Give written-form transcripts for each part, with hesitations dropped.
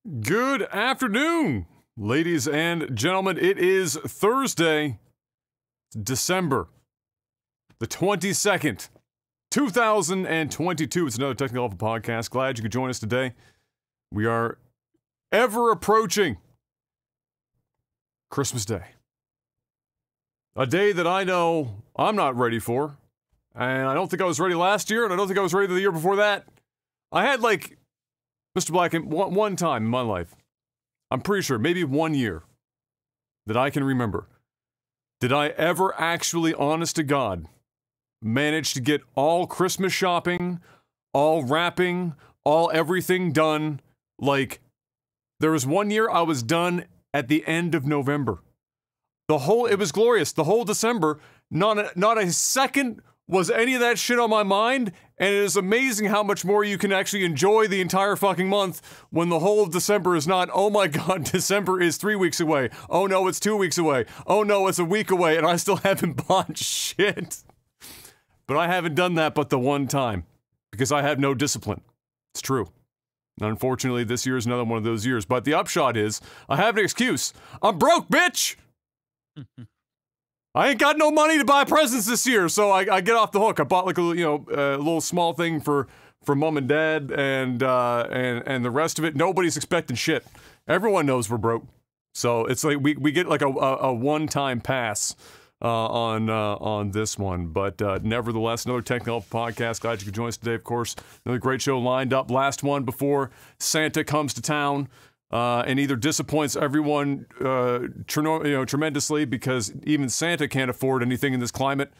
Good afternoon, ladies and gentlemen. It is Thursday, December the 22nd, 2022. It's another Technical Alpha podcast. Glad you could join us today. We are ever approaching Christmas Day. A day that I know I'm not ready for. And I don't think I was ready last year, and I don't think I was ready the year before that. I had, like, Mr. Black, one time in my life, I'm pretty sure, maybe 1 year, that I can remember, did I ever actually, honest to God, manage to get all Christmas shopping, all wrapping, all everything done. Like, there was 1 year I was done at the end of November. It was glorious. The whole December, not a second was any of that shit on my mind, and it is amazing how much more you can actually enjoy the entire fucking month when the whole of December is not, oh my god, December is 3 weeks away. Oh no, it's 2 weeks away. Oh no, it's a week away, and I still haven't bought shit. But I haven't done that but the one time, because I have no discipline. It's true. And unfortunately, this year is another one of those years. But the upshot is, I have an excuse. I'm broke, bitch! I ain't got no money to buy presents this year, so I get off the hook. I bought like a little small thing for mom and dad, and the rest of it, nobody's expecting shit. Everyone knows we're broke, so it's like we get like a one-time pass on this one. But nevertheless, another Technical podcast. Glad you could join us today. Of course, another great show lined up. Last one before Santa comes to town. And either disappoints everyone tremendously because even Santa can't afford anything in this climate.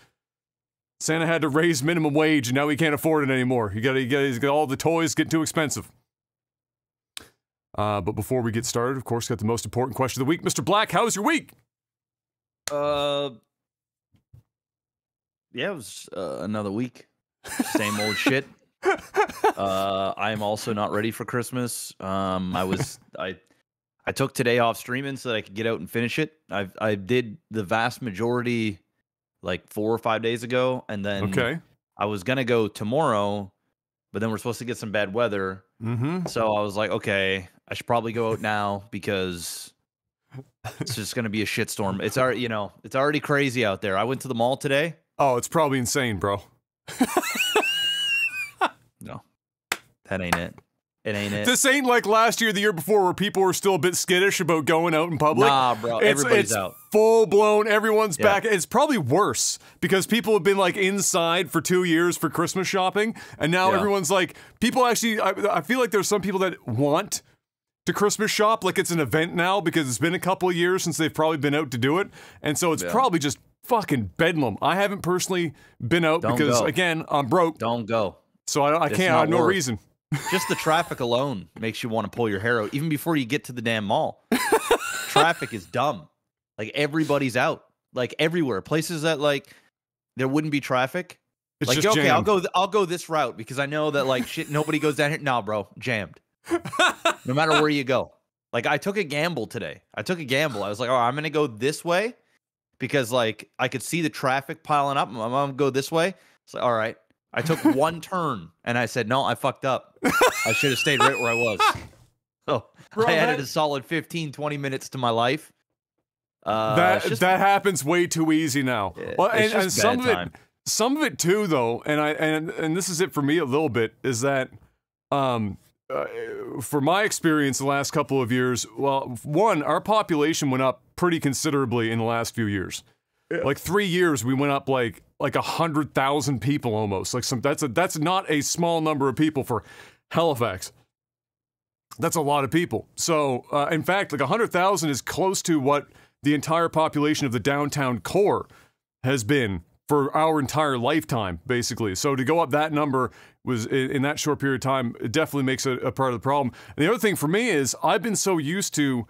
Santa had to raise minimum wage and now he can't afford it anymore. He's got all the toys getting too expensive. But before we get started, of course, got the most important question of the week. Mr. Black, how was your week? Yeah, it was another week. Same old shit. I'm also not ready for Christmas. I took today off streaming so that I could get out and finish it. I did the vast majority like 4 or 5 days ago, and then I was gonna go tomorrow, but then we're supposed to get some bad weather. So I was like, okay, I should probably go out now because it's just gonna be a shitstorm. It's already, it's already crazy out there. I went to the mall today. Oh, it's probably insane, bro. No, that ain't it. It ain't it. This ain't like last year, the year before, where people were still a bit skittish about going out in public. Nah, bro, everybody's out. Full blown, everyone's back. It's probably worse because people have been like inside for 2 years for Christmas shopping, and now everyone's like, people actually, I feel like there's some people that want to Christmas shop like it's an event now because it's been a couple of years since they've probably been out to do it, and so it's probably just fucking bedlam. I haven't personally been out because, again, I'm broke. Don't go. So I can't, I have no reason. Just the traffic alone makes you want to pull your hair out, even before you get to the damn mall. Traffic is dumb. Like, everybody's out. Like, everywhere. Places that, like, there wouldn't be traffic. It's like, just okay, jammed. I'll go this route because I know that, like, shit, nobody goes down here. Nah, bro, jammed. No matter where you go. Like, I took a gamble today. I was like, oh, I'm going to go this way because, like, I could see the traffic piling up. I'm going to go this way. It's like, all right. I took one turn, and I said, no, I fucked up. I should have stayed right where I was. So I added a solid 15, 20 minutes to my life. That happens way too easy now. Well, and some of it too, though, and this is it for me a little bit, is that for my experience the last couple of years, well, one, our population went up pretty considerably in the last few years. Yeah. Like 3 years, we went up like 100,000 people almost. Like that's not a small number of people for Halifax. That's a lot of people. So, in fact, like 100,000 is close to what the entire population of the downtown core has been for our entire lifetime, basically. So to go up that number was in that short period of time, it definitely makes it a part of the problem. And the other thing for me is I've been so used to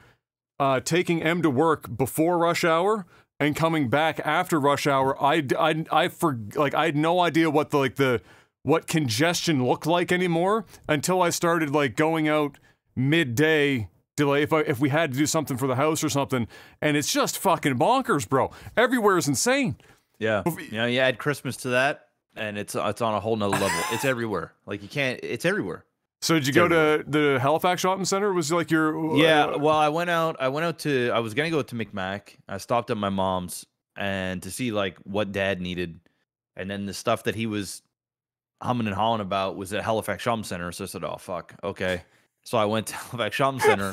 taking M to work before rush hour and coming back after rush hour, I had no idea what what congestion looked like anymore until I started like going out midday to like if we had to do something for the house or something, and it's just fucking bonkers, bro. Everywhere is insane. Yeah, you add Christmas to that, and it's on a whole nother level. It's everywhere. Like it's everywhere. So did you go to the Halifax Shopping Center? Was it like your Yeah, well, I went out to I was gonna go to McMac. I stopped at my mom's and to see like what Dad needed, and then the stuff that he was humming and hawing about was at Halifax Shopping Center. So I said, "Oh fuck, okay." So I went to Halifax Shopping Center,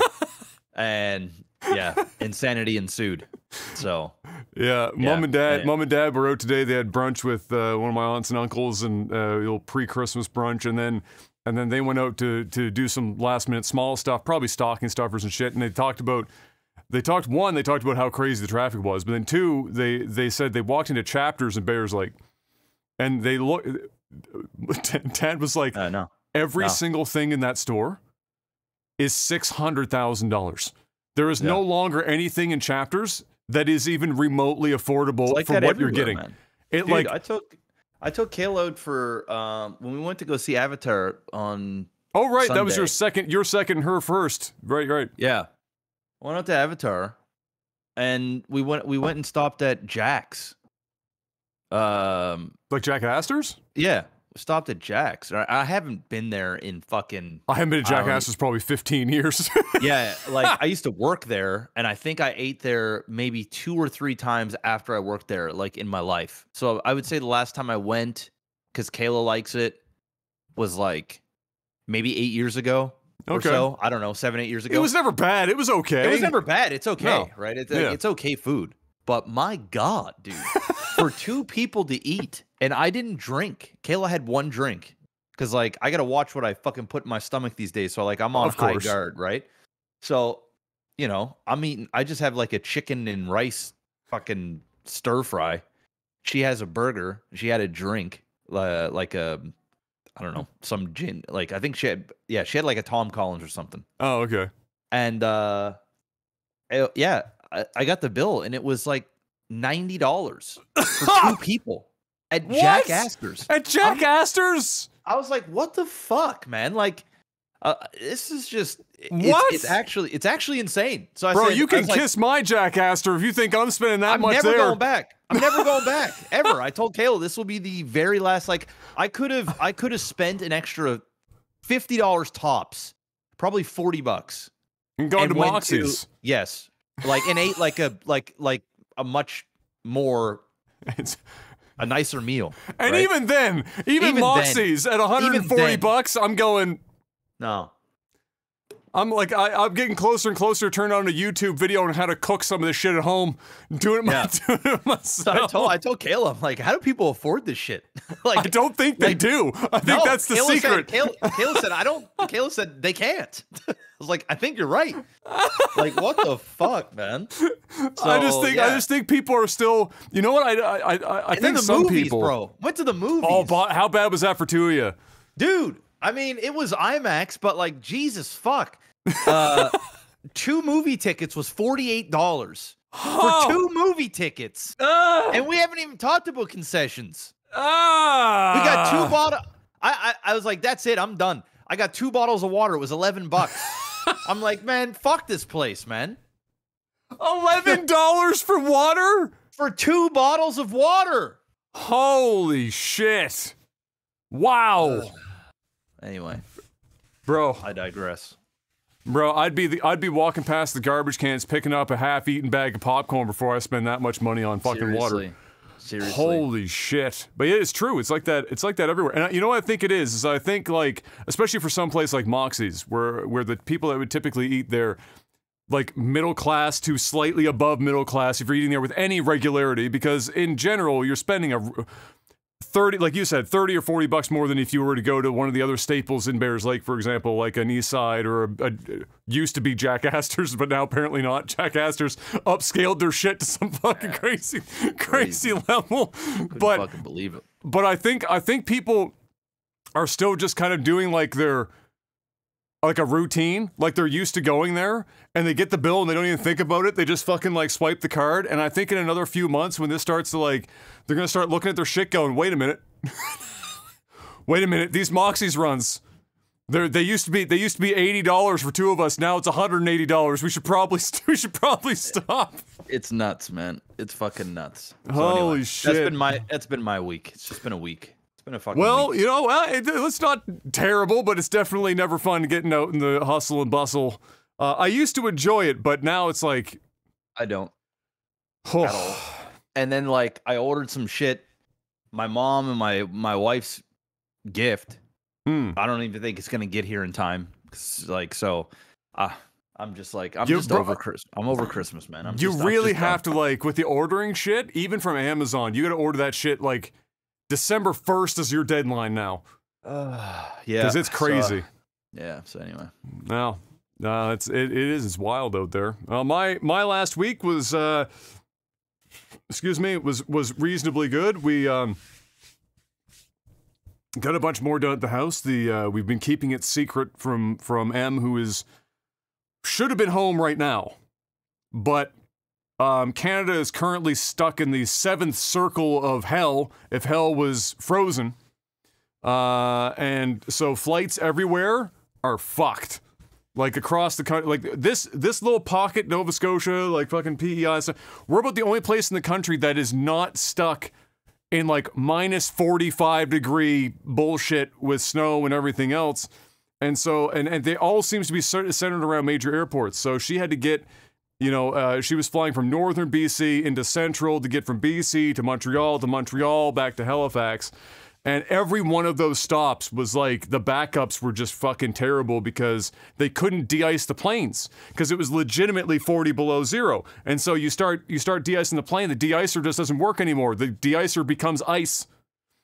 and yeah, insanity ensued. So yeah, Mom and Dad were out today. They had brunch with one of my aunts and uncles, and a little pre-Christmas brunch, and then they went out to do some last minute small stuff, probably stocking stuffers and shit. And they talked about how crazy the traffic was, but then two, they said they walked into Chapters in Bears Lake, and they look. Dad was like, every single thing in that store is $600,000. There is no longer anything in Chapters that is even remotely affordable like for what you're getting. Man. Dude, I took Kayla out for when we went to go see Avatar on. Oh right, Sunday. that was your second, her first. Right. Yeah, went out to Avatar, and we went and stopped at Jack's. Like Jack Astor's? Yeah, stopped at Jack's. I haven't been there in fucking. I haven't been to Jack Astor's probably 15 years. Yeah, like I used to work there, and I think I ate there maybe 2 or 3 times after I worked there, like in my life. So I would say the last time I went, because Kayla likes it, was like maybe 8 years ago. Or so. I don't know, 7, 8 years ago. It was never bad. It was okay. It was never bad. It's okay, right? It's okay food. But my God, dude, for 2 people to eat, and I didn't drink. Kayla had 1 drink because, like, I gotta watch what I fucking put in my stomach these days. So, like, I'm on high guard, right? So, you know, I'm eating. I just have like a chicken and rice fucking stir fry. She has a burger. She had a drink, like a, I don't know, some gin. Like I think she had like a Tom Collins or something. Oh, okay. And I got the bill, and it was like $90 for 2 people at Jack Astor's. At Jack Astor's? I was like, "What the fuck, man? Like, this is just what? It's actually insane." So I Bro, said, you can kiss my Jack Astor if you think I'm spending that much there. I'm never going back. I'm never going back ever. I told Kayla this will be the very last. Like, I could have spent an extra $50 tops, probably $40, and gone to Moxie's. Yes. Like and ate like a much more a nicer meal. And right? even then, even Moxie's at $140, I'm going. No. I'm like I'm getting closer and closer to turn on a YouTube video on how to cook some of this shit at home, doing it myself. So I told Kayla, I'm like, how do people afford this shit? Like, I don't think they do. I think that's the secret. Kayla said I don't. Kayla said they can't. I was like, I think you're right. Like, what the fuck, man? So, I just think people are still. You know what? I think some movies, people, bro, went to the movies. Oh, how bad was that for 2 of you, dude? I mean, it was IMAX, but like, Jesus fuck. 2 movie tickets was $48 for 2 movie tickets, and we haven't even talked about concessions. We got 2 bottles. I was like, that's it, I'm done. I got 2 bottles of water. It was $11. I'm like, man, fuck this place, man. $11 for water? For 2 bottles of water. Holy shit! Wow. Anyway, bro, I digress. Bro, I'd be walking past the garbage cans, picking up a half-eaten bag of popcorn before I spend that much money on fucking water. Seriously. Holy shit! But yeah, it's true. It's like that. It's like that everywhere. And you know what I think it is I think like, especially for some place like Moxie's, where the people that would typically eat there, like middle class to slightly above middle class, if you're eating there with any regularity, because in general you're spending a 30, like you said, 30 or $40 more than if you were to go to one of the other staples in Bears Lake, for example, like an East Side or a used to be Jack Astor's, but now apparently not. Jack Astor's upscaled their shit to some fucking crazy level. Couldn't fucking believe it. But I think people are still just kind of doing like their like a routine, like they're used to going there, and they get the bill and they don't even think about it. They just fucking like swipe the card. And I think in another few months, when this starts to like, they're gonna start looking at their shit, going, "Wait a minute, wait a minute. These Moxie's runs, they used to be $80 for 2 of us. Now it's $180. We should probably stop." It's nuts, man. It's fucking nuts. So Holy anyway, shit! That's been my week. It's just been a week. been a fucking Well, week. you know, it's not terrible, but it's definitely never fun getting out in the hustle and bustle. I used to enjoy it, but now it's like, I don't oh. at all. And then like I ordered some shit. My mom and my wife's gift. I don't even think it's gonna get here in time. Like so, I'm just like I'm over Christmas. I'm over Christmas, man. You really have to like with the ordering shit, even from Amazon. You got to order that shit like December 1st is your deadline now. Yeah, because it's crazy. Yeah. So anyway, no, it's wild out there. My last week was was reasonably good. We got a bunch more done at the house. We've been keeping it secret from M, who should have been home right now, but Canada is currently stuck in the 7th circle of hell. If hell was frozen, and so flights everywhere are fucked. Like across the country, like this little pocket, Nova Scotia, like fucking PEI stuff. We're about the only place in the country that is not stuck in like minus 45-degree bullshit with snow and everything else. And so, and they all seems to be centered around major airports. So she had to get, she was flying from northern BC into central to get from BC to Montreal, back to Halifax. And every one of those stops was like, the backups were just fucking terrible because they couldn't de-ice the planes because it was legitimately 40 below zero. And so you start de-icing the plane, the de-icer just doesn't work anymore. The de-icer becomes ice.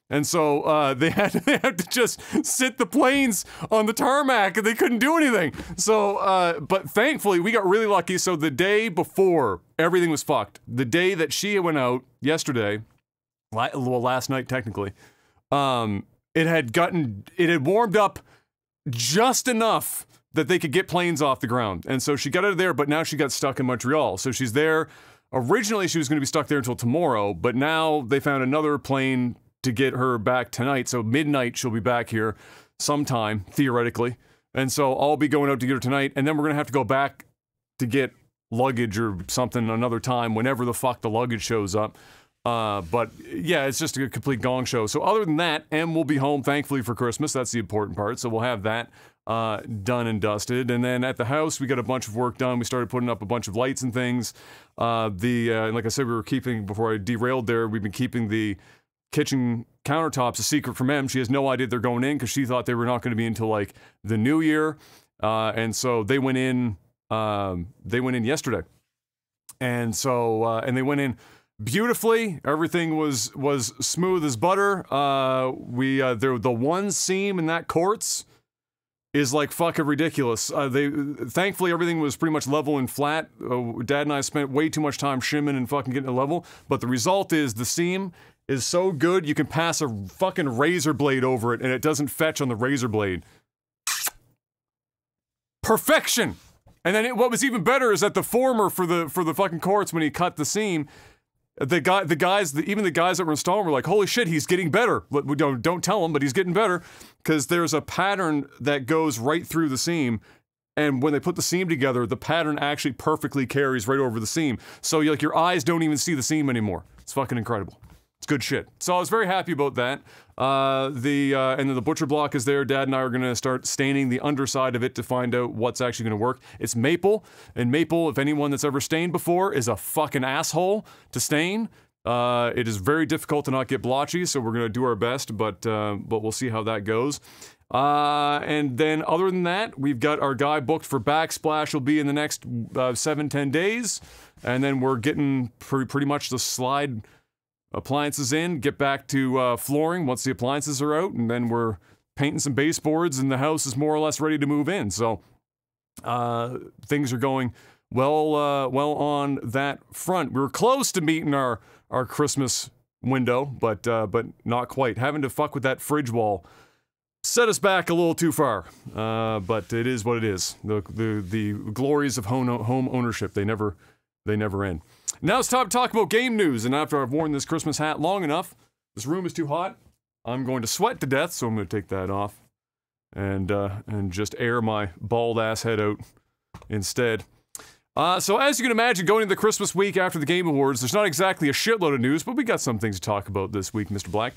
And so they had to just sit the planes on the tarmac and they couldn't do anything. So, but thankfully we got really lucky. So the day before everything was fucked, the day that she went out yesterday, well, last night technically, it had warmed up just enough that they could get planes off the ground. And so she got out of there, but now she got stuck in Montreal. So she's there. Originally she was going to be stuck there until tomorrow, but now they found another plane to get her back tonight. So midnight she'll be back here sometime, theoretically. And so I'll be going out to get her tonight, and then we're going to have to go back to get luggage or something another time whenever the fuck the luggage shows up. But yeah, it's just a complete gong show. So other than that, M will be home thankfully for Christmas. That's the important part. So we'll have that done and dusted. And then at the house, we got a bunch of work done. We started putting up a bunch of lights and things. Like I said, we were keeping, before I derailed there, we've been keeping the kitchen countertops a secret from M. She has no idea they're going in because she thought they were not going to be until like the new year. And so they went in yesterday. And so, and they went in beautifully. Everything was smooth as butter. The one seam in that quartz is like fucking ridiculous. Thankfully everything was pretty much level and flat. Dad and I spent way too much time shimming and fucking getting it level. But the result is the seam is so good you can pass a fucking razor blade over it and it doesn't fetch on the razor blade. Perfection. And then what was even better is that the former for the fucking quartz, when he cut the seam, even the guys that were installing were like, holy shit, he's getting better. We don't tell him, but he's getting better because there's a pattern that goes right through the seam. And when they put the seam together, the pattern actually perfectly carries right over the seam. So your eyes don't even see the seam anymore. It's fucking incredible. It's good shit. So I was very happy about that. And then the butcher block is there. Dad and I are going to start staining the underside of it to find out what's actually going to work. It's maple, and maple, if anyone that's ever stained before, is a fucking asshole to stain. It is very difficult to not get blotchy, so we're going to do our best, but we'll see how that goes. And then other than that, we've got our guy booked for backsplash. Will be in the next 7-10 days, and then we're getting pretty much the slide appliances in, get back to flooring once the appliances are out, and then we're painting some baseboards and the house is more or less ready to move in. So things are going well on that front. We were close to meeting our Christmas window, but not quite. Having to fuck with that fridge wall set us back a little too far, but it is what it is. The glories of home ownership, they never end. Now it's time to talk about game news, and after I've worn this Christmas hat long enough, this room is too hot, I'm going to sweat to death, so I'm going to take that off and just air my bald ass head out instead. So as you can imagine, going into the Christmas week after the Game Awards, there's not exactly a shitload of news, but we got some things to talk about this week, Mr. Black.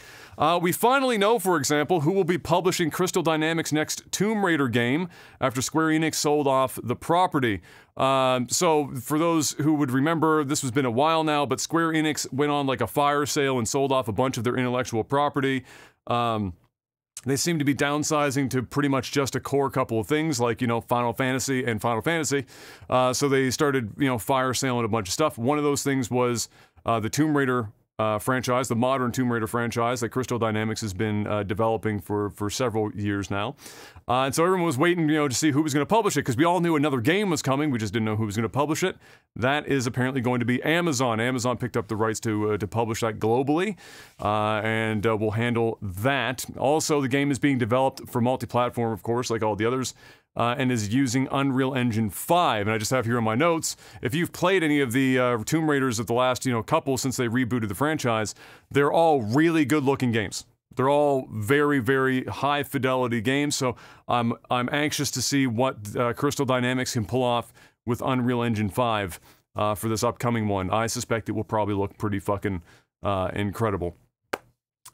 We finally know, for example, who will be publishing Crystal Dynamics' next Tomb Raider game after Square Enix sold off the property. So for those who would remember, this has been a while now, but Square Enix went on like a fire sale and sold off a bunch of their intellectual property. They seem to be downsizing to pretty much just a core couple of things, like, you know, Final Fantasy and Final Fantasy. So they started, you know, fire selling a bunch of stuff. One of those things was the Tomb Raider franchise, the modern Tomb Raider franchise that Crystal Dynamics has been developing for several years now. And so everyone was waiting, you know, to see who was going to publish it, because we all knew another game was coming. We just didn't know who was going to publish it. That is apparently going to be Amazon. Amazon picked up the rights to publish that globally, and will handle that. Also, the game is being developed for multi-platform, of course, like all the others. And is using Unreal Engine 5. And I just have here in my notes, if you've played any of the Tomb Raiders of the last, you know, couple since they rebooted the franchise, they're all really good-looking games. They're all very, very high-fidelity games, so I'm anxious to see what Crystal Dynamics can pull off with Unreal Engine 5 for this upcoming one. I suspect it will probably look pretty fucking incredible.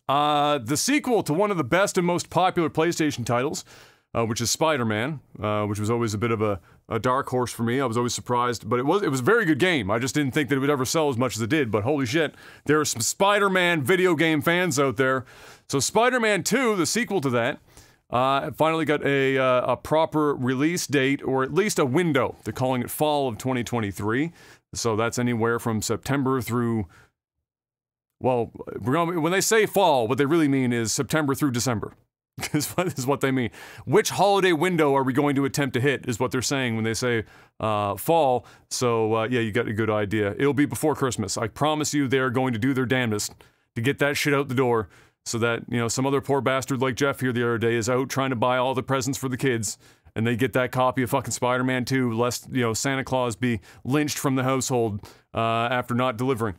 The sequel to one of the best and most popular PlayStation titles, which is Spider-Man, which was always a bit of a dark horse for me. I was always surprised, but it was a very good game. I just didn't think that it would ever sell as much as it did, but holy shit, there are some Spider-Man video game fans out there. So Spider-Man 2, the sequel to that, finally got a proper release date, or at least a window. They're calling it fall of 2023, so that's anywhere from September through... Well, when they say fall, what they really mean is September through December. is what they mean. Which holiday window are we going to attempt to hit is what they're saying when they say fall. So yeah, you got a good idea. It'll be before Christmas. I promise you they're going to do their damnedest to get that shit out the door so that, you know, some other poor bastard like Jeff here the other day is out trying to buy all the presents for the kids, and they get that copy of fucking Spider-Man 2, lest, you know, Santa Claus be lynched from the household after not delivering.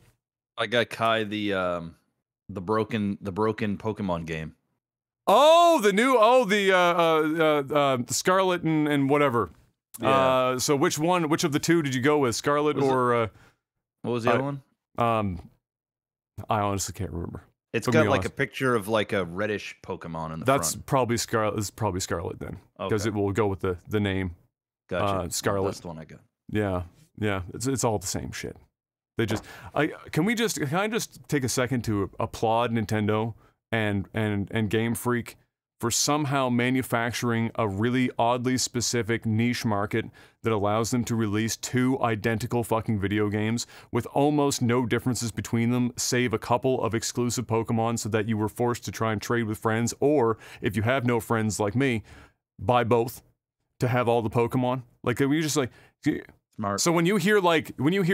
I got Kai the broken Pokemon game. Oh, the new, the Scarlet and whatever. Yeah. So which of the two did you go with, Scarlet or? What was the other one? I honestly can't remember. It's got like a picture of like a reddish Pokemon in the That's front. probably Scarlet. It's probably Scarlet then, because it will go with the name. Gotcha. Scarlet. That's the one I got. Yeah. It's all the same shit. They just, can I just take a second to applaud Nintendo and Game Freak for somehow manufacturing a really oddly specific niche market that allows them to release two identical fucking video games with almost no differences between them, save a couple of exclusive Pokemon so that you were forced to try and trade with friends, or if you have no friends like me, buy both to have all the Pokemon. Like, we just like... Smart. So when you hear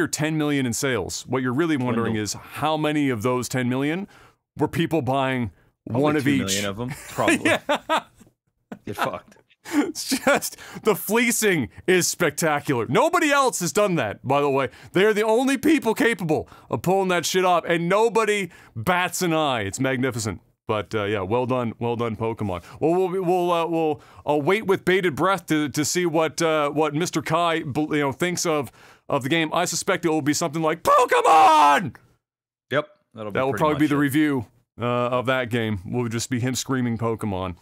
10 million in sales, what you're really wondering is how many of those 10 million were people buying one of each. 2 million of them, probably. Yeah. Get fucked. It's just, the fleecing is spectacular. Nobody else has done that, by the way. They're the only people capable of pulling that shit off, and nobody bats an eye. It's magnificent. But yeah, well done, Pokemon. Well, I'll wait with bated breath to see what Mr. Kai thinks of the game. I suspect it will be something like Pokemon. Yep, that will probably be the review of that game. Will just be him screaming Pokemon.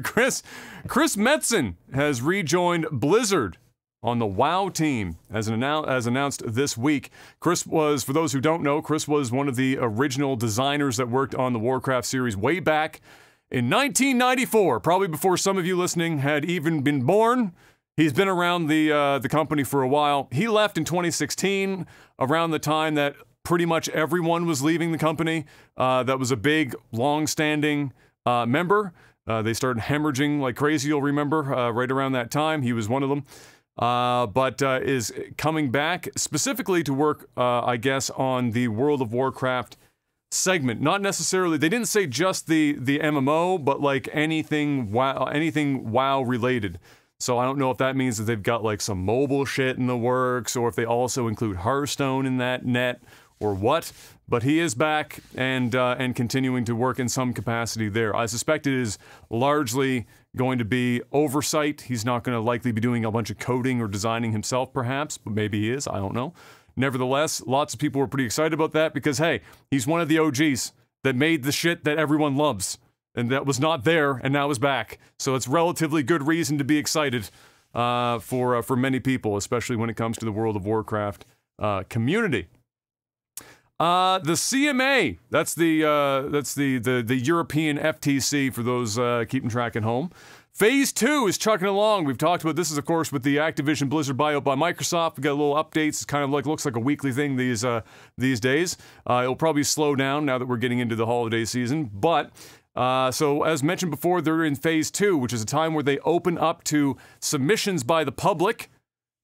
Chris Metzen has rejoined Blizzard on the WoW team, as announced this week. Chris was, for those who don't know, Chris was one of the original designers that worked on the Warcraft series way back in 1994, probably before some of you listening had even been born. He's been around the company for a while. He left in 2016, around the time that pretty much everyone was leaving the company. That was a big, long-standing member. They started hemorrhaging like crazy, you'll remember, right around that time. He was one of them. But is coming back specifically to work, I guess, on the World of Warcraft segment. Not necessarily, they didn't say just the MMO, but like anything WoW related. So I don't know if that means that they've got like some mobile shit in the works, or if they also include Hearthstone in that net, or what, but he is back and continuing to work in some capacity there. I suspect it is largely going to be oversight. He's not going to likely be doing a bunch of coding or designing himself, perhaps, but maybe he is. I don't know. Nevertheless, lots of people were pretty excited about that because, hey, he's one of the OGs that made the shit that everyone loves. And that was not there, and now is back. So it's relatively good reason to be excited for many people, especially when it comes to the World of Warcraft community. The CMA, that's the European FTC for those keeping track at home. Phase 2 is chugging along. We've talked about this, is of course with the Activision Blizzard buyout by Microsoft. We got little updates. It's kind of like looks like a weekly thing these days. It'll probably slow down now that we're getting into the holiday season. But so as mentioned before, they're in Phase 2, which is a time where they open up to submissions by the public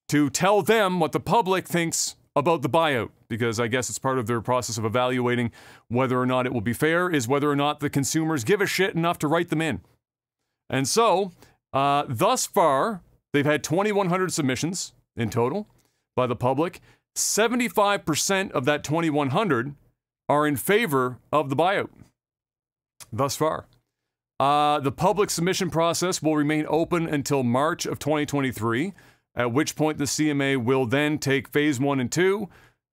to tell them what the public thinks about the buyout, because I guess it's part of their process of evaluating whether or not it will be fair, is whether or not the consumers give a shit enough to write them in. And so, thus far, they've had 2,100 submissions in total by the public. 75% of that 2,100 are in favor of the buyout. Thus far. The public submission process will remain open until March of 2023, at which point the CMA will then take Phase 1 and 2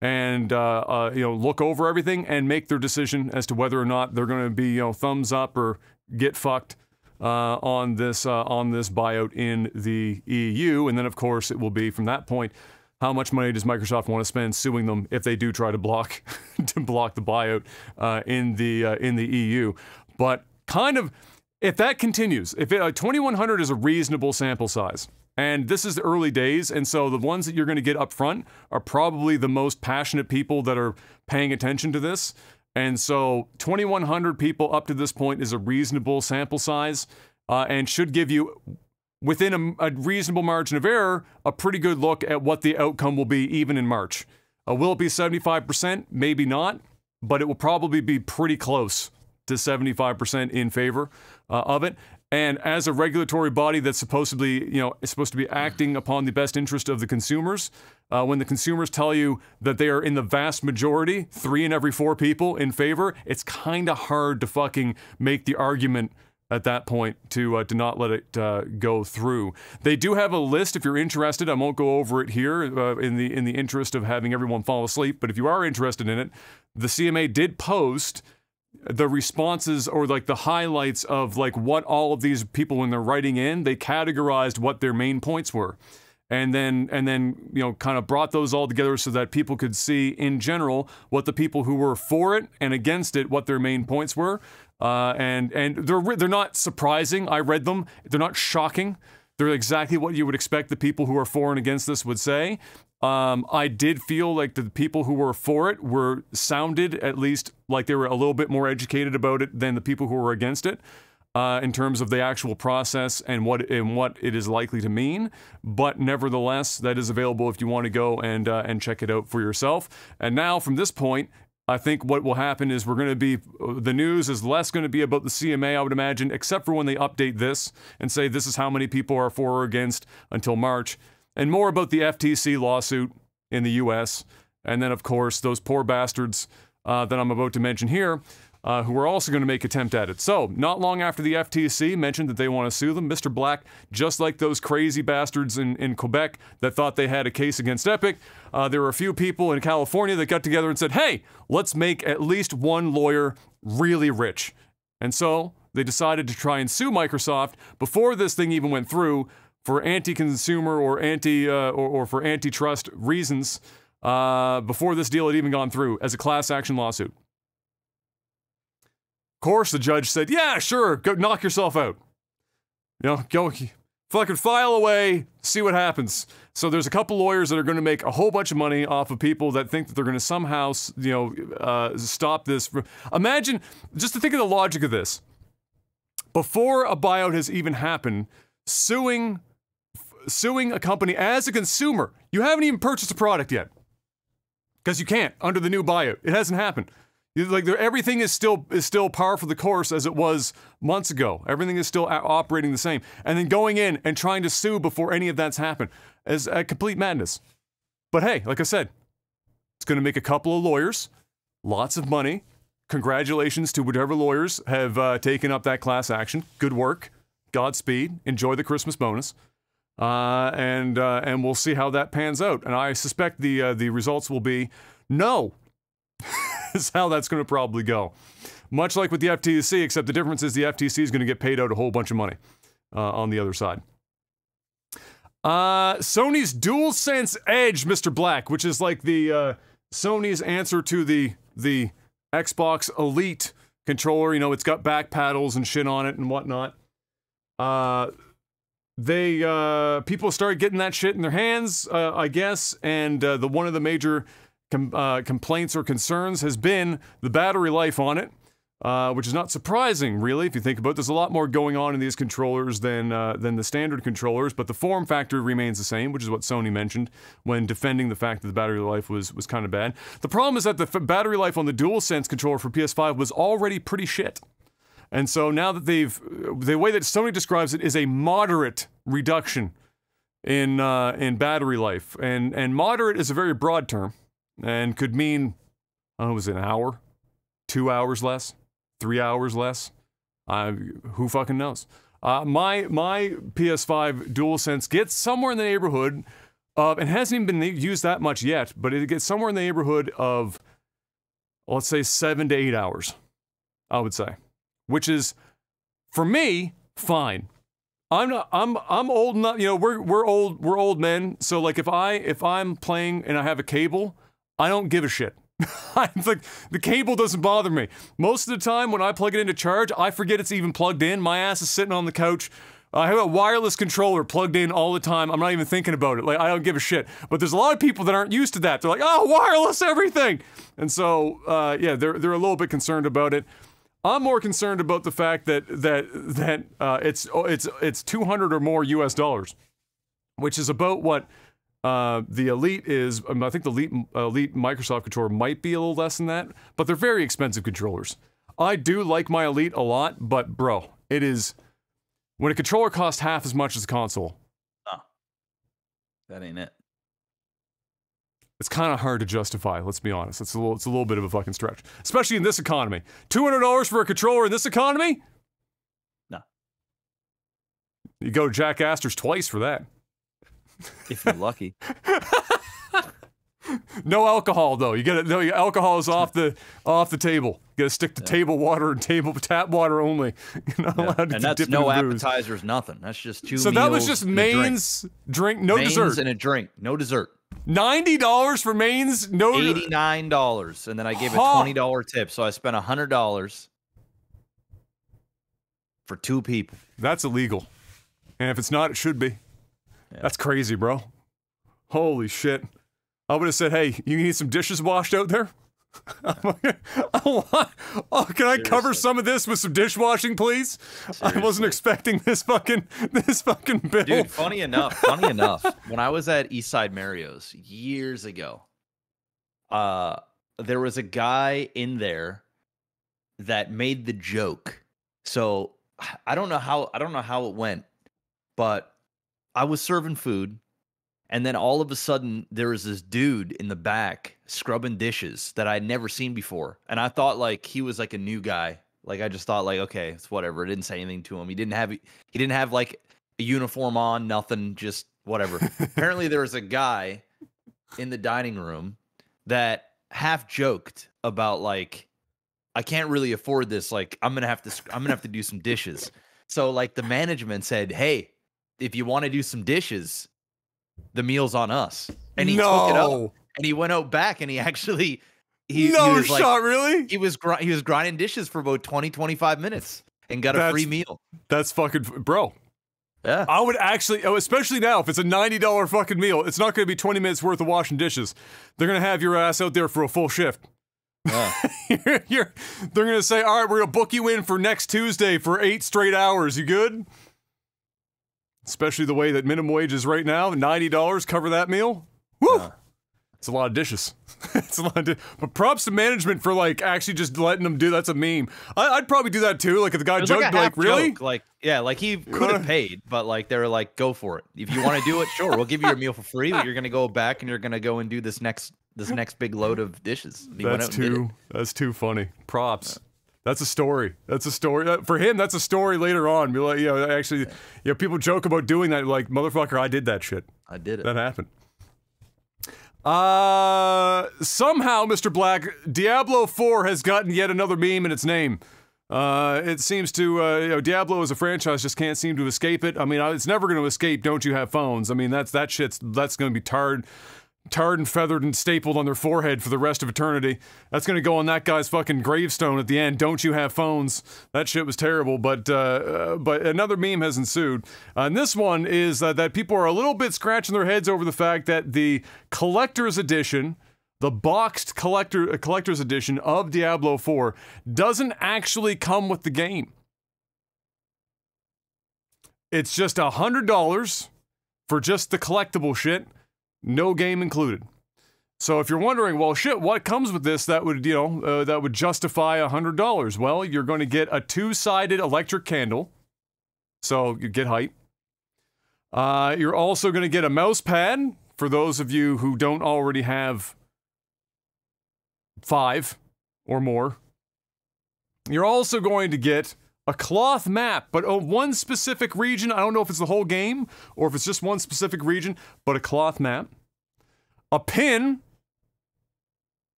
and look over everything and make their decision as to whether or not they're going to be thumbs up or get fucked on this buyout in the EU. And then, of course, it will be from that point, how much money does Microsoft want to spend suing them if they do try to block the buyout in the EU? But kind of, if that continues, if 2,100 is a reasonable sample size, and this is the early days, and so the ones that you're going to get up front are probably the most passionate people that are paying attention to this. And so 2,100 people up to this point is a reasonable sample size and should give you, within a reasonable margin of error, a pretty good look at what the outcome will be even in March. Will it be 75%? Maybe not, but it will probably be pretty close to 75% in favor of it. And as a regulatory body that's supposedly, is supposed to be acting upon the best interest of the consumers, when the consumers tell you that they are in the vast majority, 3 in every 4 people in favor, it's kind of hard to fucking make the argument at that point to not let it go through. They do have a list if you're interested. I won't go over it here in the interest of having everyone fall asleep, but if you are interested in it, the CMA did post the responses or like the highlights of like what all of these people, when they're writing in, they categorized what their main points were. And then kind of brought those all together so that people could see in general what the people who were for it and against it, what their main points were. And they're not surprising. I read them. They're not shocking. They're exactly what you would expect the people who are for and against this would say. I did feel like the people who were for it sounded at least like they were a little bit more educated about it than the people who were against it. In terms of the actual process and what it is likely to mean, but nevertheless, that is available if you want to go and check it out for yourself. And now, from this point, I think what will happen is the news is less going to be about the CMA, I would imagine, except for when they update this and say this is how many people are for or against until March, and more about the FTC lawsuit in the U.S. And then, of course, those poor bastards that I'm about to mention here. Who are also going to make attempt at it. So, not long after the FTC mentioned that they want to sue them, Mr. Black, just like those crazy bastards in Quebec that thought they had a case against Epic, there were a few people in California that got together and said, hey, let's make at least one lawyer really rich. And so, they decided to try and sue Microsoft before this thing even went through for anti-consumer or for antitrust reasons, before this deal had even gone through as a class action lawsuit. Of course, the judge said, yeah, sure, go knock yourself out. Go fucking file away, see what happens. So there's a couple lawyers that are going to make a whole bunch of money off of people that think that they're going to somehow, stop this. Imagine, just to think of the logic of this. Before a buyout has even happened, suing a company as a consumer, you haven't even purchased a product yet. Because you can't, under the new buyout. It hasn't happened. Like everything is still par for the course as it was months ago. Everything is still operating the same, and then going in and trying to sue before any of that's happened is a complete madness. But hey, like I said, It's going to make a couple of lawyers lots of money. Congratulations to whatever lawyers have taken up that class action. Good work. Godspeed. Enjoy the Christmas bonus. And we'll see how that pans out. And I suspect the results will be no. Is how that's going to probably go. Much like with the FTC, except the difference is the FTC is going to get paid out a whole bunch of money on the other side. Sony's DualSense Edge, Mr. Black, which is like the Sony's answer to the Xbox Elite controller. You know, it's got back paddles and shit on it and whatnot. People started getting that shit in their hands, I guess, and one of the major complaints or concerns has been the battery life on it, which is not surprising, really, if you think about it. There's a lot more going on in these controllers than the standard controllers, but the form factor remains the same, which is what Sony mentioned when defending the fact that the battery life was kind of bad. The problem is that the battery life on the DualSense controller for PS5 was already pretty shit. And so now that the way that Sony describes it is a moderate reduction in battery life. And moderate is a very broad term and could mean, I don't know, was it an hour? 2 hours less? 3 hours less? Who fucking knows? My PS5 DualSense gets somewhere in the neighborhood of, and hasn't even been used that much yet, but it gets somewhere in the neighborhood of, let's say, 7 to 8 hours, I would say. Which is, for me, fine. I'm old enough, you know, we're old men, so like if I'm playing and I have a cable, I don't give a shit. It's like, the cable doesn't bother me. Most of the time when I plug it into charge, I forget it's even plugged in. My ass is sitting on the couch. I have a wireless controller plugged in all the time. I'm not even thinking about it. Like, I don't give a shit. But there's a lot of people that aren't used to that. They're like, oh, wireless everything. And so, yeah, they're a little bit concerned about it. I'm more concerned about the fact that it's 200 or more US dollars, which is about what the Elite is. I think the Elite Microsoft controller might be a little less than that, but they're very expensive controllers. I do like my Elite a lot, but bro, it is when a controller costs half as much as a console. Oh, that ain't it. It's kind of hard to justify, let's be honest. It's a little bit of a fucking stretch. Especially in this economy. $200 for a controller in this economy? No. You go to Jack Astor's twice for that. If you're lucky. No alcohol though. Alcohol is off the table. You gotta stick to table water and tap water only. You're not allowed to and that's dip no into booze. appetizers, nothing. That's just two meals. So that was just mains, drink, no mains dessert. and a drink, no dessert. $90 for mains, no $89, and then I gave a $20 tip, so I spent $100 for 2 people. That's illegal, and if it's not, it should be. Yeah. That's crazy, bro. Holy shit! I would have said, "Hey, you need some dishes washed out there." Can I cover some of this with some dishwashing, please? Seriously. I wasn't expecting this fucking bill. Dude, funny enough, when I was at Eastside Mario's years ago, there was a guy in there that made the joke. So I don't know how it went, but I was serving food. And then all of a sudden, there was this dude in the back scrubbing dishes that I'd never seen before. And I thought, like, he was, like, a new guy. Like, I just thought, like, okay, it's whatever. I didn't say anything to him. He didn't have, like, a uniform on, nothing, just whatever. Apparently, there was a guy in the dining room that half joked about, like, I can't really afford this. Like, I'm gonna have to do some dishes. So, like, the management said, hey, if you want to do some dishes, the meal's on us. And he took it up, and he went out back, and he actually he was like, really? He was grinding dishes for about 20-25 minutes and got a free meal. That's fucking bro. Yeah. I would actually, especially now, if it's a $90 fucking meal, it's not going to be 20 minutes worth of washing dishes. They're going to have your ass out there for a full shift. Yeah. They're going to say, all right, we're going to book you in for next Tuesday for 8 straight hours. You good? Especially the way that minimum wage is right now, $90 cover that meal. Woo! Yeah. It's a lot of dishes. It's a lot of but props to management for, like, actually just letting them do. That's a meme. I'd probably do that too. Like, if the guy joked, like really? Joke. Like, yeah, like he could have paid, but like they were like, go for it. If you want to do it, sure, we'll give you your meal for free, but you're gonna go back and you're gonna go and do this next this next big load of dishes. He went out and did it. That's too funny. Props. That's a story. That's a story. For him, that's a story later on. Be like, actually, people joke about doing that. Like, motherfucker, I did that shit. I did it. That happened. Somehow, Mr. Black, Diablo 4 has gotten yet another meme in its name. It seems to, Diablo as a franchise just can't seem to escape it. I mean, it's never going to escape Don't You Have Phones. I mean, that's going to be tarred and feathered and stapled on their forehead for the rest of eternity. That's going to go on that guy's fucking gravestone at the end. Don't you have phones? That shit was terrible, but another meme has ensued. And this one is that people are a little bit scratching their heads over the fact that the collector's edition, the boxed collector's edition of Diablo 4 doesn't actually come with the game. It's just $100 for just the collectible shit. No game included. So if you're wondering, well, shit, what comes with this that would, that would justify $100? Well, you're going to get a 2-sided electric candle. So you get hype. You're also going to get a mouse pad for those of you who don't already have 5 or more. You're also going to get a cloth map, but of one specific region. I don't know if it's the whole game or if it's just one specific region, but a cloth map. A pin.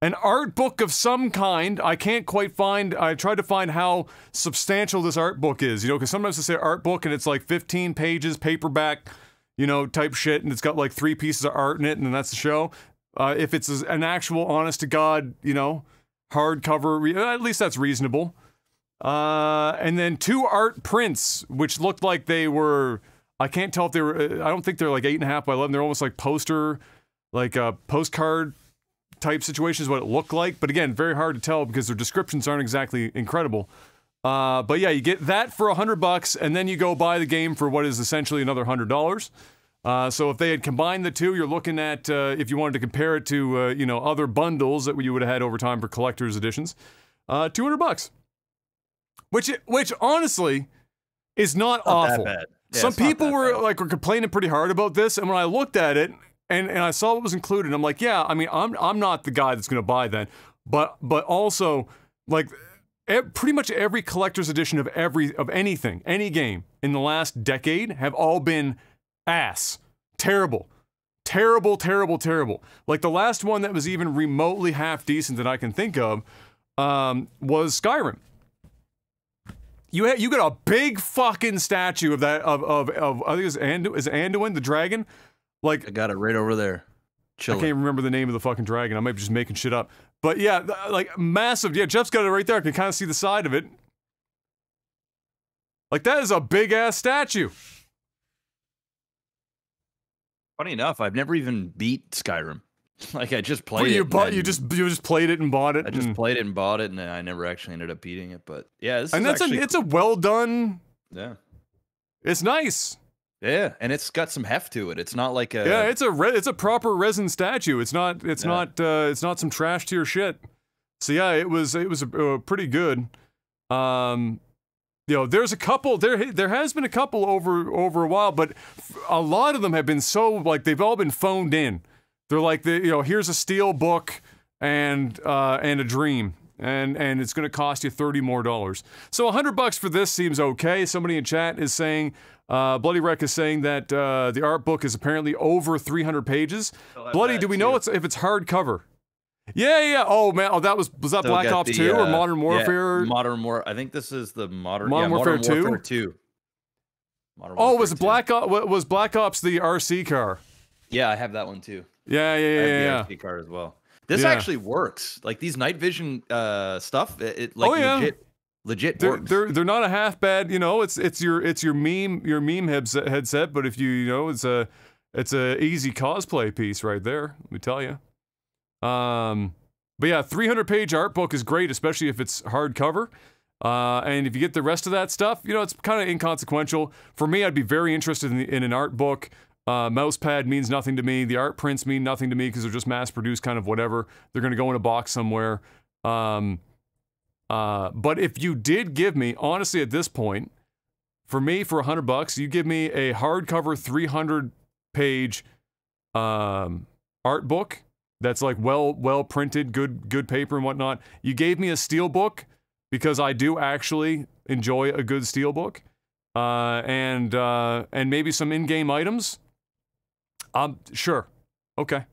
An art book of some kind. I can't quite find, I tried to find how substantial this art book is, because sometimes they say art book and it's like 15 pages, paperback, type shit, and it's got like 3 pieces of art in it, and then that's the show. If it's an actual, honest to God, hardcover, at least that's reasonable. And then 2 art prints, which looked like they were, I can't tell if they were, I don't think they're like 8.5 by 11. They're almost like postcard type situations, what it looked like. But again, very hard to tell because their descriptions aren't exactly incredible. But yeah, you get that for $100, and then you go buy the game for what is essentially another $100. So if they had combined the two, you're looking at, if you wanted to compare it to, other bundles that you would have had over time for collector's editions, $200. Which honestly is not awful. That bad. Yeah, some people were complaining pretty hard about this, and when I looked at it and I saw what was included, I'm like, yeah, I mean, I'm not the guy that's going to buy that, but also pretty much every collector's edition of anything, any game in the last decade have all been ass. Terrible. Like the last one that was even remotely half decent that I can think of was Skyrim. You got a big fucking statue of that of I think it's Anduin the dragon. Like I got it right over there. Chilling. I can't remember the name of the fucking dragon. I might be just making shit up. But yeah, like massive. Yeah, Jeff's got it right there. I can kind of see the side of it. Like that is a big ass statue. Funny enough, I've never even beat Skyrim. Like I just played it. You just played it and bought it. I just played it and bought it, and I never actually ended up beating it. But yeah, it's a well done. Yeah, it's nice. Yeah, and it's got some heft to it. It's not like a it's a proper resin statue. It's not some trash tier shit. So yeah, it was pretty good. There's a couple. There has been a couple over a while, but a lot of them have been so they've all been phoned in. They're like here's a steel book and a dream, and it's going to cost you $30 more. So $100 for this seems okay. Somebody in chat is saying, Bloody Wreck is saying that the art book is apparently over 300 pages. Bloody, do we know if it's hardcover? Yeah. Oh man, was that Black Ops 2 or Modern Warfare? Yeah, I think this is the Modern Warfare 2. Was Black Ops the RC car? Yeah, I have that one too. Yeah. I have the RC car as well. This actually works. Like these night vision stuff, legit works. They're not a half bad. It's your meme headset, but if it's a easy cosplay piece right there. Let me tell you. But yeah, 300-page art book is great, especially if it's hardcover. And if you get the rest of that stuff, it's kind of inconsequential. For me, I'd be very interested in an art book. Mousepad means nothing to me. The art prints mean nothing to me because they're just mass-produced kind of whatever. They're going to go in a box somewhere. But if you did give me, honestly, at this point, for me, for $100, you give me a hardcover 300-page art book that's like well printed, good paper and whatnot. You gave me a steelbook because I do actually enjoy a good steelbook, and maybe some in-game items. Sure, okay,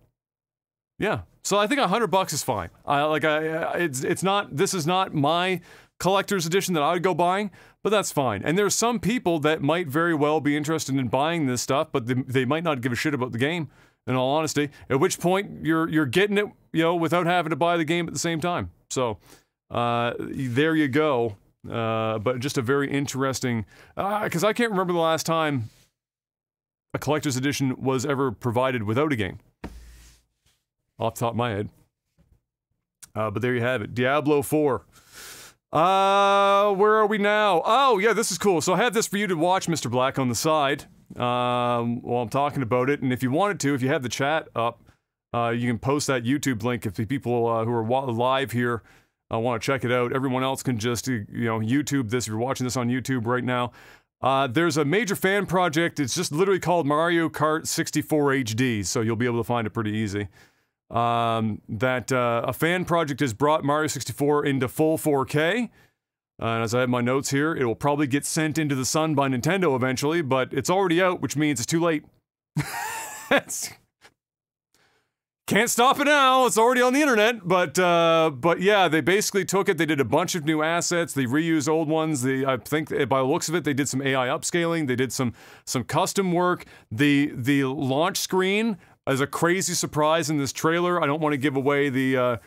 yeah. So I think $100 is fine. It's not. This is not my collector's edition that I would go buying, but that's fine. And there's some people that might very well be interested in buying this stuff, but they might not give a shit about the game, in all honesty. At which point you're getting it, without having to buy the game at the same time. So there you go. But just a very interesting, because I can't remember the last time a collector's edition was ever provided without a game, off the top of my head. But there you have it. Diablo 4. Where are we now? Oh, yeah, this is cool. So I have this for you to watch, Mr. Black, on the side, while I'm talking about it. And if you wanted to, if you have the chat up, you can post that YouTube link if the people who are live here want to check it out. Everyone else can just, YouTube this if you're watching this on YouTube right now. There's a major fan project. It's just literally called Mario Kart 64 HD, so you'll be able to find it pretty easy. A fan project has brought Mario 64 into full 4K. And as I have my notes here, it will probably get sent into the sun by Nintendo eventually, but it's already out, which means it's too late. Can't stop it now. It's already on the internet. But yeah, they basically took it. They did a bunch of new assets. They reused old ones. I think by the looks of it, they did some AI upscaling. They did some custom work. The launch screen is a crazy surprise in this trailer. I don't want to give away the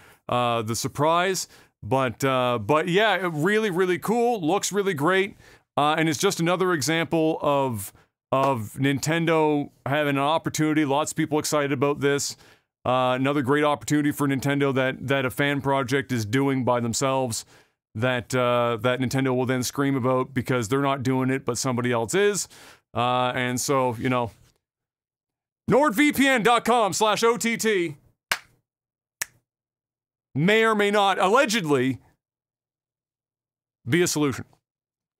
surprise, but yeah, really, really cool. Looks really great, and it's just another example of Nintendo having an opportunity. Lots of people excited about this. Another great opportunity for Nintendo that a fan project is doing by themselves. That Nintendo will then scream about because they're not doing it, but somebody else is, and so NordVPN.com/OTT may or may not, allegedly, be a solution.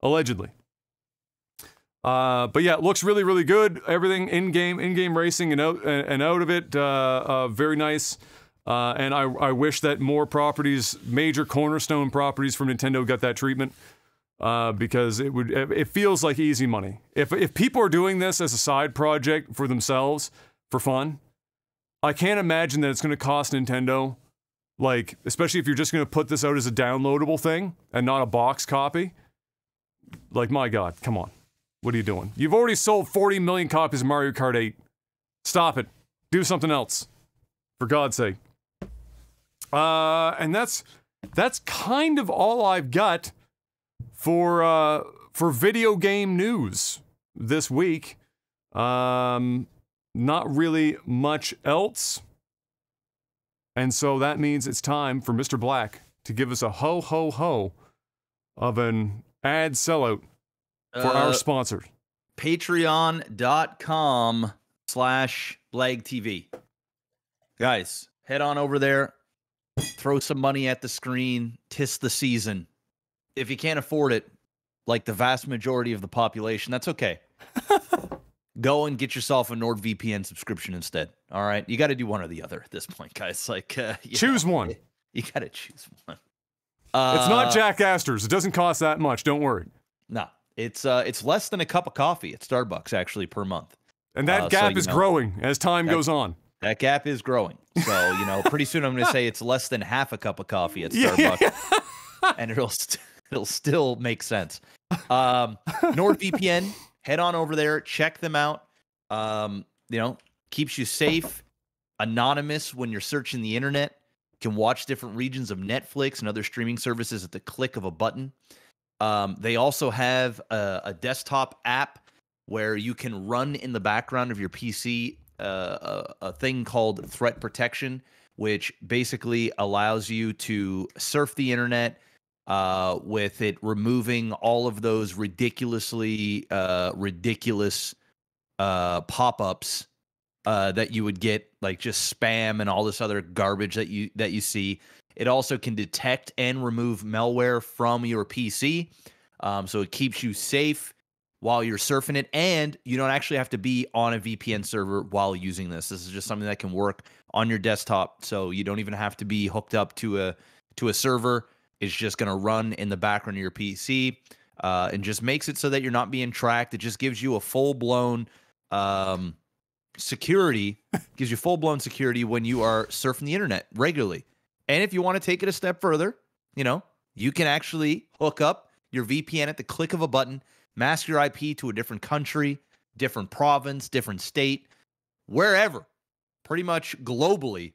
Allegedly. But yeah, it looks really, really good. Everything in-game racing and out of it, very nice. And I wish that more properties, major cornerstone properties from Nintendo got that treatment. Because it feels like easy money. If people are doing this as a side project for themselves, for fun, I can't imagine that it's going to cost Nintendo, like, especially if you're just going to put this out as a downloadable thing and not a box copy. Like, my God, come on. What are you doing? You've already sold 40 million copies of Mario Kart 8. Stop it. Do something else. For God's sake. And that's kind of all I've got for video game news this week. Not really much else. And so that means it's time for Mr. Black to give us a ho of an ad sellout for our sponsors. Patreon.com/BlagTV. Guys, head on over there. Throw some money at the screen. 'Tis the season. If you can't afford it, like the vast majority of the population, that's okay. Go and get yourself a NordVPN subscription instead. All right? You got to do one or the other at this point, guys. Like, choose one. You got to choose one. It's not Jack Astor's. It doesn't cost that much. Don't worry. No. It's less than a cup of coffee at Starbucks, actually, per month. And that gap is growing as time goes on. That gap is growing. So, pretty soon I'm going to say it's less than half a cup of coffee at Starbucks. Yeah. And it'll still make sense. NordVPN, head on over there, check them out. Keeps you safe, anonymous when you're searching the internet. You can watch different regions of Netflix and other streaming services at the click of a button. They also have a desktop app where you can run in the background of your PC a thing called threat protection, which basically allows you to surf the internet with it removing all of those ridiculous pop-ups that you would get, like just spam and all this other garbage that you see. It also can detect and remove malware from your PC, so it keeps you safe. while you're surfing it, and you don't actually have to be on a VPN server while using this. This is just something that can work on your desktop, so you don't even have to be hooked up to a server. It's just going to run in the background of your PC, and just makes it so that you're not being tracked. It just gives you a full-blown security, gives you full-blown security when you are surfing the internet regularly. And if you want to take it a step further, you know, you can actually hook up your VPN at the click of a button, mask your IP to a different country, different province, different state, wherever, pretty much globally.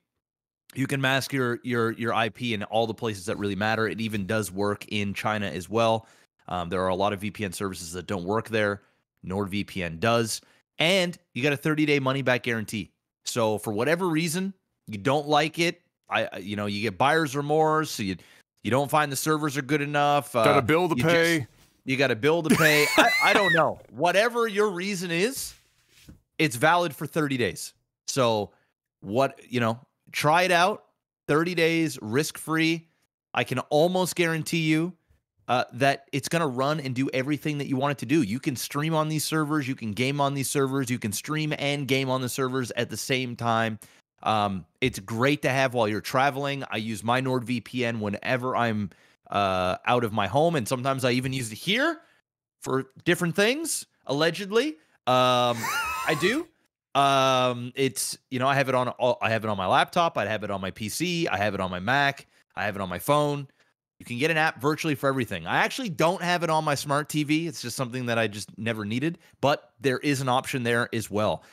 You can mask your IP in all the places that really matter. It even does work in China as well. There are a lot of VPN services that don't work there. NordVPN does. And you got a 30-day money-back guarantee. So for whatever reason, you don't like it, you get buyer's remorse, so you don't find the servers are good enough. Got a bill to pay. You got a bill to pay. I don't know. Whatever your reason is, it's valid for 30 days. So try it out. 30 days, risk-free. I can almost guarantee you that it's going to run and do everything that you want it to do. You can stream on these servers. You can game on these servers. You can stream and game on the servers at the same time. It's great to have while you're traveling. I use my NordVPN whenever I'm out of my home, and sometimes I even use it here for different things, allegedly. I do. It's, I have it on my laptop. I have it on my PC. I have it on my Mac. I have it on my phone. You can get an app virtually for everything. I actually don't have it on my smart TV. It's just something that I just never needed, but there is an option there as well.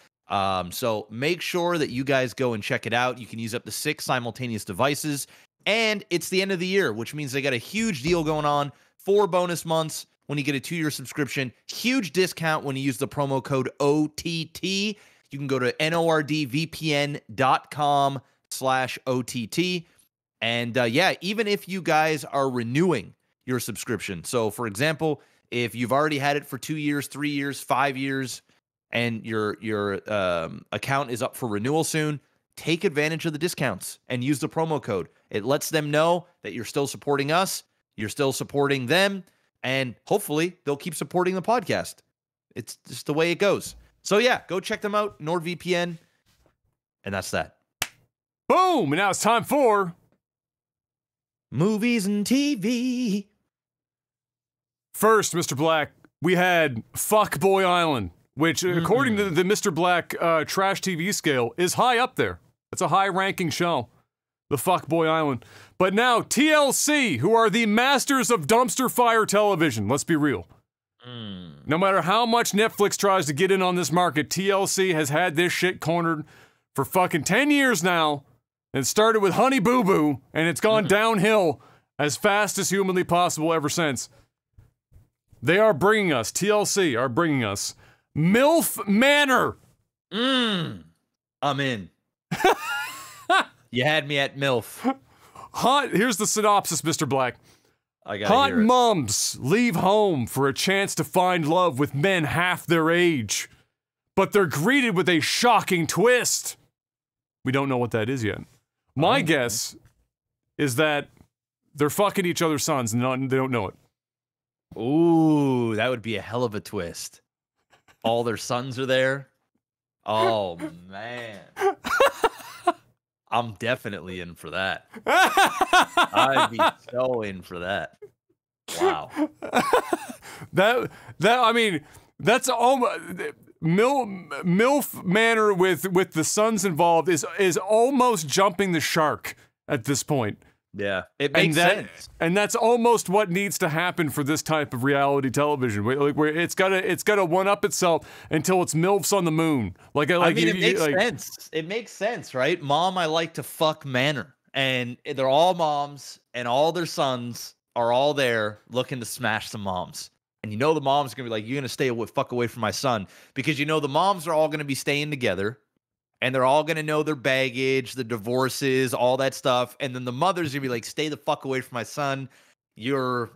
So make sure that you guys go and check it out. You can use up to 6 simultaneous devices, and it's the end of the year, which means they got a huge deal going on. 4 bonus months when you get a 2-year subscription. Huge discount when you use the promo code OTT. You can go to nordvpn.com/OTT. And even if you guys are renewing your subscription. So for example, if you've already had it for 2 years, 3 years, 5 years, and your account is up for renewal soon, take advantage of the discounts and use the promo code. It lets them know that you're still supporting us, you're still supporting them, and hopefully they'll keep supporting the podcast. It's just the way it goes. So yeah, go check them out, NordVPN, and that's that. Boom! And now it's time for movies and TV. First, Mr. Black, we had Fuckboy Island, which, according to the Mr. Black trash TV scale, is high up there. It's a high-ranking show, the Fuckboy Island. But now, TLC, who are the masters of dumpster fire television, let's be real. No matter how much Netflix tries to get in on this market, TLC has had this shit cornered for fucking 10 years now. It started with Honey Boo Boo, and it's gone downhill as fast as humanly possible ever since. They are bringing us, TLC are bringing us, MILF Manor. I'm in. You had me at MILF. Here's the synopsis, Mr. Black. Hot moms leave home for a chance to find love with men half their age, but they're greeted with a shocking twist. We don't know what that is yet. My guess is that they're fucking each other's sons and they don't know it. Ooh, that would be a hell of a twist. All their sons are there. Oh, man. I'm definitely in for that. I'd be so in for that. Wow. That's almost... MILF Manor with the sons involved is almost jumping the shark at this point. Yeah, it makes sense. And that's almost what needs to happen for this type of reality television. Where it's gotta one up itself until it's MILFs on the moon. It makes sense. It makes sense, right? Mom, I like to fuck Manor, and they're all moms, and all their sons are all there looking to smash some moms. And the mom's going to be like, you're going to fuck away from my son. Because the moms are all going to be staying together. And they're all going to know their baggage, the divorces, all that stuff. And then the mother's going to be like, stay the fuck away from my son. Can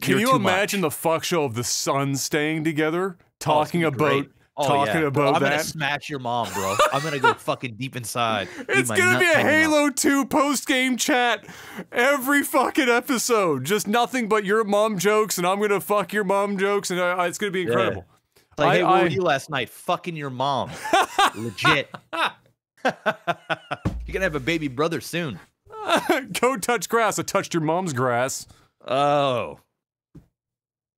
you imagine the fuck show of the sons staying together? Talking about I'm going to smash your mom, bro. I'm going to go fucking deep inside. It's going to be a Halo 2 post-game chat every fucking episode. Just nothing but your mom jokes, and I'm going to fuck your mom jokes, and it's going to be incredible. Like, hey, where were you last night? Fucking your mom. Legit. You're gonna have a baby brother soon. Go touch grass. I touched your mom's grass. Oh.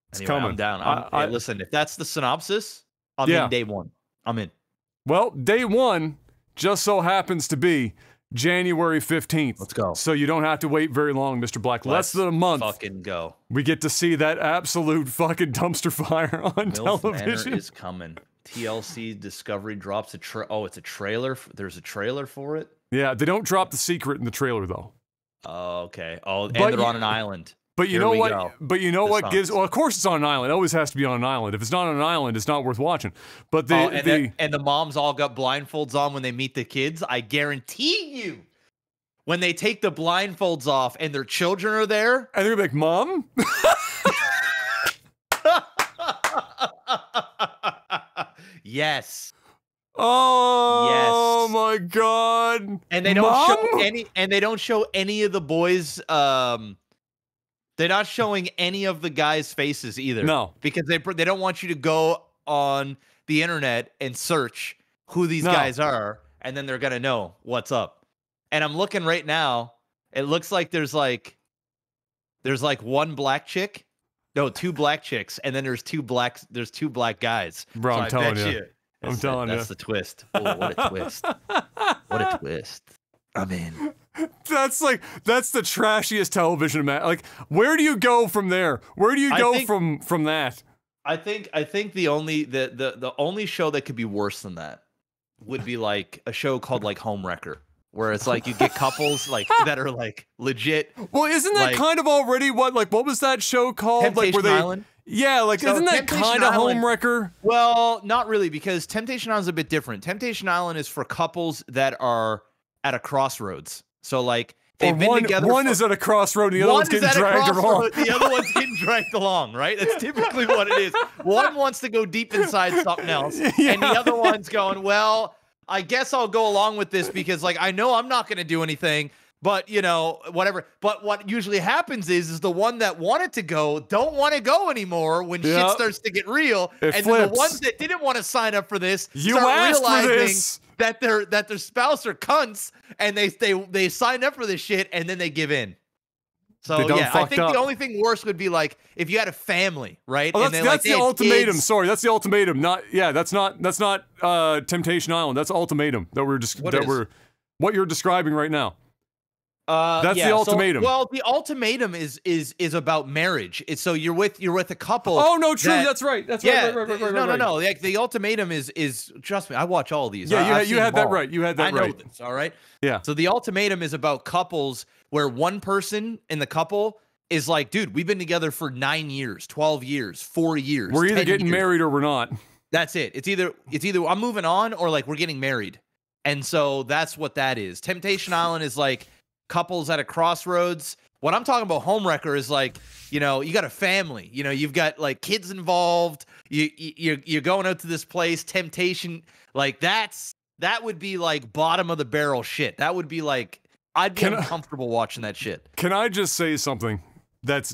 It's anyway, coming. I'm down. Hey, listen, if that's the synopsis, I'm in day one. I'm in. Well, day one just so happens to be January 15th. Let's go. So you don't have to wait very long, Mr. Black. Less than a month. Fucking go. We get to see that absolute fucking dumpster fire on television. Manor is coming. TLC Discovery drops it's a trailer. There's a trailer for it. Yeah, they don't drop the secret in the trailer though. Oh, okay. Oh, and they're on an island. But you know what? But you know what gives? Well, of course it's on an island. It always has to be on an island. If it's not on an island, it's not worth watching. But the moms all got blindfolds on when they meet the kids. I guarantee you, when they take the blindfolds off and their children are there, and they're like, "Mom." Yes. Oh, yes. My God. And they don't show any. And they don't show any of the boys. They're not showing any of the guys' faces either. No, because they don't want you to go on the internet and search who these guys are, and then they're gonna know what's up. And I'm looking right now. It looks like there's like one black chick. No, two black chicks, and then there's two black guys. Bro, so I'm telling you. I'm telling you. That's the twist. Oh, what a twist. What a twist. I'm in. That's the trashiest television match. Like, where do you go from there? Where do you go from that? I think the only show that could be worse than that would be like a show called like Homewrecker, where it's like you get couples like that are like legit. Well, isn't that kind of already what was that show called? Temptation Island? Yeah, like so isn't that kind of Homewrecker? Well, not really, because Temptation Island is a bit different. Temptation Island is for couples that are at a crossroads. So like they've been together. One is at a crossroad, and the other one's getting dragged along. The other one's getting dragged along, right? That's typically what it is. One wants to go deep inside something else, and the other one's going, well, I guess I'll go along with this because like I know I'm not going to do anything, but you know, whatever. But what usually happens is the one that wanted to go don't want to go anymore when shit starts to get real, and then the ones that didn't want to sign up for this start realizing that their spouse are cunts, and they sign up for this shit, and then they give in. So yeah, I think the only thing worse would be like if you had a family, right? Oh, that's the ultimatum. Sorry, that's the ultimatum. That's not Temptation Island. That's Ultimatum what you're describing right now. That's the ultimatum. Well, the ultimatum is about marriage. So you're with a couple. Oh no, true. That's right. That's right. No. Like the ultimatum is trust me. I watch all these. Yeah, you had that right. You had that right. I know this. All right. Yeah. So the ultimatum is about couples where one person in the couple is like, dude, we've been together for 9 years, 12 years, 4 years. We're either getting married or we're not. That's it. It's either I'm moving on or like we're getting married, and so that's what that is. Temptation Island is like couples at a crossroads. What I'm talking about Homewrecker is like, you know, you got a family, you know, you've got like kids involved, you're going out to this place, temptation, like that would be like bottom of the barrel shit. That would be like I'd be uncomfortable watching that shit. Can I just say something? The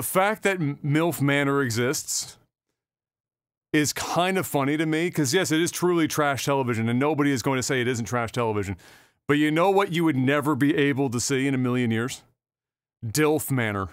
fact that MILF Manor exists is kind of funny to me, because yes, it is truly trash television, and nobody is going to say it isn't trash television. But you know what you would never be able to see in a million years? DILF Manor.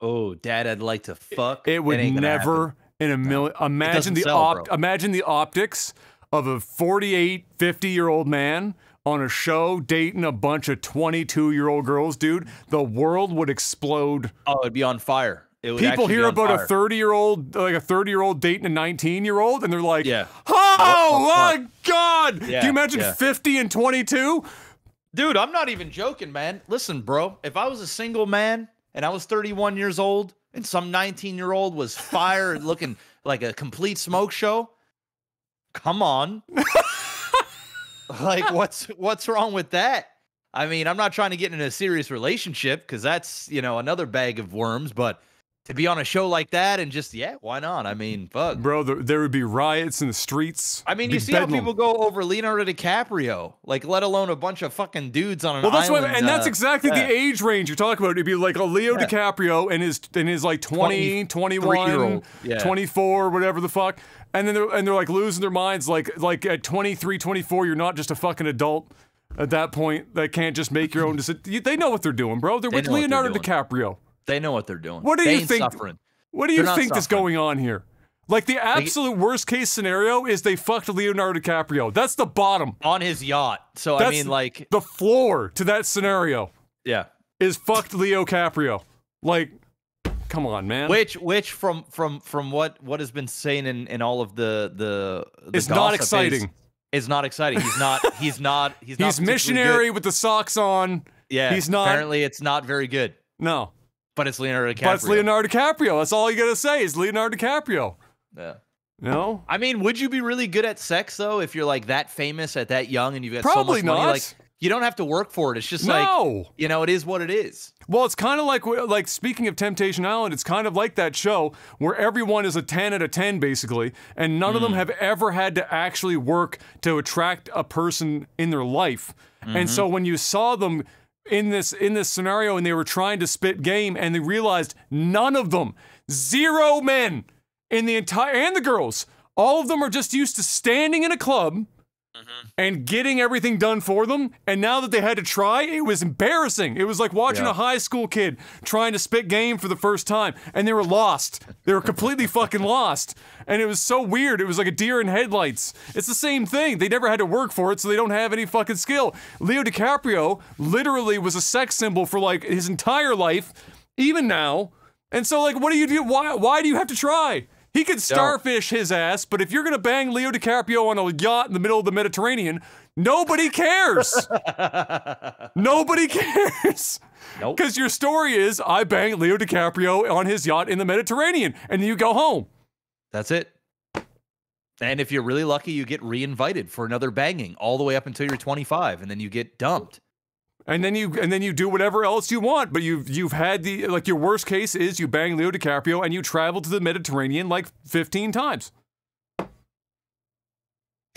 Oh, Dad, I'd like to fuck. It would never in a million. Imagine the optics of a 48, 50-year-old man on a show dating a bunch of 22-year-old girls, dude. The world would explode. Oh, it'd be on fire. People hear about a 30-year-old dating a 19-year-old, and they're like, yeah. Oh my God! Yeah, can you imagine 50 and 22? Dude, I'm not even joking, man. Listen, bro, if I was a single man and I was 31 years old and some 19-year-old was fire and looking like a complete smoke show, come on. Like, what's wrong with that? I mean, I'm not trying to get in a serious relationship because that's, you know, another bag of worms, but to be on a show like that and just why not? I mean, fuck, bro. There would be riots in the streets. I mean, you see how people go over Leonardo DiCaprio, like, let alone a bunch of fucking dudes on an island. Well, that's and that's exactly the age range you're talking about. It'd be like a Leo DiCaprio and his like 20, 21, 24, whatever the fuck. And then they're like losing their minds. Like at 23, 24, you're not just a fucking adult at that point that can't just make your own decision. They know what they're doing, bro. They're with Leonardo DiCaprio. They know what they're doing. What do you think? Suffering. What do you think is going on here? Like, the absolute worst case scenario is they fucked Leonardo DiCaprio. That's the bottom. On his yacht. So, I mean, like... the floor to that scenario. Yeah. Is fucked Leo DiCaprio. Like, come on, man. Which from what has been saying in all of the it's not exciting. Is not exciting. He's not He's missionary with the socks on. Yeah. He's not... Apparently, it's not very good. No. But it's Leonardo DiCaprio. But it's Leonardo DiCaprio. That's all you gotta say is Leonardo DiCaprio. Yeah. No? I mean, would you be really good at sex, though, if you're, like, that famous at that young and you've got Probably so much money? not. Like, you don't have to work for it. It's just like, you know, it is what it is. Well, it's kind of like speaking of Temptation Island, it's kind of like that show where everyone is a 10 out of 10, basically, and none of them have ever had to actually work to attract a person in their life. And so when you saw them in this scenario and they were trying to spit game and they realized none of them, 0 men in the entire, and the girls, all of them are just used to standing in a club and getting everything done for them, and now that they had to try, it was embarrassing. It was like watching a high school kid trying to spit game for the first time, and they were lost. They were completely fucking lost, and it was so weird. It was like a deer in headlights. It's the same thing. They never had to work for it, so they don't have any fucking skill. Leo DiCaprio literally was a sex symbol for like his entire life, even now, and so like, what do you do? Why do you have to try? He could starfish his ass, but if you're gonna bang Leo DiCaprio on a yacht in the middle of the Mediterranean, nobody cares. Nobody cares. Nope. Because your story is, I banged Leo DiCaprio on his yacht in the Mediterranean, and then you go home. That's it. And if you're really lucky, you get re-invited for another banging all the way up until you're 25, and then you get dumped. And then you do whatever else you want, but you've had the, like, your worst case is you bang Leo DiCaprio and you travel to the Mediterranean like 15 times.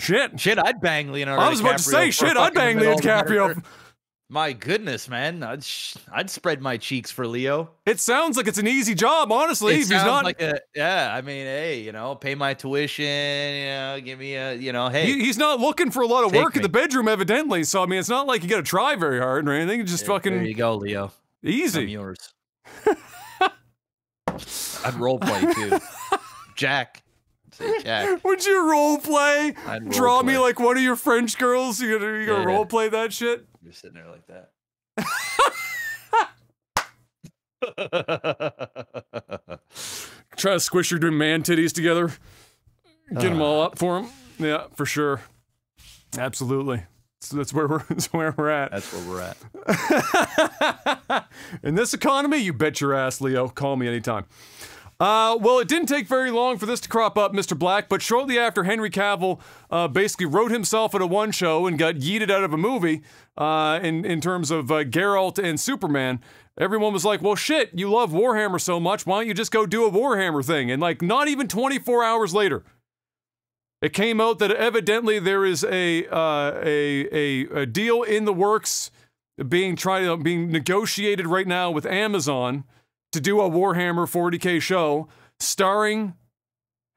Shit, I'd bang Leonardo DiCaprio. I was about to say, I'd bang Leo DiCaprio. My goodness, man. I'd spread my cheeks for Leo. It sounds like it's an easy job, honestly. It sounds like I mean, hey, you know, pay my tuition, you know, give me a, you know, hey. He's not looking for a lot of work in the bedroom, evidently, so, I mean, it's not like you gotta try very hard or anything, just fucking... There you go, Leo. Easy. I'm yours. I'd roleplay, too. Jack. Say Jack. Would you roleplay? Draw me like one of your French girls? You gonna roleplay that shit? You're sitting there like that. Try to squish your man titties together. Get them all up for him. Yeah, for sure. Absolutely. So that's where we're at. That's where we're at. In this economy, you bet your ass, Leo. Call me anytime. Well, it didn't take very long for this to crop up, Mr. Black, but shortly after Henry Cavill basically wrote himself at a one show and got yeeted out of a movie in terms of Geralt and Superman, everyone was like, well, shit, you love Warhammer so much, why don't you just go do a Warhammer thing? And like, not even 24 hours later, it came out that evidently there is a deal in the works being negotiated right now with Amazon to do a Warhammer 40K show starring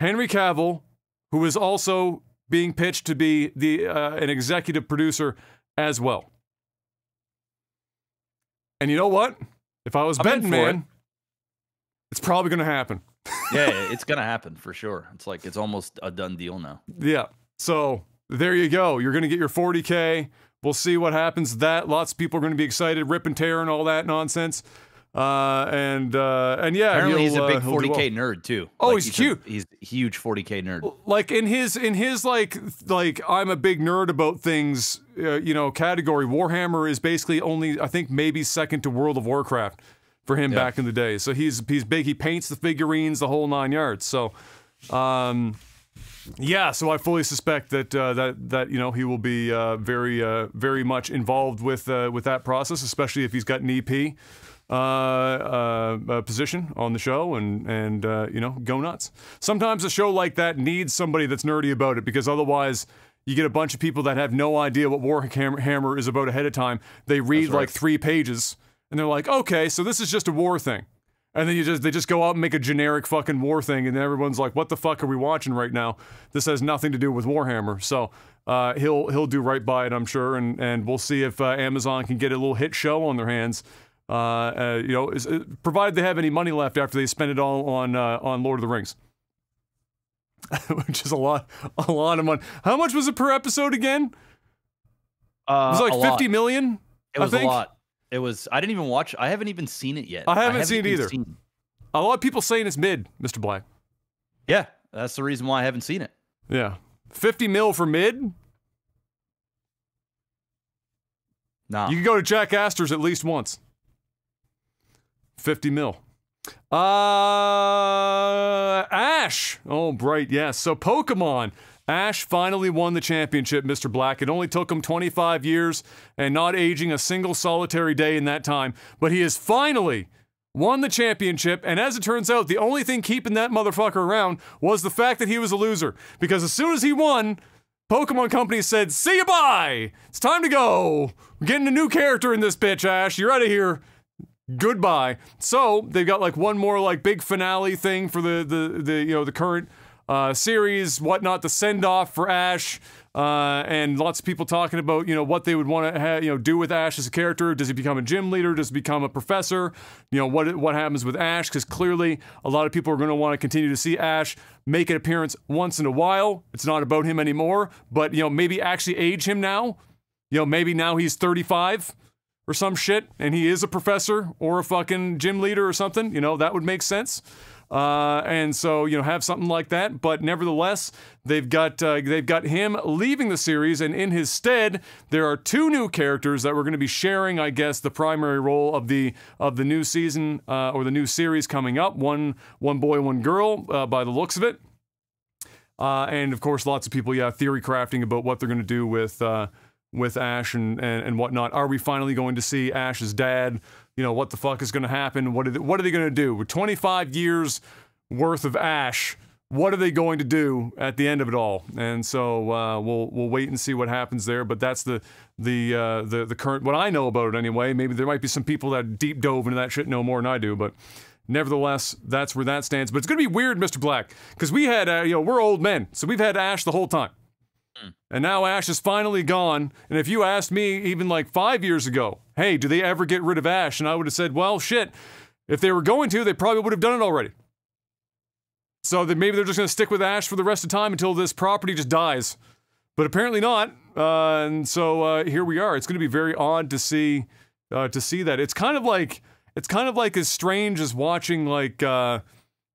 Henry Cavill, who is also being pitched to be an executive producer as well. And you know what? If I was betting, man, it's probably going to happen. Yeah, it's going to happen for sure. It's like, it's almost a done deal now. Yeah. So there you go. You're going to get your 40K. We'll see what happens with that. Lots of people are going to be excited, rip and tear and all that nonsense. And yeah, apparently he's a big 40K nerd too. Oh, like, he's cute. He's a huge 40K nerd. Like in his like I'm a big nerd about things, you know, category. Warhammer is basically only, I think, maybe second to World of Warcraft for him back in the day. So he's big. He paints the figurines, the whole 9 yards. So, yeah. So I fully suspect that that you know, he will be very much involved with that process, especially if he's got an EP. position on the show and you know, go nuts. Sometimes a show like that needs somebody that's nerdy about it, because otherwise you get a bunch of people that have no idea what Warhammer is about ahead of time. They read like 3 pages and they're like, okay, so this is just a war thing. And then they just go out and make a generic fucking war thing, and everyone's like, what the fuck are we watching right now? This has nothing to do with Warhammer. So he'll do right by it, I'm sure, and we'll see if Amazon can get a little hit show on their hands. You know, provided they have any money left after they spend it all on Lord of the Rings. Which is a lot of money. How much was it per episode again? It was like 50 million. It was a lot. It was. I didn't even watch. I haven't even seen it yet. I haven't seen it either. A lot of people saying it's mid, Mr. Black. Yeah, that's the reason why I haven't seen it. Yeah, 50 mil for mid. Nah. You can go to Jack Astor's at least once. 50 mil. Ash. Oh, bright, yes. So Pokemon. Ash finally won the championship, Mr. Black. It only took him 25 years and not aging a single solitary day in that time. But he has finally won the championship, and as it turns out, the only thing keeping that motherfucker around was the fact that he was a loser. Because as soon as he won, Pokemon Company said, see you bye! It's time to go! We're getting a new character in this bitch, Ash. You're out of here. Goodbye. So they've got like one more like big finale thing for the you know, the current series, whatnot, the send off for Ash, and lots of people talking about, you know, what they would want to you know, do with Ash as a character. Does he become a gym leader? Does he become a professor? You know, what happens with Ash? Because clearly a lot of people are going to want to continue to see Ash make an appearance once in a while. It's not about him anymore, but you know, maybe actually age him now. You know, maybe now he's 35 or some shit, and he is a professor or a fucking gym leader or something. You know, that would make sense. And so, you know, have something like that. But nevertheless, they've got him leaving the series, and in his stead, there are 2 new characters that we're going to be sharing, I guess, the primary role of the new season or the new series coming up. One boy, one girl, by the looks of it. And of course, lots of people, theory crafting about what they're going to do with Ash and whatnot. Are we finally going to see Ash's dad? You know, what the fuck is going to happen? What are they going to do? With 25 years worth of Ash, what are they going to do at the end of it all? And so we'll wait and see what happens there. But that's the current, what I know about it anyway. Maybe there might be some people that deep dove into that shit know more than I do, but nevertheless, that's where that stands. But it's going to be weird, Mr. Black, because we had, you know, we're old men, so we've had Ash the whole time. And now Ash is finally gone, and if you asked me even like 5 years ago, hey, do they ever get rid of Ash? And I would have said, well, shit, if they were going to, they probably would have done it already. So that maybe they're just going to stick with Ash for the rest of the time until this property just dies. But apparently not, and so here we are. It's going to be very odd to see that. It's kind of like as strange as watching like, you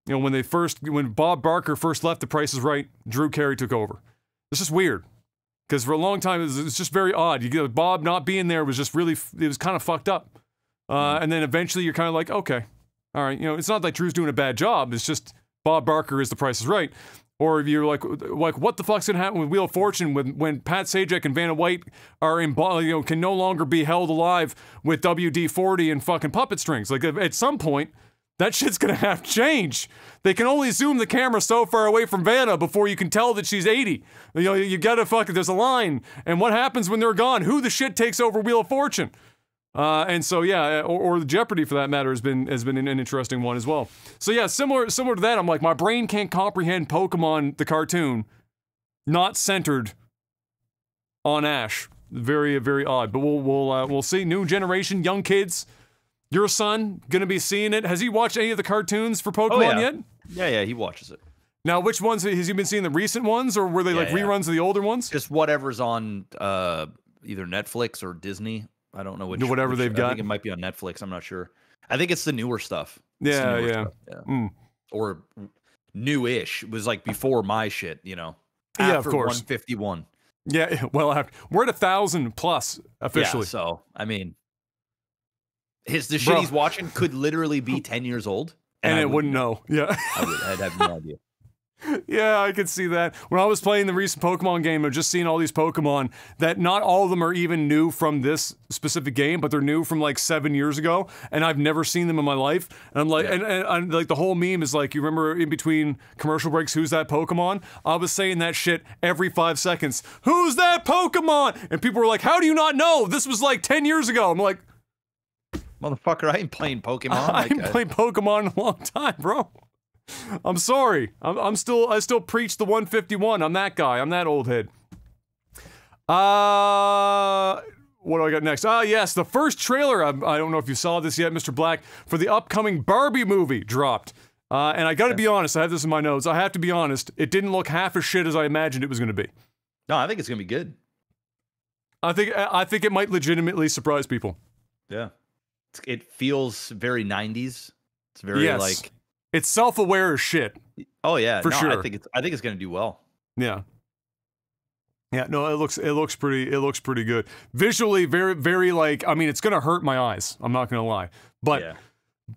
know, when Bob Barker first left The Price is Right, Drew Carey took over. It's just weird, because for a long time it was just very odd. You get Bob not being there was just really, it was kind of fucked up. And then eventually you're kind of like, okay, all right, you know, it's not like Drew's doing a bad job. It's just Bob Barker is The Price is Right. Or if you're like what the fuck's gonna happen with Wheel of Fortune when Pat Sajak and Vanna White are you know, can no longer be held alive with WD-40 and fucking puppet strings? Like at some point, that shit's gonna have to change. They can only zoom the camera so far away from Vanna before you can tell that she's 80. You know, you gotta there's a line. And what happens when they're gone? Who the shit takes over Wheel of Fortune? And so, yeah, or the Jeopardy for that matter has been an interesting one as well. So yeah, similar to that, I'm like, my brain can't comprehend Pokemon, the cartoon, not centered on Ash. Very, very odd. But we'll see. New generation, young kids. Your son gonna be seeing it. Has he watched any of the cartoons for Pokemon yet? Yeah, he watches it. Now, which ones has he been seeing? The recent ones, or were they reruns of the older ones? Just whatever's on either Netflix or Disney. I don't know which. Whatever they've got. I think it might be on Netflix. I'm not sure. I think it's the newer stuff. Yeah. Or new-ish. It was like before my shit, you know. Yeah, of course. 151. Yeah, well, we're at 1,000 plus officially. Yeah, so I mean, the shit he's watching could literally be 10 years old, and I wouldn't know. Yeah, I'd have no idea. Yeah, I could see that. When I was playing the recent Pokemon game, I've just seen all these Pokemon that not all of them are even new from this specific game, but they're new from like 7 years ago, and I've never seen them in my life. And I'm like, and like the whole meme is like, you remember in between commercial breaks, who's that Pokemon? I was saying that shit every 5 seconds. Who's that Pokemon? And people were like, how do you not know? This was like 10 years ago. I'm like, motherfucker, I ain't playing Pokemon. I ain't played Pokemon in a long time, bro. I'm sorry. I still preach the 151. I'm that guy. I'm that old head. What do I got next? Yes, the first trailer. I don't know if you saw this yet, Mr. Black, for the upcoming Barbie movie dropped. And I got to be honest. I have this in my notes. I have to be honest. It didn't look half as shit as I imagined it was going to be. No, I think it's going to be good. I think it might legitimately surprise people. Yeah. It feels very 90s. It's very like. It's self-aware as shit. Oh yeah, for sure. I think it's going to do well. Yeah. Yeah, no, it looks pretty good. Visually, very, very like. I mean, it's gonna hurt my eyes. I'm not gonna lie. But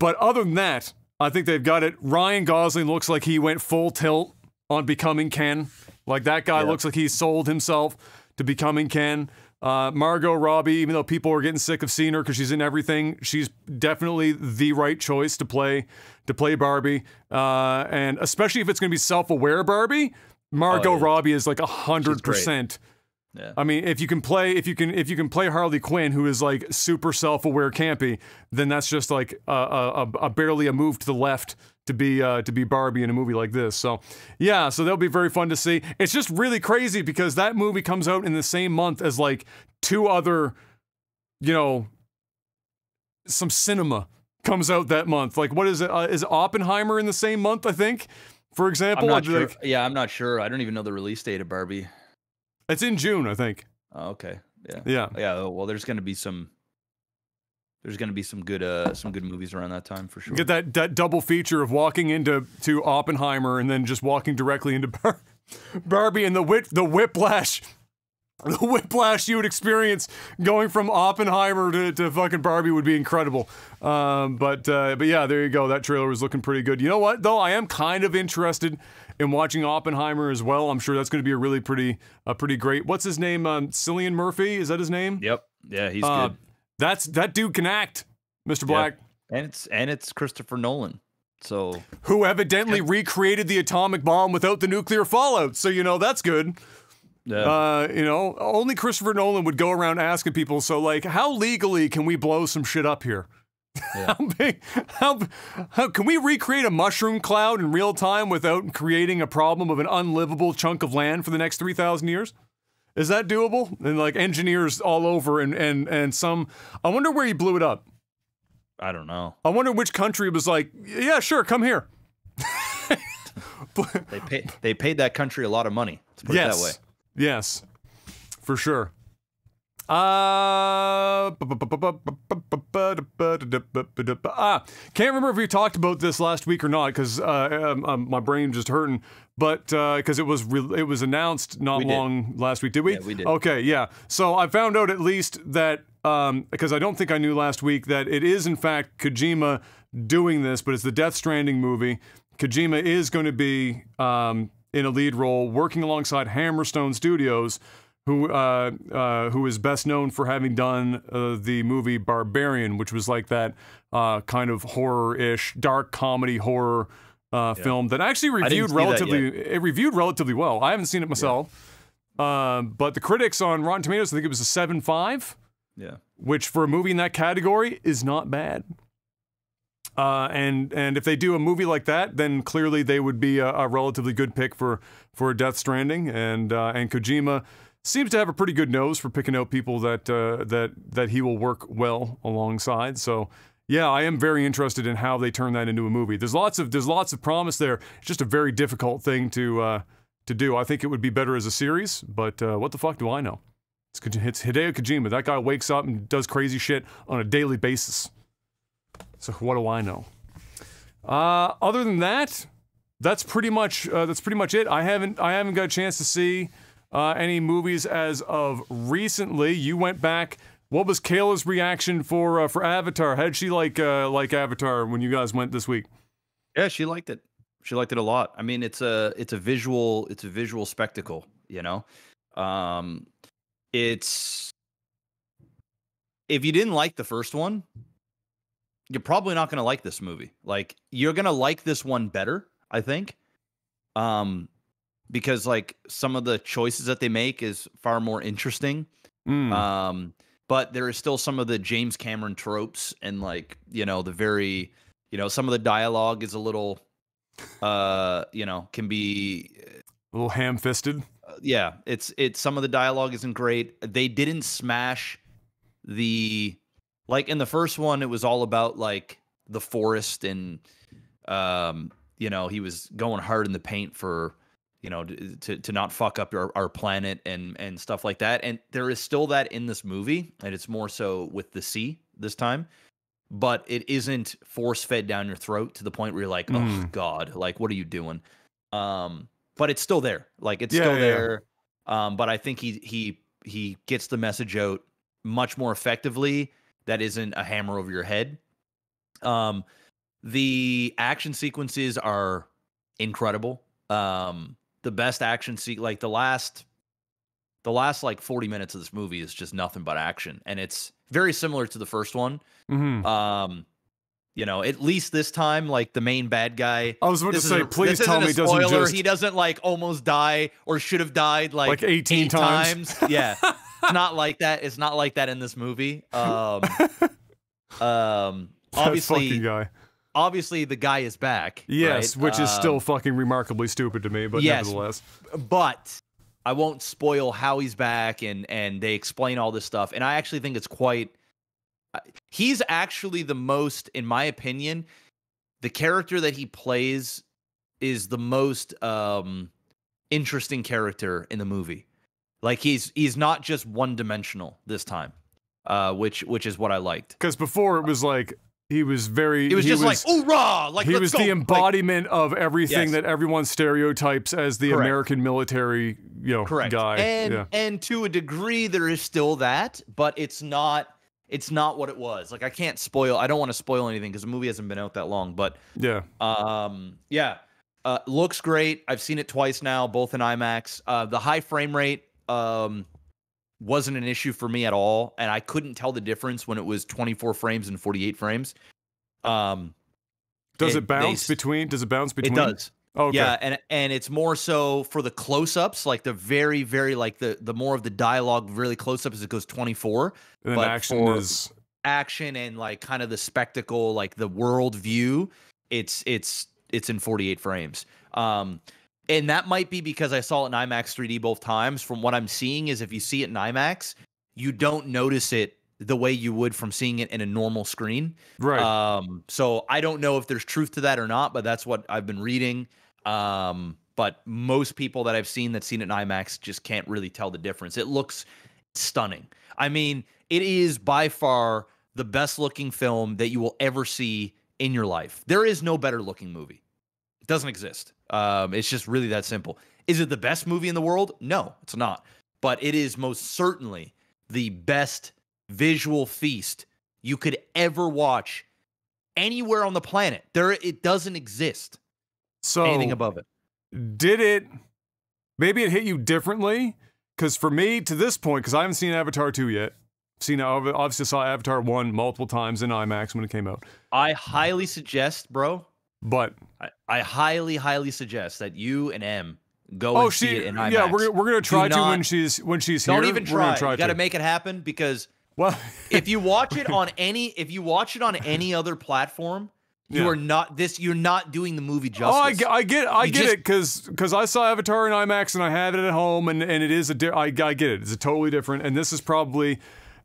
other than that, I think they've got it. Ryan Gosling looks like he went full tilt on becoming Ken. Like that guy looks like he sold himself to becoming Ken. Margot Robbie, even though people are getting sick of seeing her because she's in everything, she's definitely the right choice to play Barbie. And especially if it's going to be self-aware Barbie, Margot Robbie is like 100%. Yeah. I mean, if you can play Harley Quinn, who is like super self-aware campy, then that's just like a barely a move to the left to be Barbie in a movie like this. So yeah, so that'll be very fun to see. It's just really crazy because that movie comes out in the same month as like 2 other, some cinema comes out that month. Like what is it? Is Oppenheimer in the same month? I think, for example. I'm not sure. Yeah, I'm not sure. I don't even know the release date of Barbie. It's in June, I think. Oh, okay. Yeah. Yeah. Yeah. Well, there's going to be some good movies around that time for sure. Get that double feature of walking into Oppenheimer and then just walking directly into Barbie, and the whiplash you would experience going from Oppenheimer to fucking Barbie would be incredible. But yeah, there you go. That trailer was looking pretty good. You know what though? I am kind of interested in watching Oppenheimer as well. I'm sure that's going to be a really pretty great. What's his name? Cillian Murphy, is that his name? Yep. Yeah, he's good. That dude can act, Mr. Black. And it's Christopher Nolan. So who evidently recreated the atomic bomb without the nuclear fallout. So that's good. Yeah. Only Christopher Nolan would go around asking people, so like, how legally can we blow some shit up here? Yeah. How can we recreate a mushroom cloud in real time without creating a problem of an unlivable chunk of land for the next 3,000 years? Is that doable? And like engineers all over and some, I wonder where he blew it up. I don't know. I wonder which country was like, yeah, sure, come here. They paid that country a lot of money. Let's put it that way. Yes, for sure. Can't remember if we talked about this last week or not because my brain just hurting. But because it was announced not long last week, did we? Yeah, we did. Okay, yeah. So I found out at least that because I don't think I knew last week that it is in fact Kojima doing this, but it's the Death Stranding movie. Kojima is going to be in a lead role, working alongside Hammerstone Studios, who is best known for having done the movie Barbarian, which was like that kind of horror-ish, dark comedy horror film that actually reviewed relatively well. I haven't seen it myself, but the critics on Rotten Tomatoes, I think it was a 7.5. Yeah, which for a movie in that category is not bad. And if they do a movie like that, then clearly they would be a relatively good pick for Death Stranding. And Kojima seems to have a pretty good nose for picking out people that he will work well alongside. So yeah, I am very interested in how they turn that into a movie. There's lots of promise there. It's just a very difficult thing to do. I think it would be better as a series, but what the fuck do I know? It's Hideo Kojima. That guy wakes up and does crazy shit on a daily basis. So what do I know? Other than that, that's pretty much it. I haven't got a chance to see any movies as of recently. You went back. What was Kayla's reaction for Avatar? How did she like Avatar when you guys went this week? Yeah, she liked it. She liked it a lot. I mean, it's a visual spectacle, you know. It's if you didn't like the first one, you're probably not going to like this movie. Like, you're going to like this one better, I think. Because like some of the choices that they make is far more interesting. But there is still some of the James Cameron tropes and like, you know, the very, you know, some of the dialogue is a little, you know, can be a little ham-fisted. Yeah, it's some of the dialogue isn't great. They didn't smash the, like in the first one, it was all about like the forest and, you know, he was going hard in the paint for, you know, to not fuck up our planet and stuff like that. And there is still that in this movie, and it's more so with the sea this time. But it isn't force-fed down your throat to the point where you're like, oh, God, like, what are you doing? But it's still there. Like, it's still there. But I think he gets the message out much more effectively. That isn't a hammer over your head. The action sequences are incredible. The best action like the last like 40 minutes of this movie is just nothing but action, and it's very similar to the first one. You know, at least this time, like the main bad guy. I was about to say, please tell me spoiler, doesn't just... he doesn't like almost die or should have died like 18 times. Yeah, it's not like that. It's not like that in this movie. Obviously, guy. Obviously, the guy is back. Yes, right? which is still fucking remarkably stupid to me, but nevertheless. But I won't spoil how he's back, and they explain all this stuff. And I actually think it's quite... He's actually the most, in my opinion, the character that he plays is the most interesting character in the movie. Like, he's not just one-dimensional this time, which is what I liked. Because before it was like... He was just like, hoorah! Like, he was go. the embodiment of everything that everyone stereotypes as the American military, you know, guy. And to a degree, there is still that, but it's not what it was. Like, I don't want to spoil anything because the movie hasn't been out that long, but looks great. I've seen it twice now, both in IMAX. The high frame rate wasn't an issue for me at all, and I couldn't tell the difference when it was 24 frames and 48 frames. Does it bounce between? It does. Oh, okay. Yeah, and it's more so for the close-ups, like the very, very, like the more of the dialogue, really close-ups, it goes 24. And then action and like kind of the spectacle, like the world view, it's in 48 frames. And that might be because I saw it in IMAX 3D both times. From what I'm seeing is if you see it in IMAX, you don't notice it the way you would from seeing it in a normal screen. Right. So I don't know if there's truth to that or not, but that's what I've been reading. But most people that I've seen in IMAX just can't really tell the difference. It looks stunning. I mean, it is by far the best looking film that you will ever see in your life. There is no better looking movie. It doesn't exist. It's just really that simple. Is it the best movie in the world? No, it's not. But it is most certainly the best visual feast you could ever watch anywhere on the planet. It doesn't exist. So anything above it. Maybe it hit you differently? Because for me, to this point, because I haven't seen Avatar 2 yet, obviously saw Avatar 1 multiple times in IMAX when it came out. I highly suggest, bro. But I highly, highly suggest that you and Em go and see it in IMAX. Yeah, we're gonna try to when she's here. Don't even try. You got to make it happen because if you watch it on any other platform, you're not doing the movie justice. Oh, I get it because I saw Avatar in IMAX and I had it at home and it is I get it. It's a totally different, and this is probably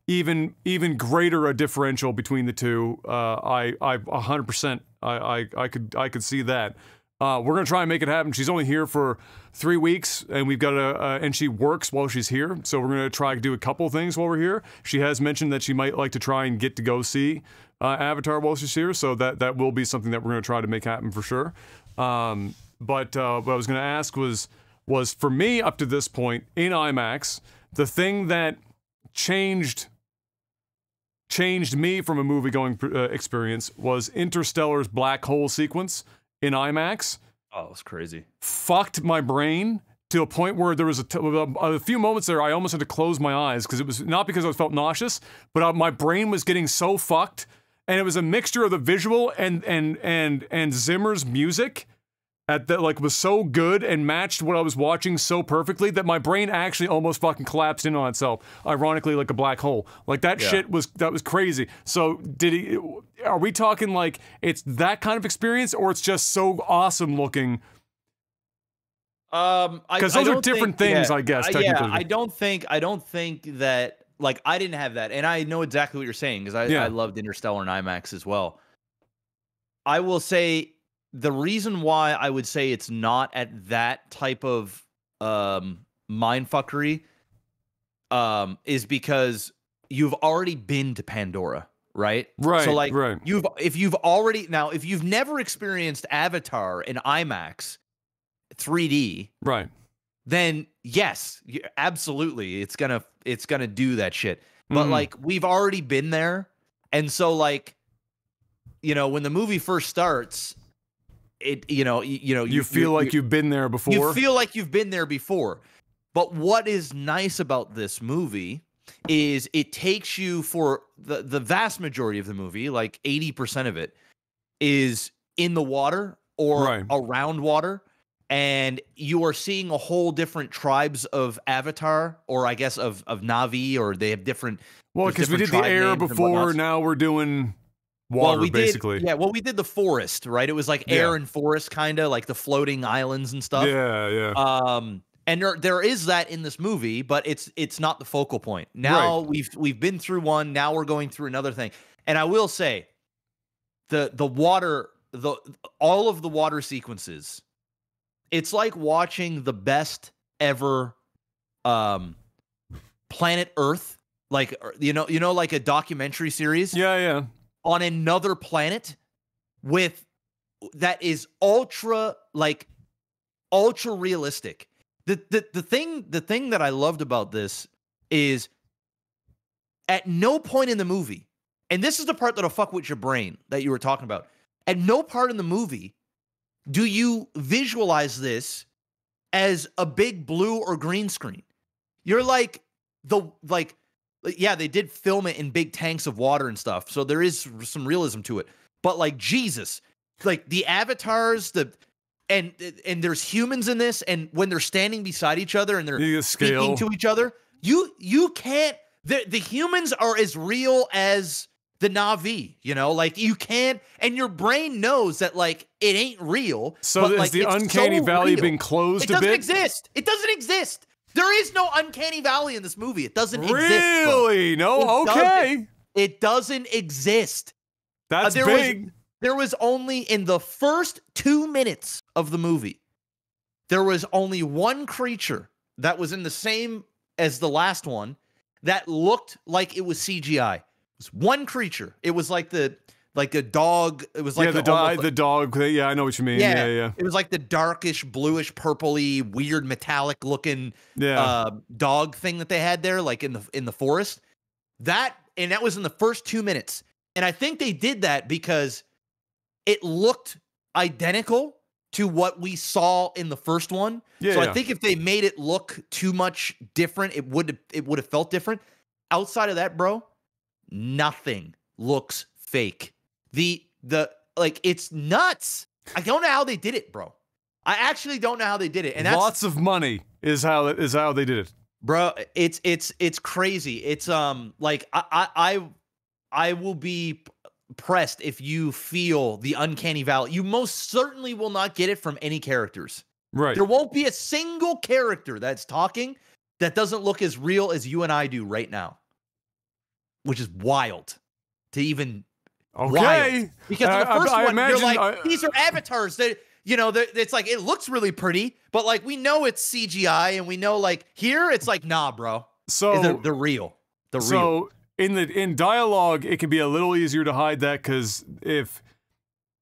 even greater a differential between the two. I 100%. I could see that. We're gonna try and make it happen. She's only here for 3 weeks, and we've got and she works while she's here. So we're gonna try to do a couple things while we're here. She has mentioned that she might like to try and get to go see Avatar while she's here. So that will be something that we're gonna try to make happen for sure. But what I was gonna ask was for me up to this point in IMAX, the thing that changed me from a movie-going experience was Interstellar's black hole sequence in IMAX. Oh, it was crazy. fucked my brain to a point where there was a few moments there I almost had to close my eyes because it was not because I felt nauseous, but my brain was getting so fucked, and it was a mixture of the visual and Zimmer's music at that like was so good and matched what I was watching so perfectly that my brain actually almost fucking collapsed in on itself, ironically like a black hole. Like that shit was crazy. So are we talking like it's that kind of experience, or it's just so awesome looking? Because those are different things, I guess. Technically, I don't think that, like, I didn't have that, and I know exactly what you're saying because I loved Interstellar and IMAX as well. I will say the reason why I would say it's not at that type of mindfuckery is because you've already been to Pandora, right? Right. So like, right. if you've never experienced Avatar in IMAX 3D, right, then yes, absolutely, it's gonna do that shit. But like, we've already been there, and so like, you know, when the movie first starts, you feel like you've been there before. You feel like you've been there before. But what is nice about this movie is it takes you for the vast majority of the movie, like 80% of it, is in the water or around water. And you are seeing a whole different tribes of Avatar, or I guess of Na'vi, or they have different. Well, because we did the air before, now we're doing water, basically. We did the forest, right? It was like air and forest, kind of like the floating islands and stuff. Yeah. And there is that in this movie, but it's not the focal point. Now we've been through one. Now we're going through another thing. And I will say, the water, all of the water sequences. It's like watching the best ever Planet Earth, like like a documentary series. Yeah. On another planet that is ultra realistic. The thing that I loved about this is at no point in the movie, and this is the part that'll fuck with your brain that you were talking about. At no part in the movie do you visualize this as a big blue or green screen. You're like, they did film it in big tanks of water and stuff, so there is some realism to it. But like, Jesus, like the avatars, and there's humans in this, and when they're standing beside each other and they're speaking to each other, you can't. The humans are as real as the Na'vi, like you can't, and your brain knows that like it ain't real. So is the uncanny valley being closed a bit? It doesn't exist. There is no uncanny valley in this movie. It doesn't exist. Really? No? Okay. It doesn't exist. That's big. There was only, in the first 2 minutes of the movie, there was only one creature that was in the same as the last one that looked like it was CGI. It was one creature. It was like a dog. It was like the dog. Yeah, I know what you mean. Yeah. It was like the darkish, bluish, purpley, weird, metallic looking dog thing that they had there, like in the forest. That was in the first 2 minutes, and I think they did that because it looked identical to what we saw in the first one. So I think if they made it look too much different, it would have felt different. Outside of that, bro, nothing looks fake. It's nuts. I don't know how they did it, bro. I actually don't know how they did it. And lots of money is how they did it, bro. It's crazy. It's like I will be pressed if you feel the uncanny valley. You most certainly will not get it from any characters. Right. There won't be a single character that's talking that doesn't look as real as you and I do right now, which is wild to even. Okay. Wild. Because in the first one, you're like, these are avatars. It's like, it looks really pretty, but like, we know it's CGI, and we know like here it's like, nah, bro. So they're real. They're real. In dialogue, it can be a little easier to hide that because if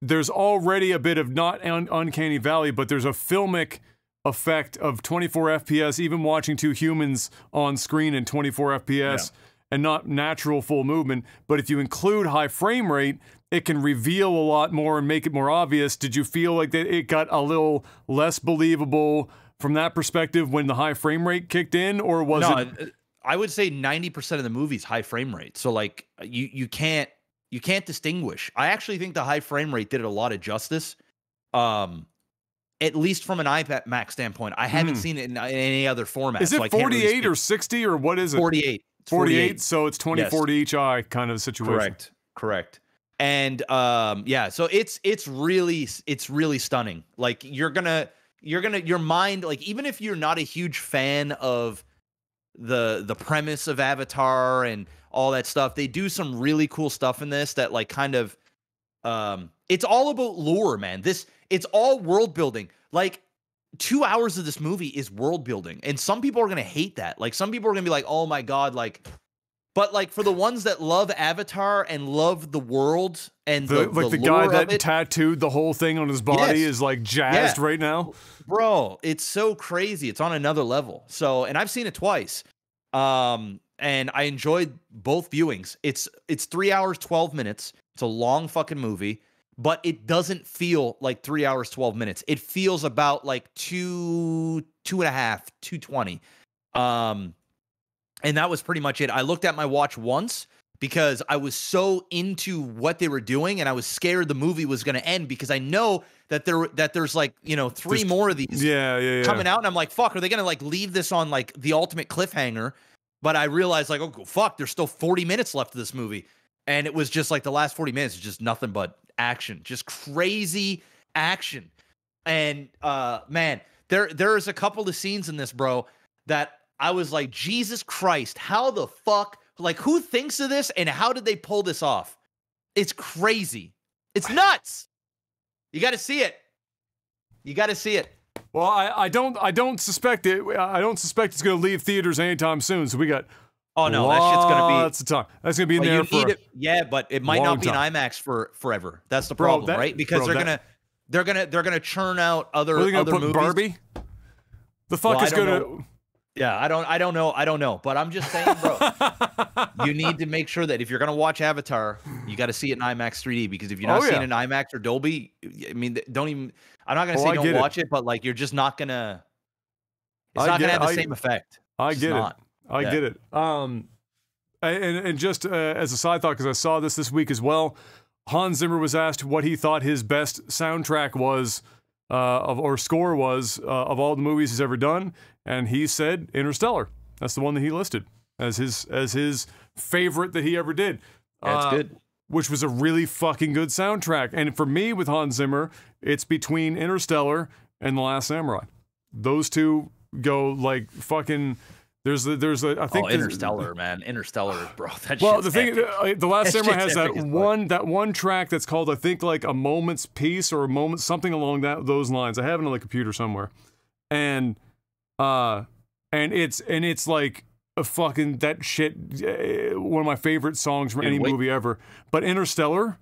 there's already a bit of not uncanny valley, but there's a filmic effect of 24 FPS, even watching two humans on screen in 24 FPS. and not natural full movement. But if you include high frame rate, it can reveal a lot more and make it more obvious. Did you feel like that it got a little less believable from that perspective when the high frame rate kicked in, or was it? I would say 90% of the movie's high frame rate. So like you can't distinguish. I actually think the high frame rate did it a lot of justice. At least from an IMAX standpoint. I haven't seen it in any other format. Is it so 48 or 60 or what is it? 48. 48, so it's 20/40 each eye kind of situation. Correct. And yeah, so it's really stunning. Like your mind, like even if you're not a huge fan of the premise of Avatar and all that stuff, they do some really cool stuff in this that like kind of it's all about lore, man. It's all world building. Like 2 hours of this movie is world building, and some people are gonna hate that. Like some people are gonna be like, "Oh my god!" Like, but like for the ones that love Avatar and love the world and the guy that tattooed the whole thing on his body is like jazzed right now, bro. It's so crazy. It's on another level. So, and I've seen it twice, and I enjoyed both viewings. It's 3 hours 12 minutes. It's a long fucking movie. But it doesn't feel like 3 hours, 12 minutes. It feels about like 2.5, 2:20. And that was pretty much it. I looked at my watch once because I was so into what they were doing, and I was scared the movie was going to end because I know that there's like, three more of these coming out. And I'm like, fuck, are they going to like leave this on like the ultimate cliffhanger? But I realized like, oh, fuck, there's still 40 minutes left of this movie. And it was just like the last 40 minutes is just nothing but action, just crazy action. And man, there's a couple of scenes in this, bro, that I was like, Jesus Christ, how the fuck, like who thinks of this and how did they pull this off? It's crazy. It's nuts. You got to see it. You got to see it. Well, I don't suspect it. I don't suspect it's going to leave theaters anytime soon. So we got Oh no, that shit's gonna be. That's the time. That's gonna be in there for. Yeah, but it might not be an IMAX for forever. That's the problem, right? Because they're gonna churn out other movies. Barbie. The fuck is gonna. Know. Yeah, I don't know. But I'm just saying, bro. You need to make sure that if you're gonna watch Avatar, you got to see it in IMAX 3D. Because if you're not seeing it in IMAX or Dolby, I mean, don't even. I'm not gonna say don't watch it, but like you're just not gonna. It's not gonna have the same effect. I get it. I get it. And just as a side thought, because I saw this week as well, Hans Zimmer was asked what he thought his best soundtrack was, or score was, of all the movies he's ever done, and he said Interstellar. That's the one that he listed as his favorite that he ever did. That's good. Which was a really fucking good soundtrack. And for me, with Hans Zimmer, it's between Interstellar and The Last Samurai. Those two go like fucking. There's I think Interstellar, man. Interstellar, bro. The Last Samurai has that one track that's called, I think, like A Moment's Peace or a moment, something along those lines. I have it on the computer somewhere, and it's like a fucking that shit. One of my favorite songs from any movie ever. But Interstellar.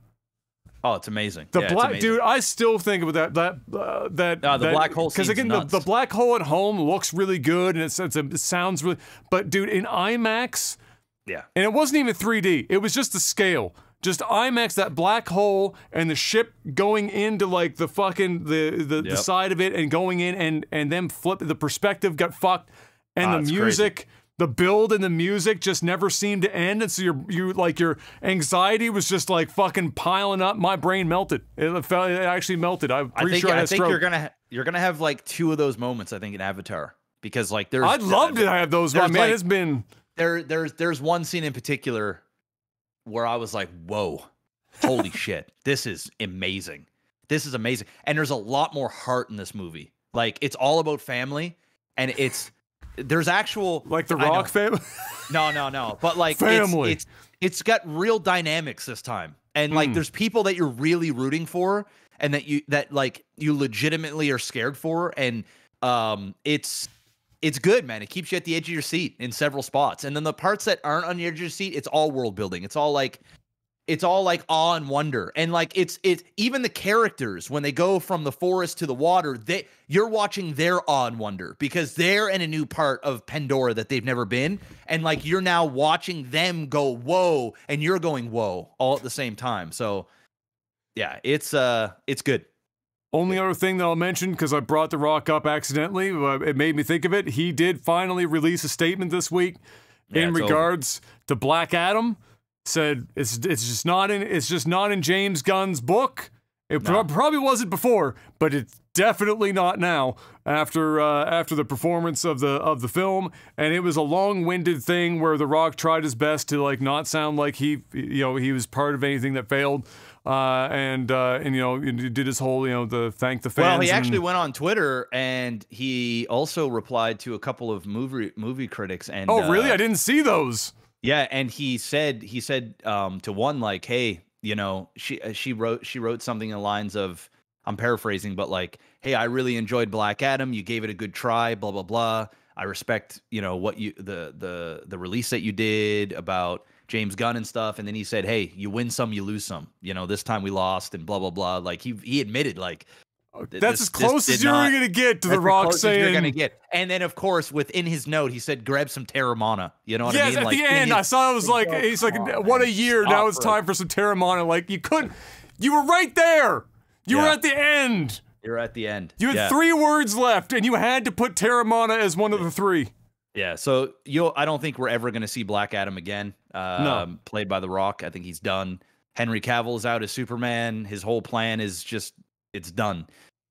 Oh, it's amazing. Dude, I still think about that the black hole, because again the black hole at home looks really good and it sounds really, but dude, in IMAX, and it wasn't even 3D, it was just the scale, just IMAX, that black hole and the ship going into like the fucking the side of it and going in and then flip, the perspective got fucked, and the music. Crazy. The build and the music just never seemed to end, and so your anxiety was just like fucking piling up. My brain melted. It actually melted. I'm pretty sure I think you're gonna have like two of those moments. I think in Avatar, because like there's. I'd love to have those. Man, like, it's been there's one scene in particular where I was like, whoa, holy shit, this is amazing. This is amazing, and there's a lot more heart in this movie. Like it's all about family, and there's actual like the Rock family. No. But like family. It's got real dynamics this time, and like there's people that you're really rooting for, and that you legitimately are scared for, and it's good, man. It keeps you at the edge of your seat in several spots, and then the parts that aren't on the edge of your seat, it's all world building. It's all like it's all like awe and wonder. And like it's even the characters when they go from the forest to the water, you're watching their awe and wonder because they're in a new part of Pandora that they've never been. And like you're now watching them go whoa, and you're going whoa all at the same time. So yeah, it's good. Only other thing that I'll mention, because I brought The Rock up accidentally, it made me think of it. He did finally release a statement this week in regards to Black Adam. Said it's just not in James Gunn's book. It probably wasn't before, but it's definitely not now. After the performance of the film, and it was a long-winded thing where The Rock tried his best to like not sound like he was part of anything that failed. And did his whole, the thank the fans. Well, he actually went on Twitter and he also replied to a couple of movie critics. And oh, really? I didn't see those. Yeah, and he said to one like, hey, she wrote something in the lines of, I'm paraphrasing, but like, hey, I really enjoyed Black Adam. You gave it a good try. Blah blah blah. I respect what you the release that you did about James Gunn and stuff. And then he said, hey, you win some, you lose some. This time we lost and blah, blah, blah. Like he admitted like, that's as close as you're going to get to The Rock saying. You're going to get. And then of course, within his note, he said, grab some Terramana. You know what I mean? Yes, at like, the end, I saw it was like, he's like, what a year. Now it's time for some Terramana. Like you were right there. You were at the end. You're at the end. You had 3 words left and you had to put Terramana as one of the 3. Yeah, so I don't think we're ever going to see Black Adam again. No. Played by The Rock. I think he's done. Henry Cavill is out as Superman. His whole plan is just, it's done.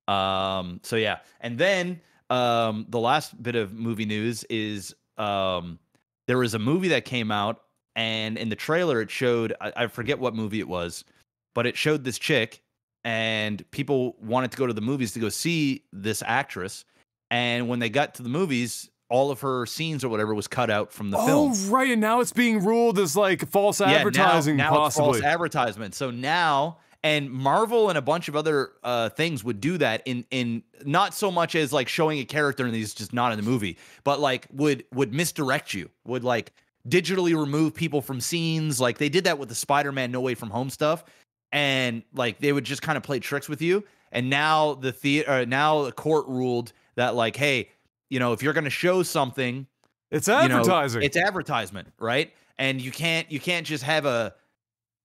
So yeah, and then the last bit of movie news is there was a movie that came out, and in the trailer it showed, I forget what movie it was, but it showed this chick, and people wanted to go to the movies to go see this actress, and when they got to the movies, all of her scenes or whatever was cut out from the film. Oh, right, and now it's being ruled as like false advertising, now possibly. It's false advertisement. So now, and Marvel and a bunch of other things would do that in not so much as like showing a character and he's just not in the movie, but like would misdirect you, would like digitally remove people from scenes. Like they did that with the Spider-Man No Way From Home stuff, and like they would just kind of play tricks with you. And now the court ruled that like, hey, if you're going to show something, it's advertising. It's advertisement, right? And you can't just have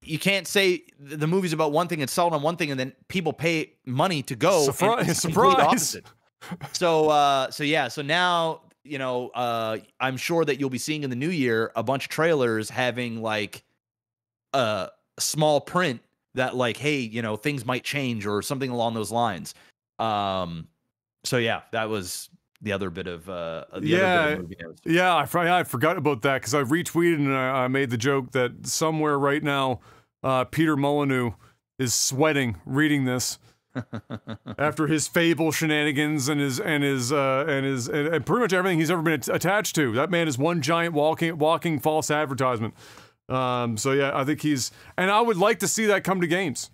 you can't say the movie's about one thing and sell it on one thing, and then people pay money to go. Surprise! Opposite. So now I'm sure that you'll be seeing in the new year a bunch of trailers having like a small print that like, hey, things might change or something along those lines. So yeah, that was the other bit of other bit of movie news. Yeah, I forgot about that because I retweeted and I made the joke that somewhere right now, Peter Molyneux is sweating reading this after his Fable shenanigans and pretty much everything he's ever been attached to. That man is one giant walking false advertisement. So yeah, I think and I would like to see that come to games,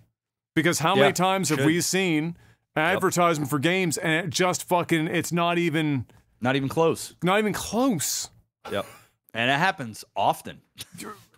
because how many times have we seen advertisement for games and it just it's not even close. Not even close. Yep. And it happens often.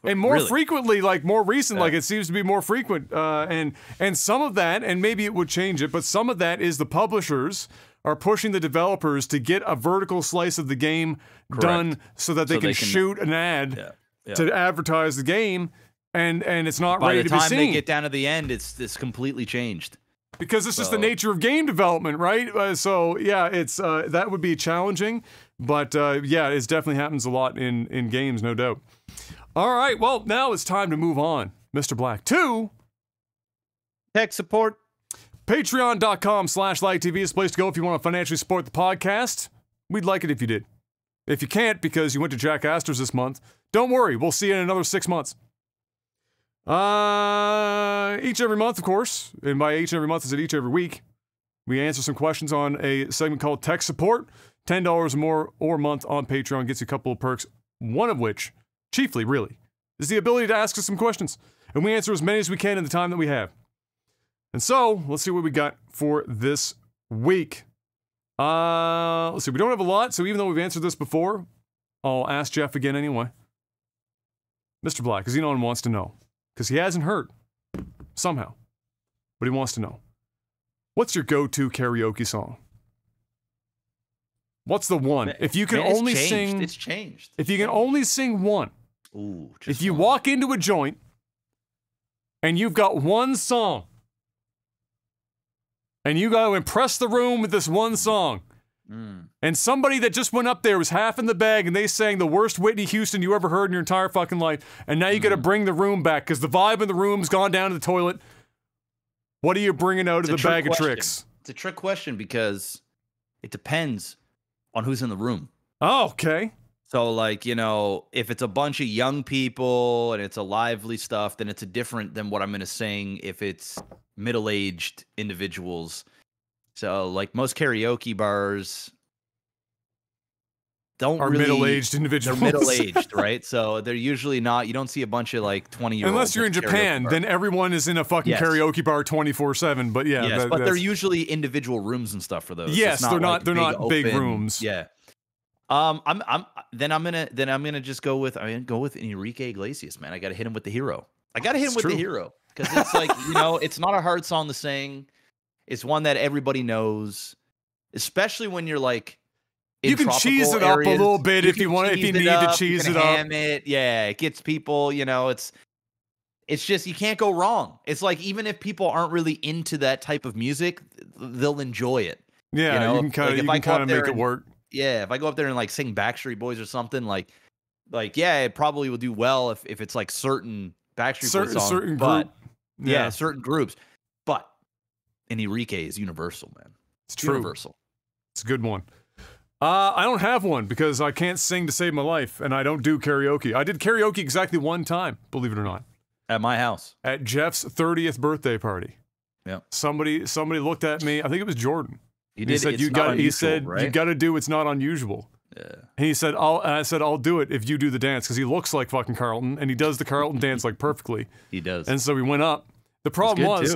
And more frequently, like more recent, like it seems to be more frequent. And some of that, and maybe it would change it, but some of that is the publishers are pushing the developers to get a vertical slice of the game done so that they can shoot an ad to advertise the game, and it's not ready to be seen. By the time they get down to the end, it's completely changed. Because it's just the nature of game development, right? So yeah, it's that would be challenging, but yeah, it definitely happens a lot in games, no doubt. All right, well, now it's time to move on, Mr. Black, to tech support. Patreon.com/LikeTV is the place to go if you want to financially support the podcast. We'd like it if you did. If you can't because you went to Jack Astor's this month, don't worry, we'll see you in another 6 months. Each every month, of course, and by each and every month is it each every week, we answer some questions on a segment called Tech Support. $10 or more or a month on Patreon gets you a couple of perks, one of which, chiefly really, is the ability to ask us some questions, and we answer as many as we can in the time that we have. And so, let's see what we got for this week. Let's see, we don't have a lot, so even though we've answered this before, I'll ask Jeff again anyway. Mr. Black, because no one wants to know. because he hasn't heard somehow, but he wants to know. What's your go-to karaoke song? What's the one? If you can only sing... It's changed. If you can only sing one. Ooh, if you walk into a joint and you've got one song and you got to impress the room with this one song and somebody that just went up there was half in the bag and they sang the worst Whitney Houston you ever heard in your entire fucking life, and now you got to bring the room back because the vibe in the room's gone down to the toilet. What are you bringing out of the bag of tricks? It's a trick question because it depends on who's in the room. Oh, okay. So, like, you know, if it's a bunch of young people and it's a lively stuff, then it's a different than what I'm going to sing if it's middle-aged individuals. So, like, most karaoke bars are middle-aged individuals. They're middle-aged, right? So they're usually not. You don't see a bunch of like 20-year-olds. Unless you're in Japan, then everyone is in a fucking karaoke bar 24/7. But yeah, but they're usually individual rooms and stuff for those. Yes, they're not big rooms. Yeah. I'm gonna just go with Enrique Iglesias, man. I gotta hit him with the hero. The hero because it's like, you know, it's not a hard song to sing. It's one that everybody knows, especially when you're like. You can cheese it up a little bit if you want, if you need to cheese it up. Yeah, it gets people, you know, it's just, you can't go wrong. It's like, even if people aren't really into that type of music, they'll enjoy it. Yeah, you know? you can kind of make it work. Yeah, if I go up there and like sing Backstreet Boys or something, like yeah, it probably will do well if it's like certain Backstreet Boys songs. Certain group. Yeah, certain groups. But Enrique is universal, man. It's true. Universal. It's a good one. I don't have one because I can't sing to save my life, and I don't do karaoke. I did karaoke exactly one time, believe it or not. At my house. At Jeff's 30th birthday party. Yeah. Somebody looked at me. I think it was Jordan. He said, you got to do It's Not Unusual. Yeah. And he said, I'll do it if you do the dance, because he looks like fucking Carlton, and he does the Carlton dance like perfectly. He does. And so we went up. The problem was,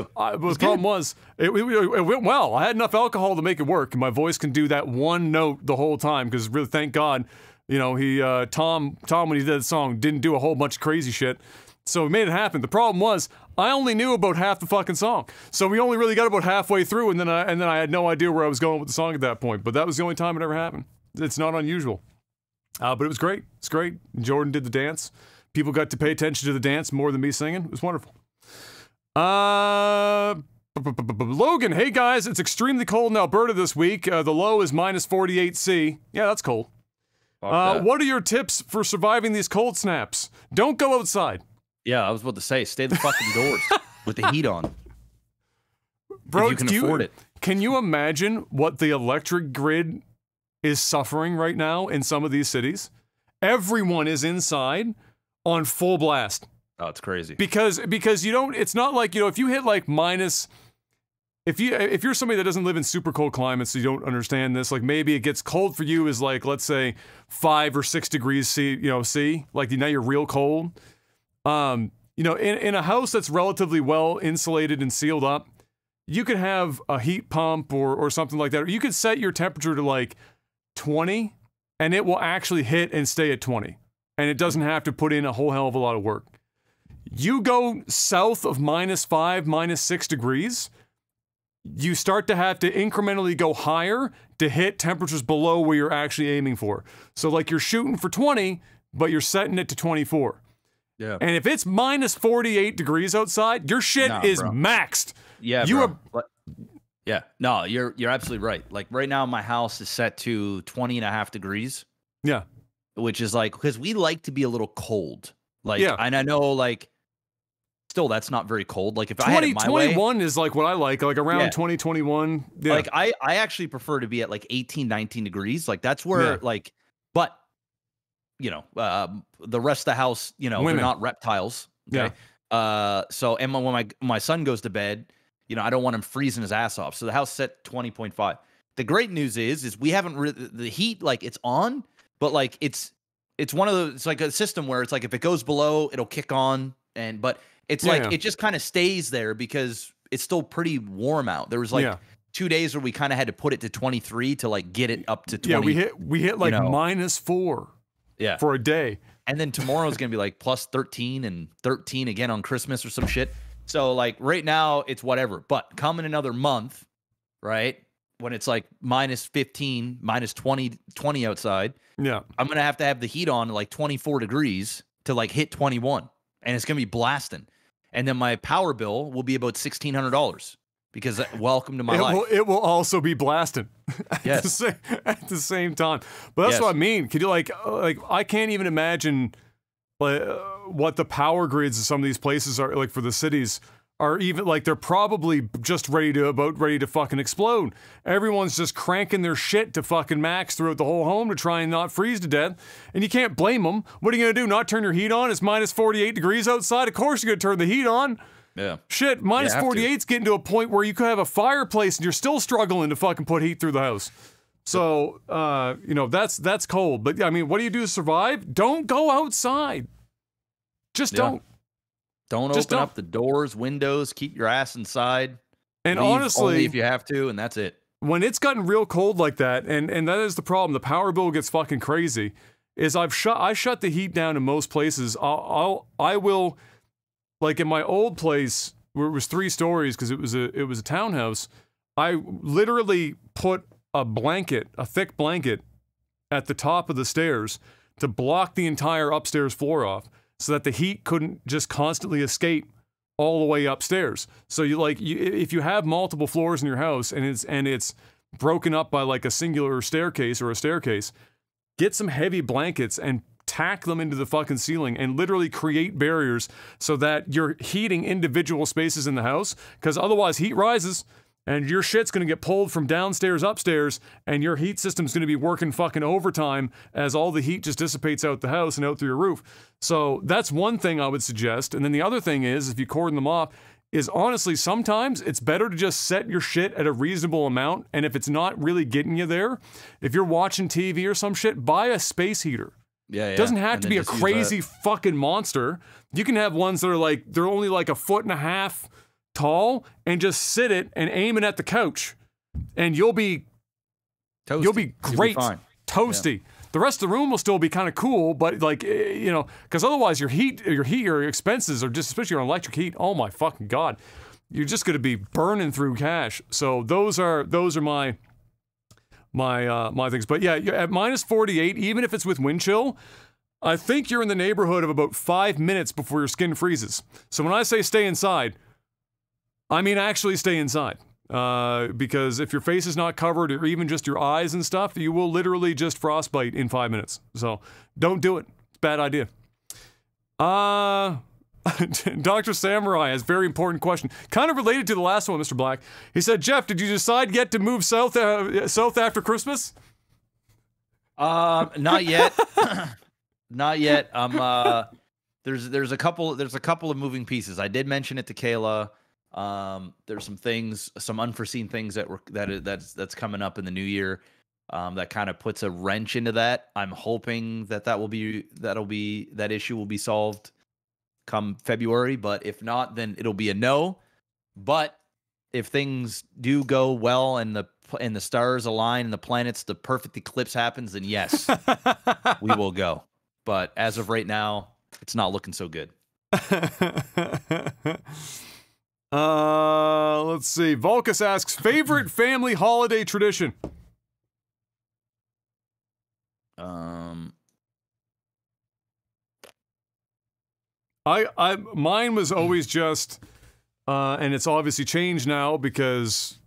it went well. I had enough alcohol to make it work, and my voice can do that one note the whole time, because really, thank God, you know, Tom, when he did the song, didn't do a whole bunch of crazy shit. So we made it happen. The problem was, I only knew about half the fucking song. So we only really got about halfway through, and then I had no idea where I was going with the song at that point. But that was the only time it ever happened. It's not unusual. But it was great. It's great. Jordan did the dance. People got to pay attention to the dance more than me singing. It was wonderful. Logan, hey guys, it's extremely cold in Alberta this week. The low is minus 48 C. Yeah, that's cold. What are your tips for surviving these cold snaps? Don't go outside. Yeah, I was about to say, stay the fucking doors with the heat on. Bro, if you can afford it. Can you imagine what the electric grid is suffering right now in some of these cities? Everyone is inside on full blast. Oh, it's crazy. Because you don't, it's not like, you know, if you hit like minus, if you're somebody that doesn't live in super cold climates, so you don't understand this, like maybe it gets cold for you is like, let's say 5 or 6 degrees C, like now you're real cold. You know, in a house that's relatively well insulated and sealed up, you could have a heat pump or something like that. Or you could set your temperature to like 20 and it will actually hit and stay at 20. And it doesn't have to put in a whole hell of a lot of work. You go south of -5, -6 degrees, you start to have to incrementally go higher to hit temperatures below where you're actually aiming for. So like you're shooting for 20, but you're setting it to 24. Yeah. And if it's -48 degrees outside, your shit is maxed. Yeah, yeah. No, you're absolutely right. Like right now, my house is set to 20.5 degrees. Yeah. Which is like, because we like to be a little cold. Like, yeah. And I know, like, still, that's not very cold. Like, if I had it my way, 21 is like what I like around 2021. Yeah. Like, I actually prefer to be at like 18, 19 degrees. Like, that's where, like, but, you know, the rest of the house, you know, they're not reptiles. Okay? Yeah. So, and when my son goes to bed, you know, I don't want him freezing his ass off. So the house set 20.5. The great news is we haven't the heat, like, it's on, but like it's one of those, it's like a system where it's like if it goes below, it'll kick on, but it's like it just kind of stays there because it's still pretty warm out. There was like 2 days where we kind of had to put it to 23 to like get it up to 20. Yeah, we hit like -4 for a day. And then tomorrow's going to be like plus 13 and 13 again on Christmas or some shit. So like right now it's whatever, but come in another month, right? When it's like minus 15, minus 20 outside. Yeah. I'm going to have the heat on like 24 degrees to like hit 21, and it's going to be blasting. And then my power bill will be about $1,600 because welcome to my life. It will also be blasting Yes. at the same time. But that's Yes. what I mean. Could you like I can't even imagine what the power grids of some of these places are like for the cities are even like they're probably just ready to fucking explode. Everyone's just cranking their shit to fucking max throughout the whole home to try and not freeze to death. And you can't blame them. What are you going to do? Not turn your heat on? It's minus 48 degrees outside. Of course you're going to turn the heat on. Yeah. Shit, minus 48's getting to a point where you could have a fireplace and you're still struggling to fucking put heat through the house. So, you know, that's cold. But I mean, what do you do to survive? Don't go outside. Just don't. Don't open up the doors, windows, keep your ass inside. And leave honestly, only if you have to, and that's it. When it's gotten real cold like that, and that is the problem, the power bill gets fucking crazy, is I shut the heat down in most places. I will, like in my old place where it was 3 stories because it was a townhouse, I literally put a thick blanket at the top of the stairs to block the entire upstairs floor off, so that the heat couldn't just constantly escape all the way upstairs. So if you have multiple floors in your house and it's broken up by like a singular staircase or a staircase, get some heavy blankets and tack them into the fucking ceiling and literally create barriers so that you're heating individual spaces in the house, because otherwise heat rises and your shit's gonna get pulled from downstairs upstairs, and your heat system's gonna be working fucking overtime as all the heat just dissipates out the house and out through your roof. So that's one thing I would suggest. And then the other thing is, if you cordon them off, is honestly sometimes it's better to just set your shit at a reasonable amount, and if it's not really getting you there, if you're watching TV or some shit, buy a space heater. Yeah. It doesn't have to be a crazy fucking monster. You can have ones that are like, they're only like 1.5 feet tall, and just sit it and aim it at the couch, and you'll be Toasty. You'll be great. You'll be fine. Toasty. Yeah. The rest of the room will still be kind of cool, but like, you know, because otherwise your expenses are just, especially on electric heat, oh my fucking God, you're just going to be burning through cash. So those are my things. But yeah, at minus 48, even if it's with wind chill, I think you're in the neighborhood of about 5 minutes before your skin freezes. So when I say stay inside, I mean actually stay inside. Because if your face is not covered, or even just your eyes and stuff, you will literally just frostbite in 5 minutes. So don't do it. It's a bad idea. Dr. Samurai has a very important question, kind of related to the last one, Mr. Black. He said, Jeff, did you decide yet to move south after Christmas? Not yet. Not yet. There's a couple of moving pieces. I did mention it to Kayla. There's some unforeseen things that's coming up in the new year, that kind of puts a wrench into that. I'm hoping that issue will be solved come February, but if not, then it'll be a no. But if things do go well and the stars align and the perfect eclipse happens, then yes, we will go. But as of right now, it's not looking so good. Let's see. Volkus asks, favorite family holiday tradition? Mine was always just, and it's obviously changed now because,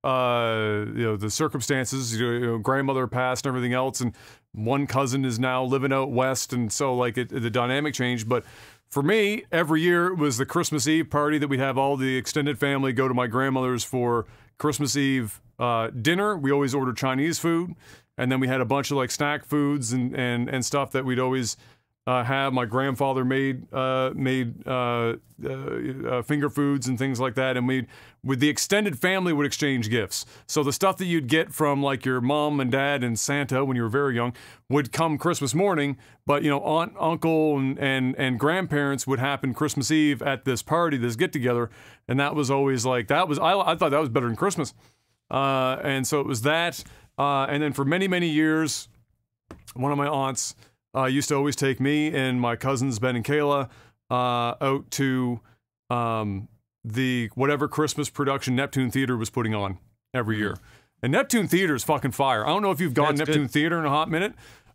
you know, the circumstances, you know, grandmother passed and everything else, and one cousin is now living out west, and so like the dynamic changed. But for me, every year it was the Christmas Eve party that we'd have all the extended family go to my grandmother's for Christmas Eve dinner. We always ordered Chinese food, and then we had a bunch of like snack foods and stuff that we'd always have. My grandfather made finger foods and things like that, and with the extended family would exchange gifts. So the stuff that you'd get from like your mom and dad and Santa when you were very young would come Christmas morning, but you know, aunt, uncle, and grandparents would happen Christmas Eve at this party, this get together, and that was always like I thought that was better than Christmas, and so it was that, and then for many years, one of my aunts used to always take me and my cousins Ben and Kayla out to the whatever Christmas production Neptune Theater was putting on every year. And Neptune Theater is fucking fire. I don't know if you've gone to Neptune Theater in a hot minute,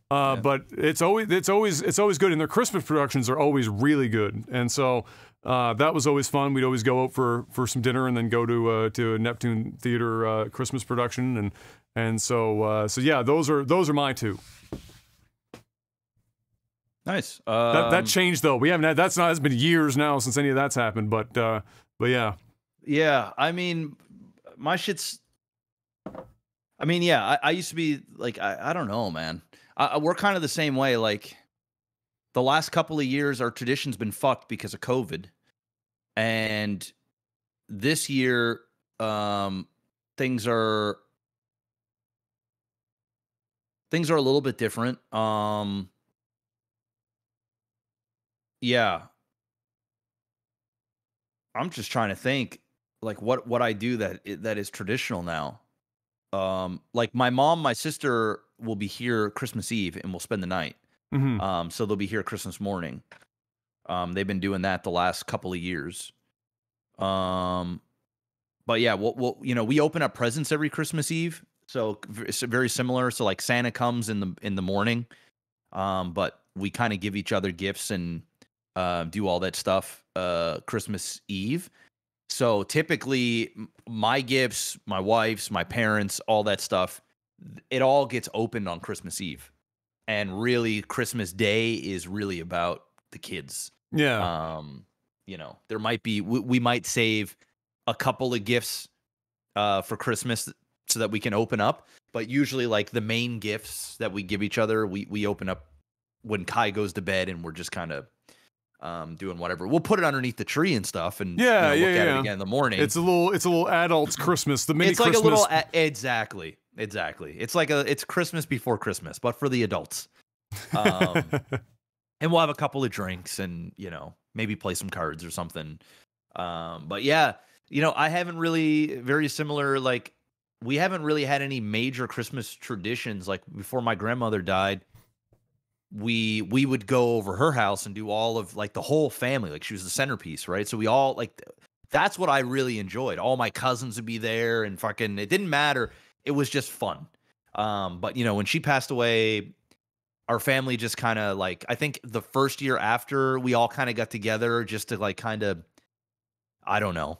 but it's always good, and their Christmas productions are always really good. And so that was always fun. We'd always go out for some dinner and then go to a Neptune Theater Christmas production, and so yeah, those are my two. Nice. That changed though. We haven't had it's been years now since any of that's happened, but yeah. Yeah, I mean, my shit's. I mean, yeah, I used to be like, I don't know, man. We're kind of the same way. Like, the last couple of years, our tradition's been fucked because of COVID, and this year, things are a little bit different. Yeah, I'm just trying to think, like, what I do that is traditional now. Like my mom, my sister will be here Christmas Eve and we'll spend the night. Mm-hmm. So they'll be here Christmas morning. They've been doing that the last couple of years. But yeah, we open up presents every Christmas Eve. So it's very similar. So like Santa comes in the morning. But we kind of give each other gifts and do all that stuff Christmas Eve. So typically my gifts, my wife's, my parents, all that stuff, it all gets opened on Christmas Eve. And really Christmas Day is really about the kids. Yeah. There might be, we might save a couple of gifts for Christmas so that we can open up. But usually like the main gifts that we give each other, we open up when Kai goes to bed and we're just kind of doing whatever. We'll put it underneath the tree and stuff, and look at it again in the morning. It's a little adults Christmas. The mini it's like Christmas. a little exactly. It's Christmas before Christmas, but for the adults. And we'll have a couple of drinks and maybe play some cards or something. But yeah, I haven't really very similar. Like we haven't really had any major Christmas traditions. Like before my grandmother died, we would go over her house and do all of like the whole family. Like she was the centerpiece, right? So we all like, that's what I really enjoyed. All my cousins would be there and fucking, it didn't matter. It was just fun. But when she passed away, our family just kind of like, I think the first year after we all kind of got together just to like kind of, I don't know,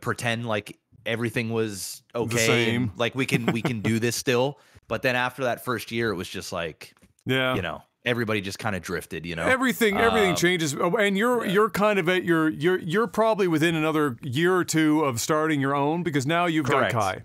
pretend like everything was okay. The same. Like we can do this still. But then after that first year, it was just like, yeah, everybody just kind of drifted, Everything changes, and you're kind of at you're probably within another year or two of starting your own because now you've got Kai,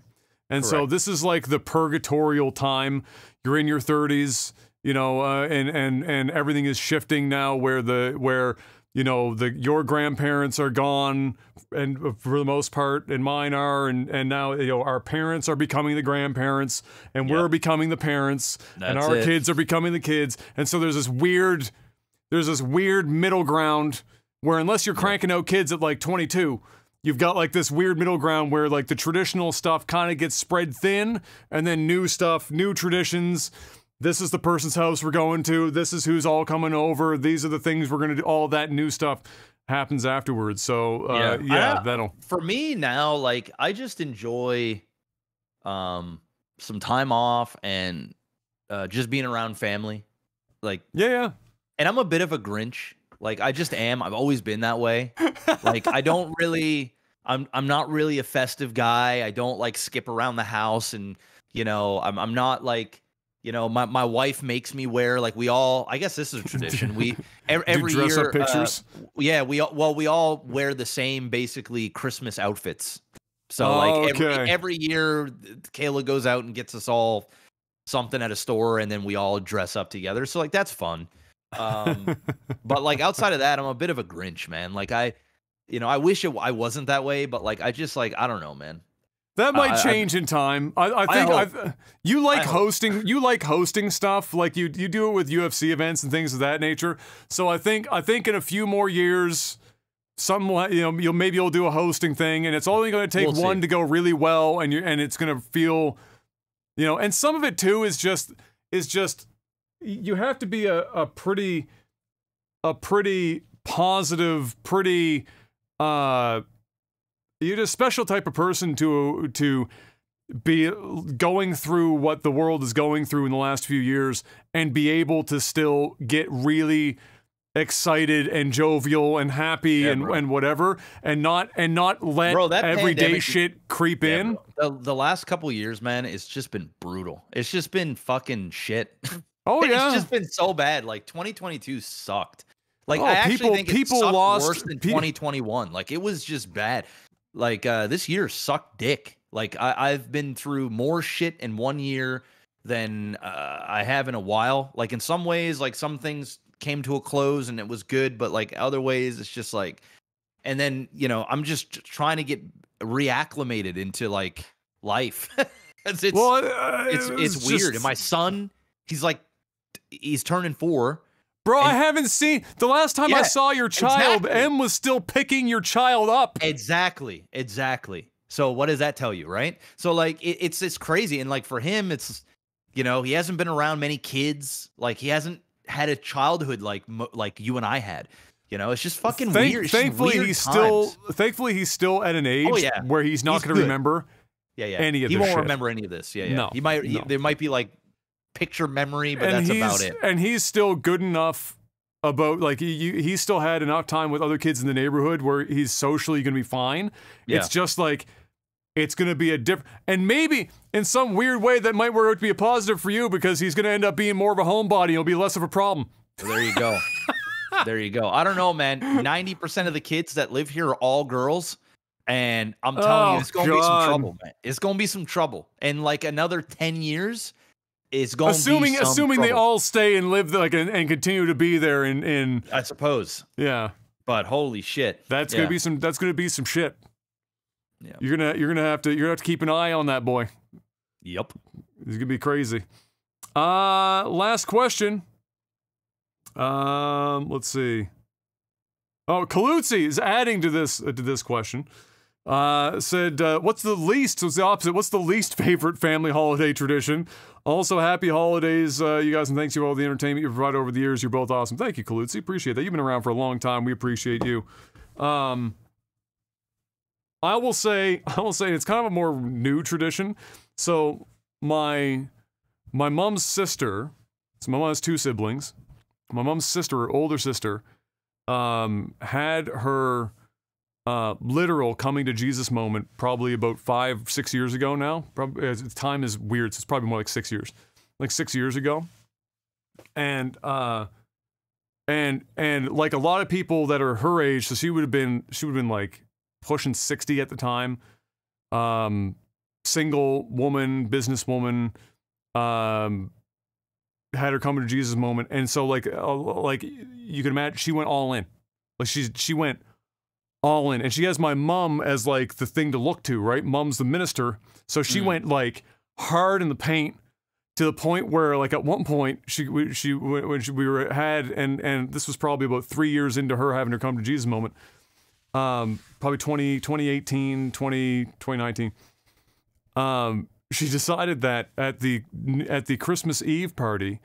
and so this is like the purgatorial time. You're in your 30s, and everything is shifting now where your grandparents are gone, and for the most part, and mine are, and now our parents are becoming the grandparents, and we're becoming the parents, and our kids are becoming the kids, and so there's this weird middle ground where unless you're cranking out kids at like 22, you've got like this weird middle ground where like the traditional stuff kind of gets spread thin, and then new stuff, new traditions. This is the person's house we're going to. This is who's all coming over. These are the things we're going to do. All that new stuff happens afterwards. So, that'll... For me now, like, I just enjoy some time off and just being around family. Like, yeah. And I'm a bit of a Grinch. Like, I just am. I've always been that way. Like, I don't really... I'm not really a festive guy. I don't, like, skip around the house and, I'm not, like... my wife makes me wear like we all. I guess this is a tradition. We every dress year. Up pictures? We all wear the same basically Christmas outfits. So every year, Kayla goes out and gets us all something at a store, and then we all dress up together. So like that's fun. But like outside of that, I'm a bit of a Grinch, man. Like I wish I wasn't that way, but like I just like I don't know, man. That might change in time. I think you like hosting. You like hosting stuff, like you do it with UFC events and things of that nature. So I think in a few more years, maybe you'll do a hosting thing, and it's only going to take one to go really well, and it's going to feel, and some of it too is just you have to be a pretty positive, pretty you're a special type of person to be going through what the world is going through in the last few years and be able to still get really excited and jovial and happy and whatever and not let everyday shit creep in. The last couple years, man, it's just been brutal. It's just been fucking shit. Oh yeah, it's just been so bad. Like 2022 sucked. Like I actually think it sucked worse than 2021. Like it was just bad. Like this year sucked dick. Like I've been through more shit in 1 year than I have in a while. Like in some ways, like some things came to a close and it was good, but like other ways it's just like, and then I'm just trying to get reacclimated into like life. it's weird. And my son, he's turning 4. Bro, I haven't seen the last time I saw your child. Exactly. M was still picking your child up. Exactly. So what does that tell you, right? So like it's crazy, and like for him, it's he hasn't been around many kids. Like he hasn't had a childhood like you and I had. It's just fucking weird. It's thankfully, weird he's times. he's still at an age where he's not going to remember. Any of this. He won't shit. remember any of this. Yeah. No, he might. No. There might be like picture memory, but that's about it. And he's still good enough about like he still had enough time with other kids in the neighborhood where he's socially going to be fine. Yeah. It's just like it's going to be a different, and maybe in some weird way that might work out to be a positive for you because he's going to end up being more of a homebody. It'll be less of a problem. Well, there you go. There you go. I don't know, man. 90% of the kids that live here are all girls. And I'm telling you, it's going to be some trouble, man. It's going to be some trouble. And like another 10 years, it's going to be some Assuming trouble. they all stay and live like and continue to be there in I suppose. Yeah. But holy shit. That's going to be some shit. Yeah. You're going to have to keep an eye on that boy. Yep. He's going to be crazy. Last question. Let's see. Oh, Kalutzi is adding to this question. Said, what's the least favorite family holiday tradition? Also, happy holidays, you guys, and thanks for all the entertainment you've provided over the years. You're both awesome. Thank you, Kalutzi. Appreciate that. You've been around for a long time. We appreciate you. I will say it's kind of a more new tradition. So my mom's sister, so my mom has 2 siblings. My mom's sister, her older sister, had her literal coming to Jesus moment probably about 5-6 years ago now. Probably time is weird, so it's probably more like 6 years. Like 6 years ago. And like a lot of people that are her age, so she would have been like pushing 60 at the time. Single woman, businesswoman, had her coming to Jesus moment, and so like you can imagine, she went all in. Like she went all in, and she has my mom as like the thing to look to, right? Mom's the minister, so she went like hard in the paint to the point where like at one point we had and this was probably about 3 years into her having her come to Jesus moment, probably 2019. She decided that at the Christmas Eve party,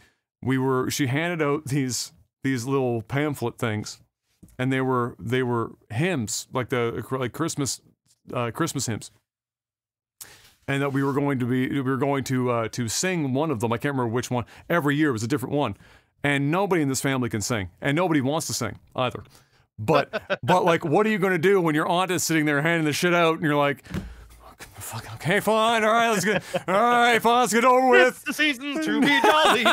she handed out these little pamphlet things, and they were hymns, like Christmas hymns, and that we were going to sing one of them. I can't remember which one. Every year it was a different one, and nobody in this family can sing, and nobody wants to sing either. But like, what are you going to do when your aunt is sitting there handing the shit out, and you're like, okay, fine, all right, let's get it over with. It's the season to be jolly.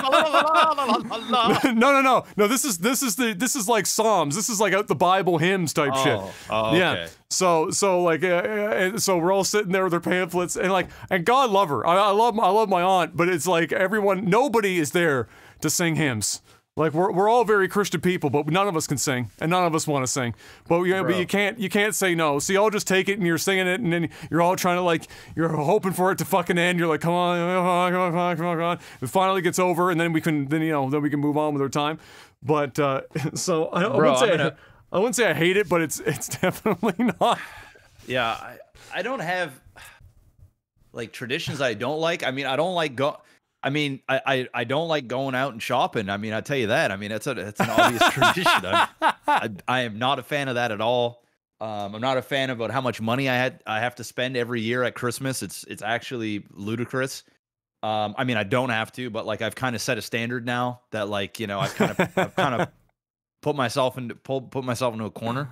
No. This is like Psalms. This is like out the Bible hymns type shit. Oh, okay. Yeah. So so we're all sitting there with their pamphlets, and God love her. I love my aunt, but it's like nobody is there to sing hymns. Like we're all very Christian people, but none of us can sing, and none of us want to sing. But you can't say no. So you all just take it, and you're singing it, and then you're all trying to you're hoping for it to fucking end. You're like, come on. It finally gets over, and then we can move on with our time. But so I wouldn't say I hate it, but it's definitely not. Yeah, I don't have like traditions I don't like. I mean, I don't like I mean, I don't like going out and shopping. I mean, I tell you that. I mean, that's an obvious tradition. I am not a fan of that at all. I'm not a fan about how much money I have to spend every year at Christmas. It's actually ludicrous. I mean, I don't have to, but like I've kind of set a standard now that like, you know, I've kind of put myself into a corner.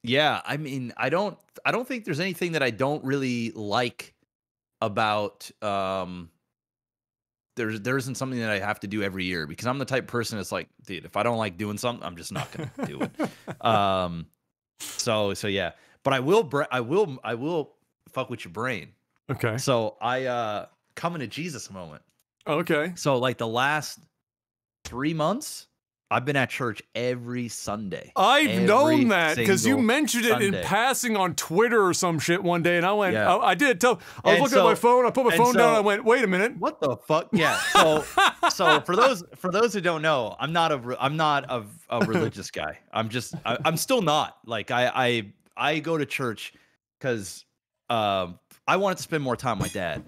Yeah, I mean, I don't think there's anything that I don't really like about there isn't something that I have to do every year, because I'm the type of person that's like, dude, if I don't like doing something, I'm just not gonna do it. So yeah, but I will fuck with your brain. Okay. So I coming to Jesus moment. Okay. So like the last 3 months, I've been at church every Sunday. I've known that because you single mentioned it in Sunday. passing on Twitter or some shit one day, and I went, Yeah. I did tell. I was And looking at my phone. I put my and phone down. so- I went, wait a minute. What the fuck? Yeah. So for those who don't know, I'm not a religious guy. I'm still not. Like I go to church because I wanted to spend more time with my dad.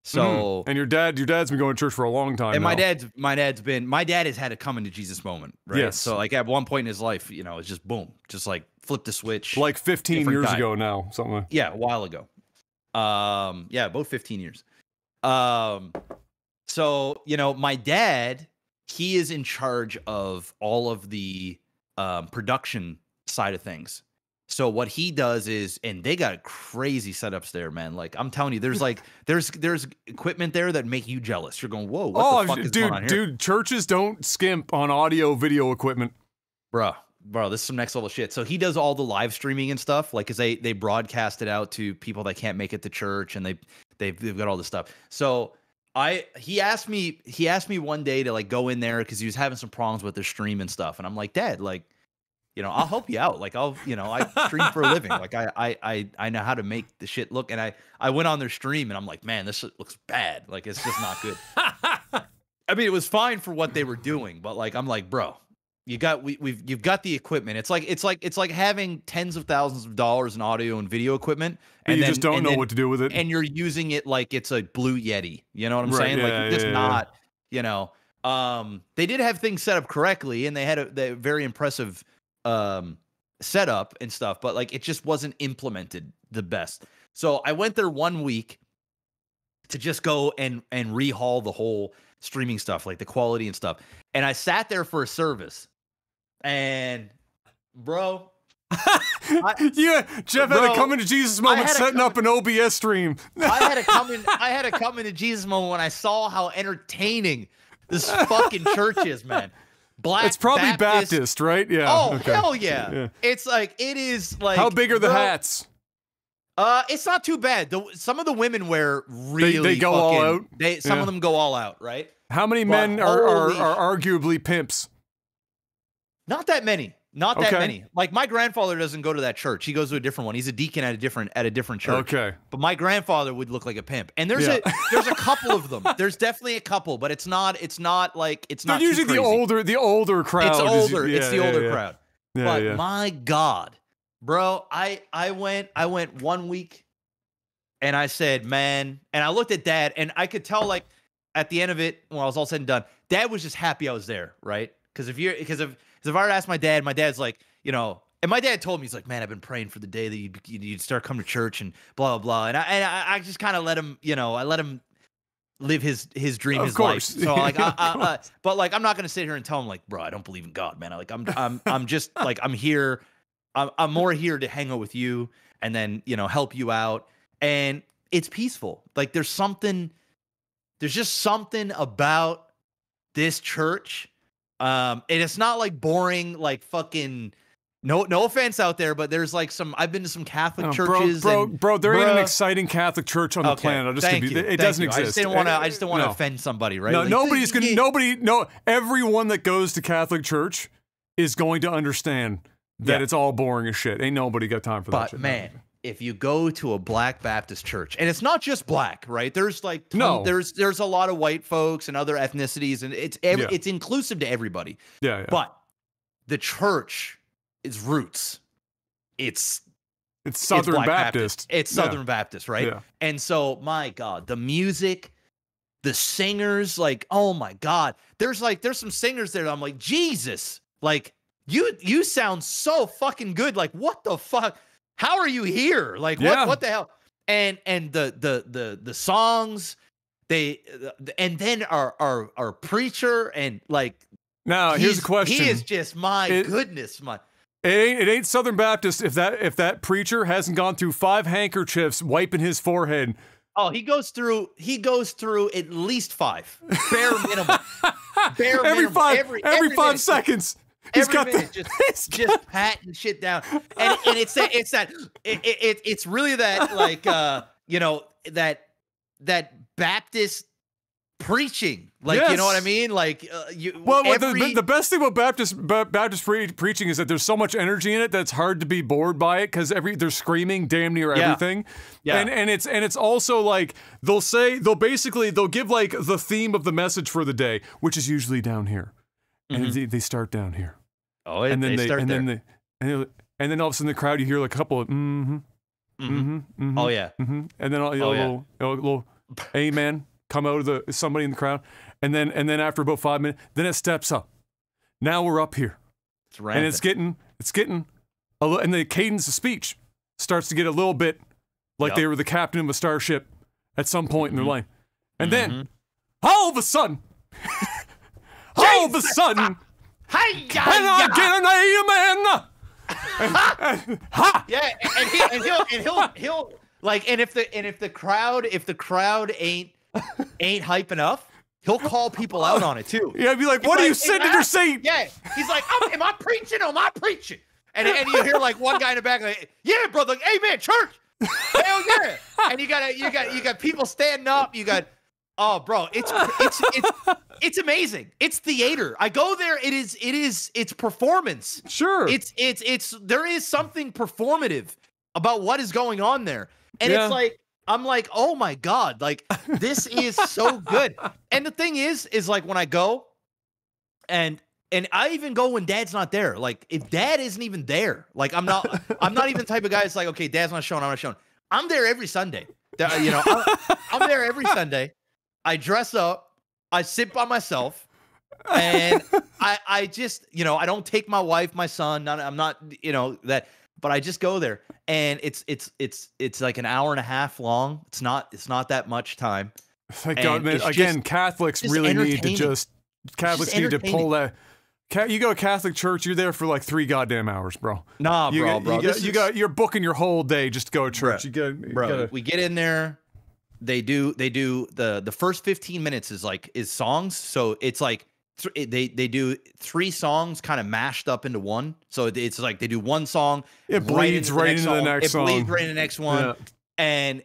So And your dad's been going to church for a long time. and now. my dad has had a come into Jesus moment, right? Yes. So like at one point in his life, you know, it's just boom, just like flip the switch. like 15 different years guy. ago now, something. Like. Yeah, a while ago. Yeah, about 15 years. So, you know, my dad, he is in charge of all of the production side of things. So what he does is, and they got crazy setups there, man. Like I'm telling you, there's equipment there that make you jealous. You're going, whoa, what the fuck is going on here? Dude, churches don't skimp on audio video equipment. Bro, this is some next level shit. So he does all the live streaming and stuff, like, cause they broadcast it out to people that can't make it to church, and they've got all this stuff. So he asked me one day to like go in there because he was having some problems with their stream and stuff, and I'm like, Dad, like, you know, I'll help you out. Like I stream for a living. Like I know how to make the shit look. And I went on their stream and I'm like, man, this shit looks bad. Like it's just not good. I mean, it was fine for what they were doing, but like I'm like, bro, you've got the equipment. It's like having tens of thousands of dollars in audio and video equipment, and you just don't know what to do with it. And you're using it like it's a Blue Yeti. You know what I'm Right, saying? yeah, Like you're just yeah. not, you know. They did have things set up correctly, and they had a very impressive setup and stuff, but like it just wasn't implemented the best. So I went there 1 week to just go and rehaul the whole streaming stuff, like the quality and stuff. And I sat there for a service, and bro, Jeff had a come into Jesus moment setting up an OBS stream. I had a come into Jesus moment when I saw how entertaining this fucking church is, man. Black It's probably Baptist, right? Yeah. Oh, okay. hell yeah. It's like, it is like. How big are the hats? It's not too bad. Some of the women wear really. They go all out. Some of them go all out, right? How many men are arguably pimps? Not that many. Not that Okay. many. Like my grandfather doesn't go to that church. He goes to a different one. He's a deacon at a different church. Okay. But my grandfather would look like a pimp. And there's a couple of them. There's definitely a couple, but it's not like it's not. They're usually too crazy. the older crowd. It's older. It's the older yeah. crowd. Yeah, But yeah. my God, bro, I went 1 week, and I said, man, and I looked at Dad, and I could tell, like, at the end of it, when I was all said and done, Dad was just happy I was there, right? Because if I were to ask my dad's like, you know, and my dad told me, he's like, man, I've been praying for the day that you'd start coming to church and blah blah blah, and I just kind of let him, you know, I let him live his dream, his life. So like, but like, I'm not gonna sit here and tell him like, bro, I don't believe in God, man. Like, I'm just like, I'm here. I'm more here to hang out with you and then, you know, help you out. And it's peaceful. Like there's just something about this church. And it's not like boring, like fucking, no offense out there, but there's like I've been to some Catholic churches. Bro, there ain't an exciting Catholic church on the planet. It doesn't exist. I just didn't want to offend somebody, right? No, like, everyone that goes to Catholic church is going to understand that it's all boring as shit. Ain't nobody got time for that shit. But man, if you go to a Black Baptist church, and it's not just black, right? There's like there's a lot of white folks and other ethnicities, and it's inclusive to everybody. Yeah. But the church is roots. It's It's Southern Black Baptist. It's Southern Baptist, right? Yeah. And so, my God, the music, the singers, like, oh my God, there's some singers there that I'm like, Jesus, like you sound so fucking good. Like, what the fuck? How are you here? Like, what the hell? And the songs, and then our preacher, and like, now here's a question. He is just goodness, my. It ain't Southern Baptist if that preacher hasn't gone through 5 handkerchiefs wiping his forehead. Oh, he goes through at least 5. Bare minimum. Bare minimum. Every 5 seconds. He's got minute, just patting shit down. And it's really that, like, that Baptist preaching, like, yes. You know what I mean? Like, the best thing about Baptist preaching is that there's so much energy in it that's hard to be bored by it, because they're screaming damn near everything. Yeah. And it's also like they'll give like the theme of the message for the day, which is usually down here, and they start down here. Oh, and then and then all of a sudden the crowd, you hear like a couple of oh yeah, and then a little amen come out of somebody in the crowd, and then after about 5 minutes, then it steps up. Now we're up here, and it's getting a little, and the cadence of speech starts to get a little bit like they were the captain of a starship at some point in their life, and then all of a sudden, hey, can I get an amen? Yeah, and he'll like, and if the crowd ain't hype enough, he'll call people out on it too. Yeah, I'd be like, "What are you sitting in your seat?" Yeah, he's like, "Am I preaching? Am I preaching?" And you hear like one guy in the back like, "Yeah, brother, amen, church, hell yeah!" And you got people standing up. You got, oh, bro, it's amazing. It's theater. I go there. It's performance. Sure. There is something performative about what is going on there, and it's like, I'm like, oh my God, like, this is so good. And the thing is like, when I go, and I even go when Dad's not there. Like, if Dad isn't even there, like, I'm not even the type of guy that's like, okay, Dad's not showing, I'm not showing. I'm there every Sunday. You know, I'm there every Sunday. I dress up, I sit by myself, and I just, you know, I don't take my wife, my son, I'm not, you know, that. But I just go there, and it's like an hour and a half long. It's not that much time. Thank God, man. Again, Catholics really need to pull that. You go to Catholic church, you're there for like 3 goddamn hours, bro. Nah, bro. You're booking your whole day just to go to church. We get in there. They do the first 15 minutes is songs. So it's like, they do 3 songs kind of mashed up into one. So it's like they do one song, it bleeds right into the next song. It bleeds right into the next one. Yeah. And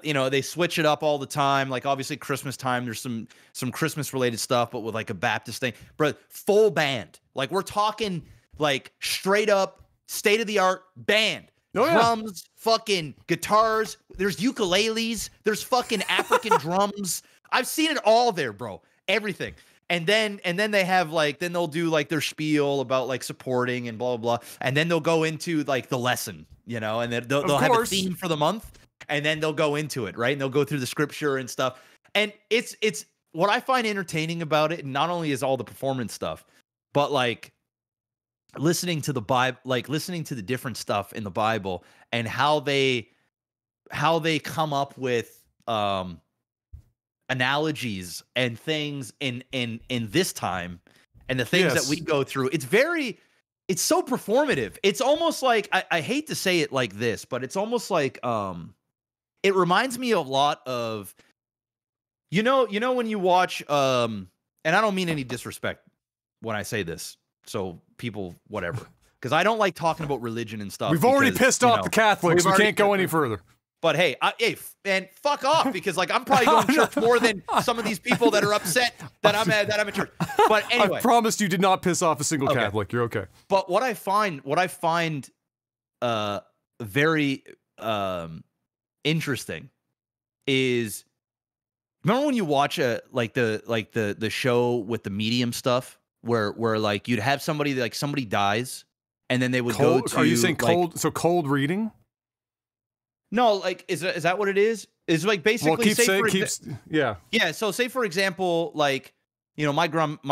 you know, they switch it up all the time. Like, obviously Christmas time, there's some Christmas related stuff, but with like a Baptist thing. But full band. Like, we're talking like straight up state of the art band. Drums, fucking guitars, there's ukuleles, there's fucking African drums. I've seen it all there, bro. Everything. And then they have like, then they'll do like their spiel about like supporting and blah, blah, blah. And then they'll go into like the lesson, you know, and then they'll have a theme for the month, and then they'll go into it, right? And they'll go through the scripture and stuff. And it's what I find entertaining about it, not only is all the performance stuff, but like listening to the Bible, like listening to the different stuff in the Bible, and how they come up with analogies and things in this time, and the things that we go through. It's so performative. It's almost like, I hate to say it like this, but it's almost like it reminds me a lot of, you know when you watch and I don't mean any disrespect when I say this, so people, whatever, because I don't like talking about religion and stuff. We've already pissed off the Catholics. We can't go any further. But hey, man, fuck off, because like, I'm probably going to church more than some of these people that are upset that I'm at church. But anyway, I promised you did not piss off a single Catholic. You're okay. But what I find very interesting is, remember when you watch the show with the medium stuff, where like you'd have somebody dies, and then they would go to. Are you saying cold? So cold reading? No, like is that what it is? Is like basically Well, keep saying, yeah. Yeah, so say for example, like, you know, my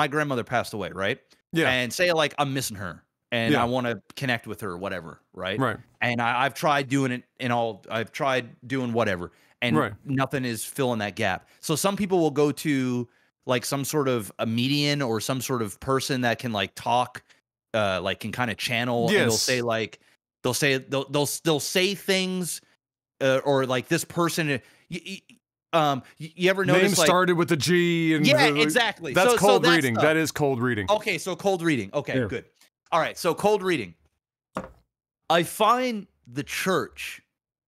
grandmother passed away, right? Yeah. And say like I'm missing her and Yeah. I want to connect with her or whatever, right? Right. And I've tried doing it I've tried doing whatever, and Right. nothing is filling that gap. So some people will go to like some sort of a median or some sort of person that can like talk, like can kind of channel, and they'll Yes. say like they'll say things, or like this person. You ever notice Name like started with a G and yeah, exactly. That's So cold that reading. stuff. That is cold reading. Okay, so cold reading. Okay, Yeah. good. All right, so cold reading. I find the church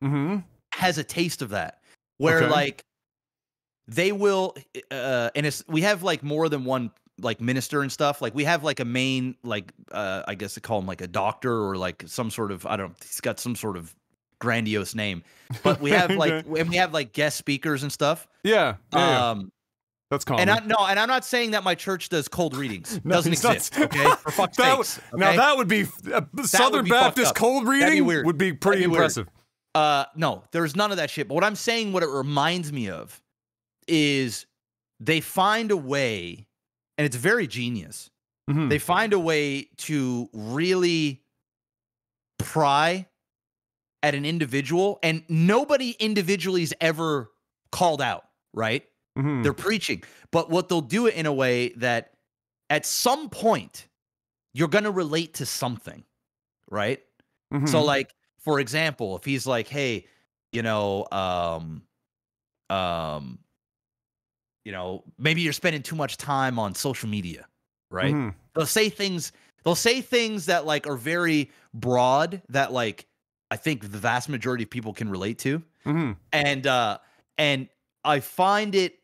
Mm-hmm. has a taste of that, where Okay. like they will, and we have like more than one like minister and stuff. Like we have like a main like I guess they call him like a doctor or like some sort of, I don't know, he's got some sort of grandiose name, but we have like and we have like guest speakers and stuff. Yeah. Yeah. That's common. And I'm not saying that my church does cold readings. No, Doesn't it's not- exist. Okay, for fuck's That sakes. Now okay? that would be Southern be fucked Baptist up. cold That'd be reading weird. would be pretty That'd be weird. impressive. No, there's none of that shit. But what I'm saying, what it reminds me of, is they find a way, and it's very genius. Mhm. They find a way to really pry at an individual, and nobody individually is ever called out, right? Mhm. They're preaching, but what they'll do it in a way that at some point you're going to relate to something, right? Mhm. So like, for example, if he's like, hey, you know, you know, maybe you're spending too much time on social media, right? Mhm. They'll say things that like are very broad that like I think the vast majority of people can relate to. Mhm. And I find it,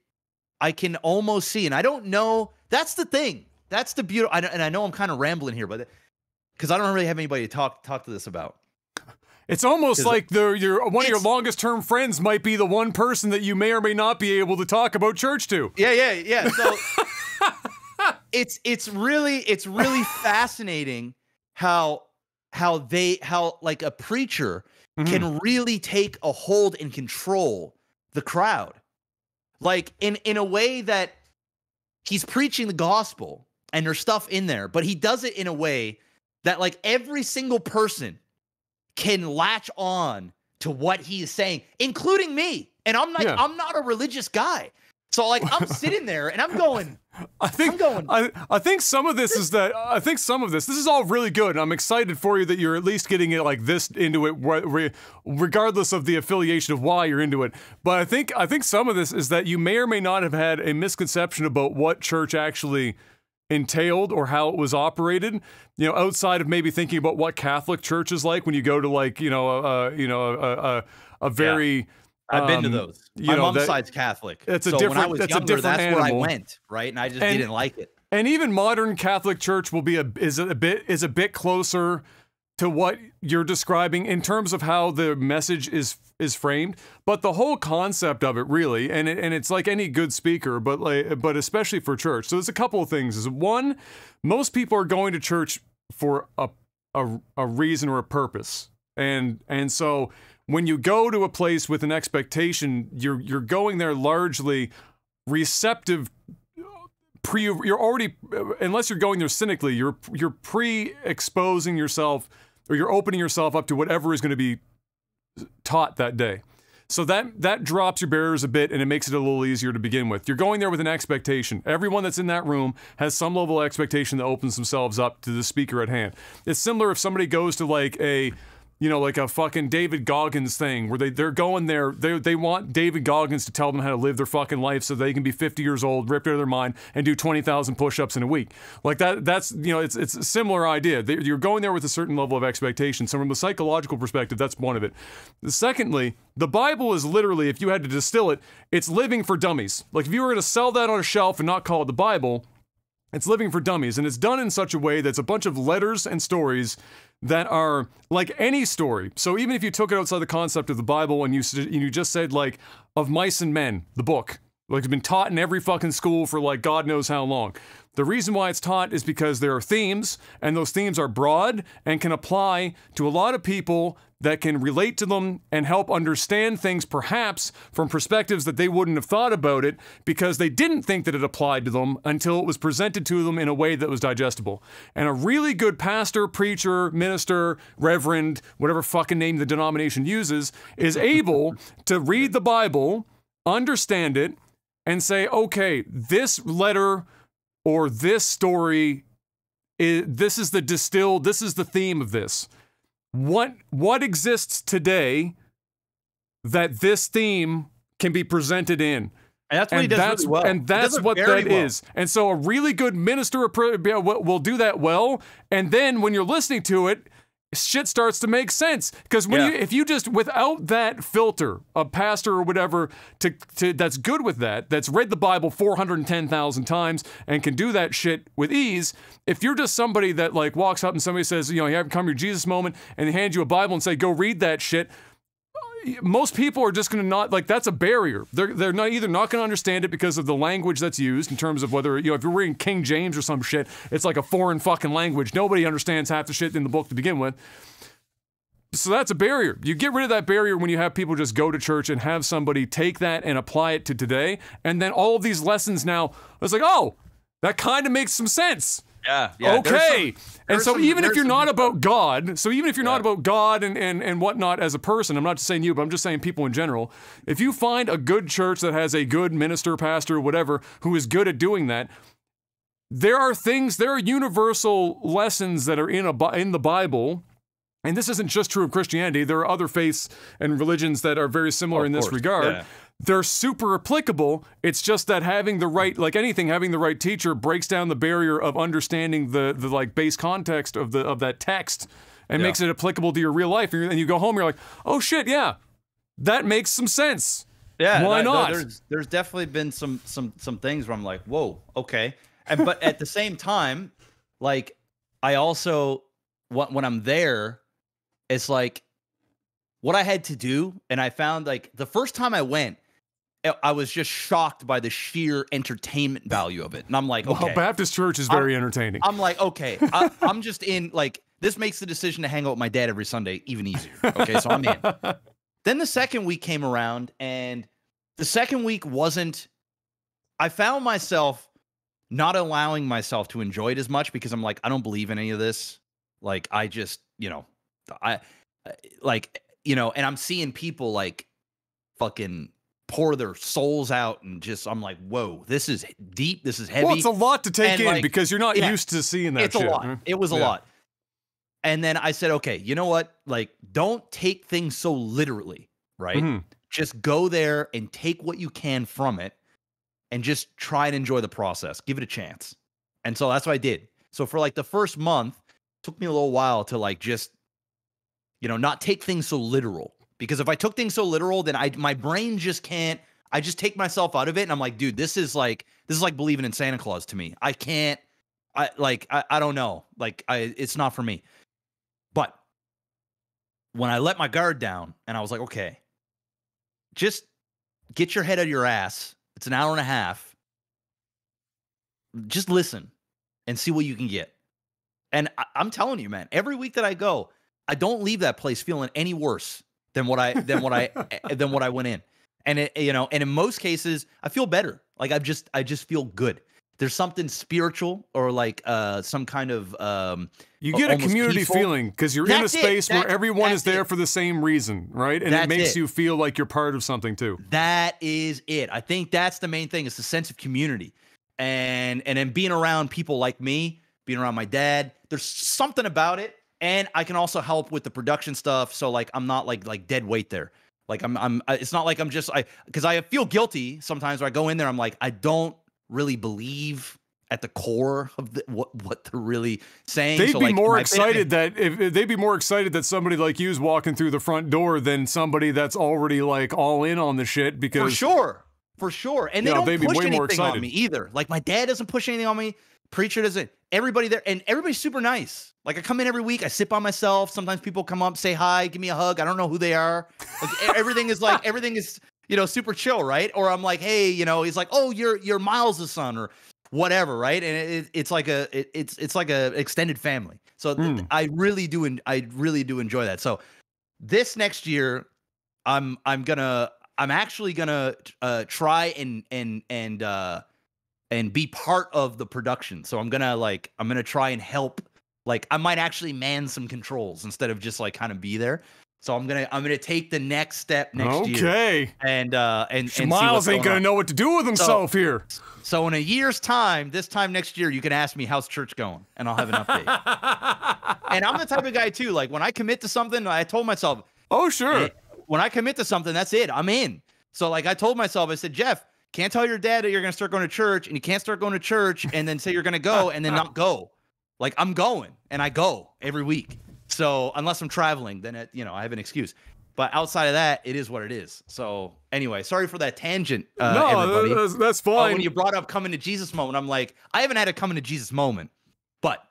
I can almost see, and I don't know, that's the thing. That's the beauty. And I know I'm kind of rambling here, but because I don't really have anybody to talk to this about. It's almost like one of your It's- longest term friends might be the one person that you may or may not be able to talk about church to. Yeah. So it's really fascinating how like a preacher can really take a hold and control the crowd. Like in a way that he's preaching the gospel and there's stuff in there, but he does it in a way that like every single person can latch on to what he is saying, including me. And I'm like, Yeah. I'm not a religious guy. So like I'm sitting there and I'm going, I think some of this is this is all really good, and I'm excited for you that you're at least getting it like this into it, regardless of the affiliation of why you're into it. But I think some of this is that you may or may not have had a misconception about what church actually entailed or how it was operated. You know, outside of maybe thinking about what Catholic church is like when you go to like a very I've been to those. My mom's side's Catholic. It's a so different. when I was That's younger, a different that's animal. where I went, right? And I just didn't like it. And even modern Catholic Church will be is a bit closer to what you're describing in terms of how the message is framed. But the whole concept of it really, and it's like any good speaker, but especially for church. So there's a couple of things. Is one, most people are going to church for a reason or a purpose, and so when you go to a place with an expectation, you're going there largely receptive. You're already, unless you're going there cynically, you're pre-exposing yourself, or you're opening yourself up to whatever is going to be taught that day. So that drops your barriers a bit, and it makes it a little easier to begin with. You're going there with an expectation. Everyone that's in that room has some level of expectation that opens themselves up to the speaker at hand. It's similar if somebody goes to like a fucking David Goggins thing where they're going there, they want David Goggins to tell them how to live their fucking life so they can be 50 years old, ripped out of their mind, and do 20,000 push-ups in a week. Like that's it's a similar idea. You're going there with a certain level of expectation. So from a psychological perspective, that's one of it. Secondly, the Bible is literally, if you had to distill it, it's living for dummies. Like if you were going to sell that on a shelf and not call it the Bible, it's living for dummies, and it's done in such a way that's a bunch of letters and stories that are like any story. So even if you took it outside the concept of the Bible and you just said like of Mice and Men, the book, like it's been taught in every fucking school for like God knows how long. The reason why it's taught is because there are themes, and those themes are broad and can apply to a lot of people that can relate to them and help understand things perhaps from perspectives that they wouldn't have thought about it because they didn't think that it applied to them until it was presented to them in a way that was digestible. And a really good pastor, preacher, minister, reverend, whatever fucking name the denomination uses, is able to read the Bible, understand it, and say, okay, this letter or this story, this is the theme of this. What exists today that this theme can be presented in? And that's what he does really well. And that's what that is. And so a really good minister will do that well. And then when you're listening to it, shit starts to make sense. Because if you just, without that filter, a pastor or whatever, that's good with that's read the Bible 410,000 times and can do that shit with ease. If you're just somebody that like walks up and somebody says, you haven't come your Jesus moment, and they hand you a Bible and say, go read that shit, most people are just going to not, like, that's a barrier. They're not either not going to understand it because of the language that's used in terms of whether, if you're reading King James or some shit, it's like a foreign fucking language. Nobody understands half the shit in the book to begin with. So that's a barrier. You get rid of that barrier when you have people just go to church and have somebody take that and apply it to today. And then all of these lessons now, it's like, oh, that kind of makes some sense. Yeah. Okay. And so even if you're not about God, and whatnot as a person, I'm not just saying you, but I'm just saying people in general, if you find a good church that has a good minister, pastor, whatever, who is good at doing that, there are universal lessons that are in the Bible. And this isn't just true of Christianity. There are other faiths and religions that are very similar in this regard. Yeah. They're super applicable. It's just that having the right, like anything, having the right teacher breaks down the barrier of understanding the like base context of that text and makes it applicable to your real life. And you go home, you're like, oh shit, yeah, that makes some sense. Yeah, why not? There's definitely been some things where I'm like, whoa, okay. But at the same time, like I also when I'm there, it's like what I had to do, and I found like the first time I went, I was just shocked by the sheer entertainment value of it. And I'm like, okay. Well, Baptist church is very entertaining. I'm like, okay, I'm just in, like, this makes the decision to hang out with my dad every Sunday even easier. Okay, so I'm in. Then the second week came around, and the second week I found myself not allowing myself to enjoy it as much because I'm like, I don't believe in any of this. Like, I just, and I'm seeing people like fucking pour their souls out and just, I'm like, whoa, this is deep, this is heavy. Well, it's a lot to take in because you're not used to seeing that shit. It's a lot. It was a lot. And then I said, okay, you know what? Like, don't take things so literally, right? Mm-hmm. Just go there and take what you can from it and just try and enjoy the process. Give it a chance. And so that's what I did. So for like the first month, it took me a little while to like just, not take things so literal. Because if I took things so literal, then my brain just can't. I just take myself out of it, and I'm like, dude, this is like believing in Santa Claus to me. I can't. I don't know. Like, it's not for me. But when I let my guard down, and I was like, okay, just get your head out of your ass. It's an hour and a half. Just listen and see what you can get. And I'm telling you, man, every week that I go, I don't leave that place feeling any worse than what I went in. And and in most cases I feel better. Like I just feel good. There's something spiritual or like some kind of you get a community peaceful feeling because you're in a space where everyone is there for the same reason, right? And it makes you feel like you're part of something too. That is it. I think that's the main thing. It's the sense of community. And then being around people like me, being around my dad, there's something about it. And I can also help with the production stuff, so like I'm not like dead weight there. Like it's not like I'm just because I feel guilty sometimes where I go in there. I'm like, I don't really believe at the core of what they're really saying. They'd be more excited they'd be more excited that somebody like you is walking through the front door than somebody that's already like all in on the shit. Because for sure, and they don't push anything on me either. Like my dad doesn't push anything on me. Preacher doesn't. Everybody there, and everybody's super nice. Like I come in every week, I sit by myself. Sometimes people come up, say hi, give me a hug. I don't know who they are. Like everything is super chill, right? Or I'm like, hey, he's like, oh, you're Miles' son or whatever, right? And it's like a extended family. So I really do enjoy that. So this next year, I'm actually gonna try and be part of the production. So I'm gonna try and help. Like, I might actually man some controls instead of just like kind of be there. So I'm gonna take the next step next year. Okay. And see Miles what's ain't going gonna on. know what to do with himself here. So in a year's time, this time next year, you can ask me how's church going, and I'll have an update. And I'm the type of guy too. Like, when I commit to something, I told myself, Oh, sure. when I commit to something, that's it. I'm in. So like I told myself, I said, Jeff, can't tell your dad that you're gonna start going to church, and you can't start going to church and then say you're gonna go and then not go. Like, I'm going, and I go every week. So unless I'm traveling, then I have an excuse. But outside of that, it is what it is. So anyway, sorry for that tangent. No, everybody. that's fine. When you brought up coming to Jesus moment, I'm like, I haven't had a coming to Jesus moment, but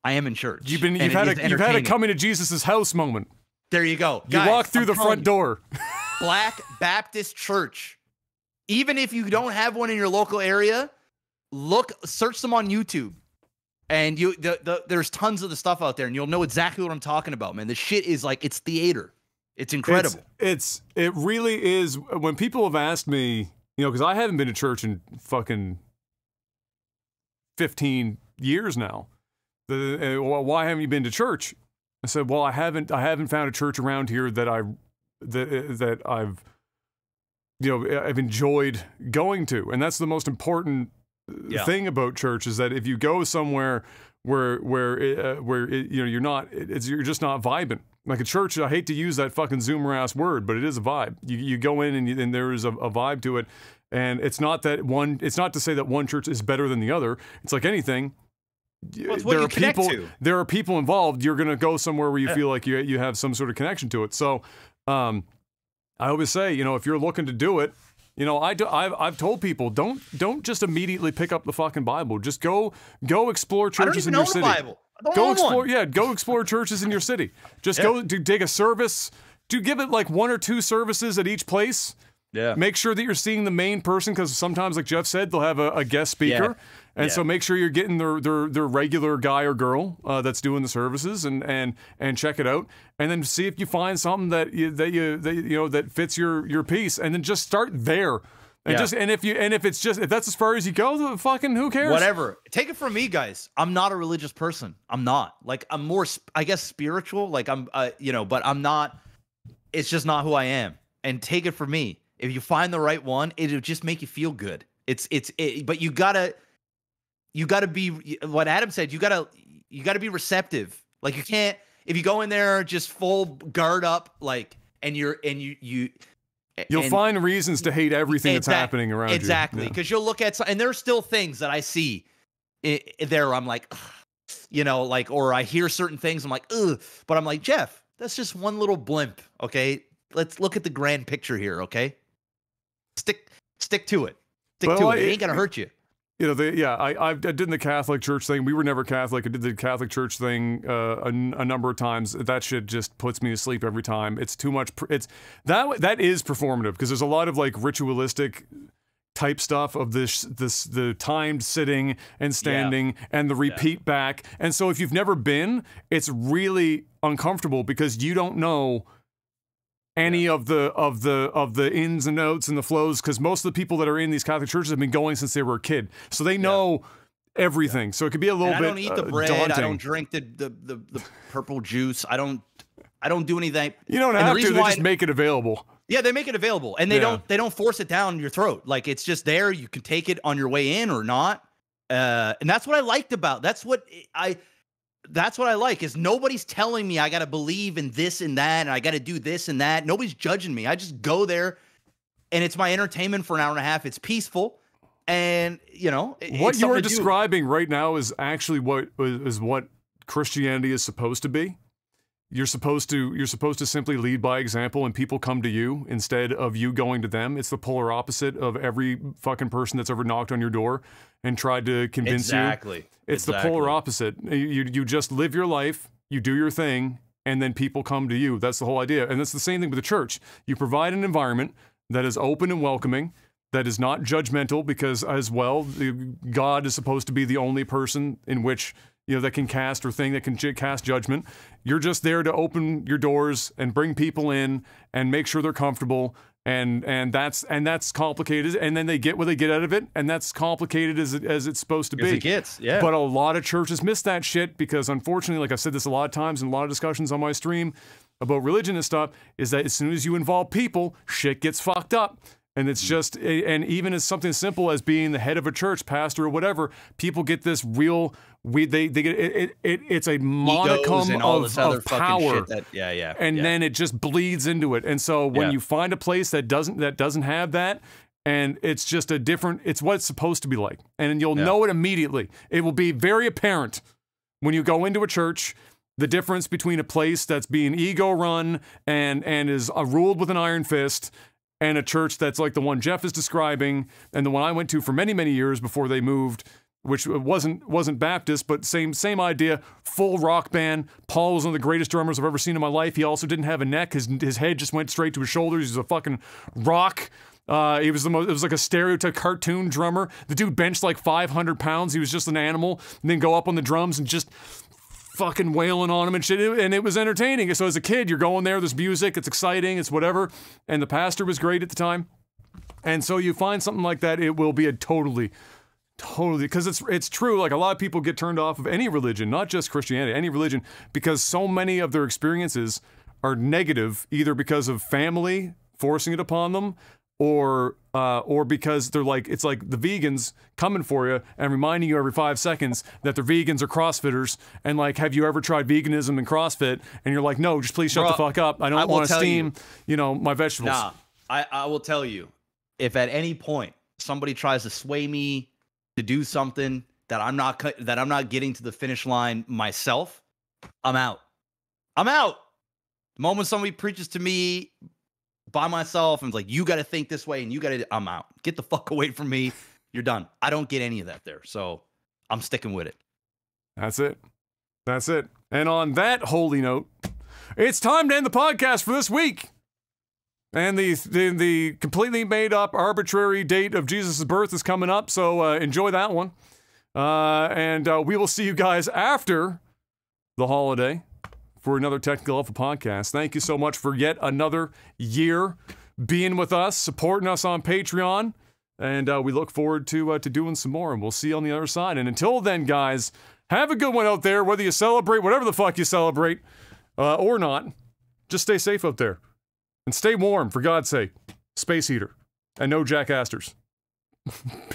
I am in church. You've had a coming to Jesus' house moment. There you go. You walk through the front door. Black Baptist Church. Even if you don't have one in your local area, search them on YouTube. And there's tons of the stuff out there, and you'll know exactly what I'm talking about, man. The shit is like, it's theater. It's incredible. It really is. When people have asked me, because I haven't been to church in fucking 15 years now. Why haven't you been to church? I said, well, I haven't found a church around here that I've enjoyed going to, and that's the most important thing about church, is that if you go somewhere where you're just not vibing. Like a church, I hate to use that fucking Zoomer ass word, but it is a vibe. You go in and there is a vibe to it, and it's not to say that one church is better than the other. It's like anything. Well, it's what you connect to. There are people involved. You're gonna go somewhere where you feel like you have some sort of connection to it. So, I always say, if you're looking to do it, I've told people, don't just immediately pick up the fucking Bible. Just go explore churches in your city. Bible. Go explore churches in your city. Just go to take a service. Do give it like 1 or 2 services at each place. Yeah. Make sure that you're seeing the main person, because sometimes, like Jeff said, they'll have a guest speaker, and so make sure you're getting their regular guy or girl that's doing the services, and check it out, and then see if you find something that fits your piece, and then just start there. And if that's as far as you go, then fucking who cares? Whatever. Take it from me, guys. I'm not a religious person. I'm not. Like, I'm more, I guess, spiritual. Like, I'm, but I'm not. It's just not who I am. And take it from me. If you find the right one, it'll just make you feel good. But you gotta be what Adam said. You gotta be receptive. Like, you can't, if you go in there just full guard up, like, you'll find reasons to hate everything that's happening around you. Exactly, because you'll look at and there's still things that I see there. I'm like, or I hear certain things. I'm like, ugh. But I'm like, Jeff, that's just one little blimp. Okay, let's look at the grand picture here. Okay, stick to it. Stick to it. It ain't gonna hurt you. I did the Catholic Church thing. We were never Catholic. I did the Catholic Church thing a number of times. That shit just puts me to sleep every time. It's too much. That is performative, because there's a lot of like ritualistic type stuff of the timed sitting and standing and the repeat back. And so if you've never been, it's really uncomfortable, because you don't know any of the ins and outs and the flows, because most of the people that are in these Catholic churches have been going since they were a kid, so they know everything. So it could be a little bit. I don't eat the bread. Daunting. I don't drink the purple juice. I don't do anything. You don't have to. They just make it available. Yeah, they make it available, and they don't force it down your throat. Like, it's just there. You can take it on your way in or not. And that's what I liked about. That's what I like, is nobody's telling me I got to believe in this and that, and I got to do this and that. Nobody's judging me. I just go there, and it's my entertainment for an hour and a half. It's peaceful, and what you are describing right now is actually what Christianity is supposed to be. You're supposed to simply lead by example, and people come to you instead of you going to them. It's the polar opposite of every fucking person that's ever knocked on your door and tried to convince you. It's the polar opposite. You just live your life, you do your thing, and then people come to you. That's the whole idea. And that's the same thing with the church. You provide an environment that is open and welcoming, that is not judgmental, because as well, God is supposed to be the only person in which that can cast cast judgment. You're just there to open your doors and bring people in and make sure they're comfortable. And that's complicated. And then they get what they get out of it, and that's complicated as it's supposed to be. As it gets, yeah. But a lot of churches miss that shit because, unfortunately, like I've said this a lot of times in a lot of discussions on my stream about religion and stuff, is that as soon as you involve people, shit gets fucked up. And it's just, and even as something as simple as being the head of a church, pastor or whatever, people get this real, they get it's a modicum of power. And then it just bleeds into it. And so when you find a place that doesn't have that, and it's just it's what it's supposed to be like, and you'll know it immediately. It will be very apparent when you go into a church. The difference between a place that's being ego run and is ruled with an iron fist, and a church that's like the one Jeff is describing, and the one I went to for many, many years before they moved, which wasn't Baptist, but same idea, full rock band. Paul was one of the greatest drummers I've ever seen in my life. He also didn't have a neck. His head just went straight to his shoulders. He was a fucking rock. It was like a stereotype cartoon drummer. The dude benched like 500 pounds. He was just an animal, and then go up on the drums and just fucking wailing on him and shit, and it was entertaining. So as a kid, you're going there, there's music, it's exciting, it's whatever, and the pastor was great at the time. And so you find something like that, it will be a totally, because it's true, like a lot of people get turned off of any religion, not just Christianity, any religion, because so many of their experiences are negative, either because of family forcing it upon them, or because they're like, it's like the vegans coming for you and reminding you every 5 seconds that they're vegans or CrossFitters, and like, have you ever tried veganism and CrossFit? And you're like, no, just please shut the fuck up. I don't want to steam, my vegetables. Nah, I will tell you, if at any point somebody tries to sway me to do something that I'm not getting to the finish line myself, I'm out. The moment somebody preaches to me by myself and like, you got to think this way and I'm out. Get the fuck away from me. You're done. I don't get any of that there. So I'm sticking with it. That's it. And on that holy note, it's time to end the podcast for this week. And the completely made up arbitrary date of Jesus' birth is coming up. So enjoy that one. And we will see you guys after the holiday for another Technical Alpha podcast. Thank you so much for yet another year being with us, supporting us on Patreon, and we look forward to doing some more, and we'll see you on the other side. And until then, guys, have a good one out there, whether you celebrate whatever the fuck you celebrate or not. Just stay safe out there. And stay warm, for God's sake. Space heater. And no Jack Astors.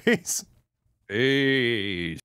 Peace. Peace.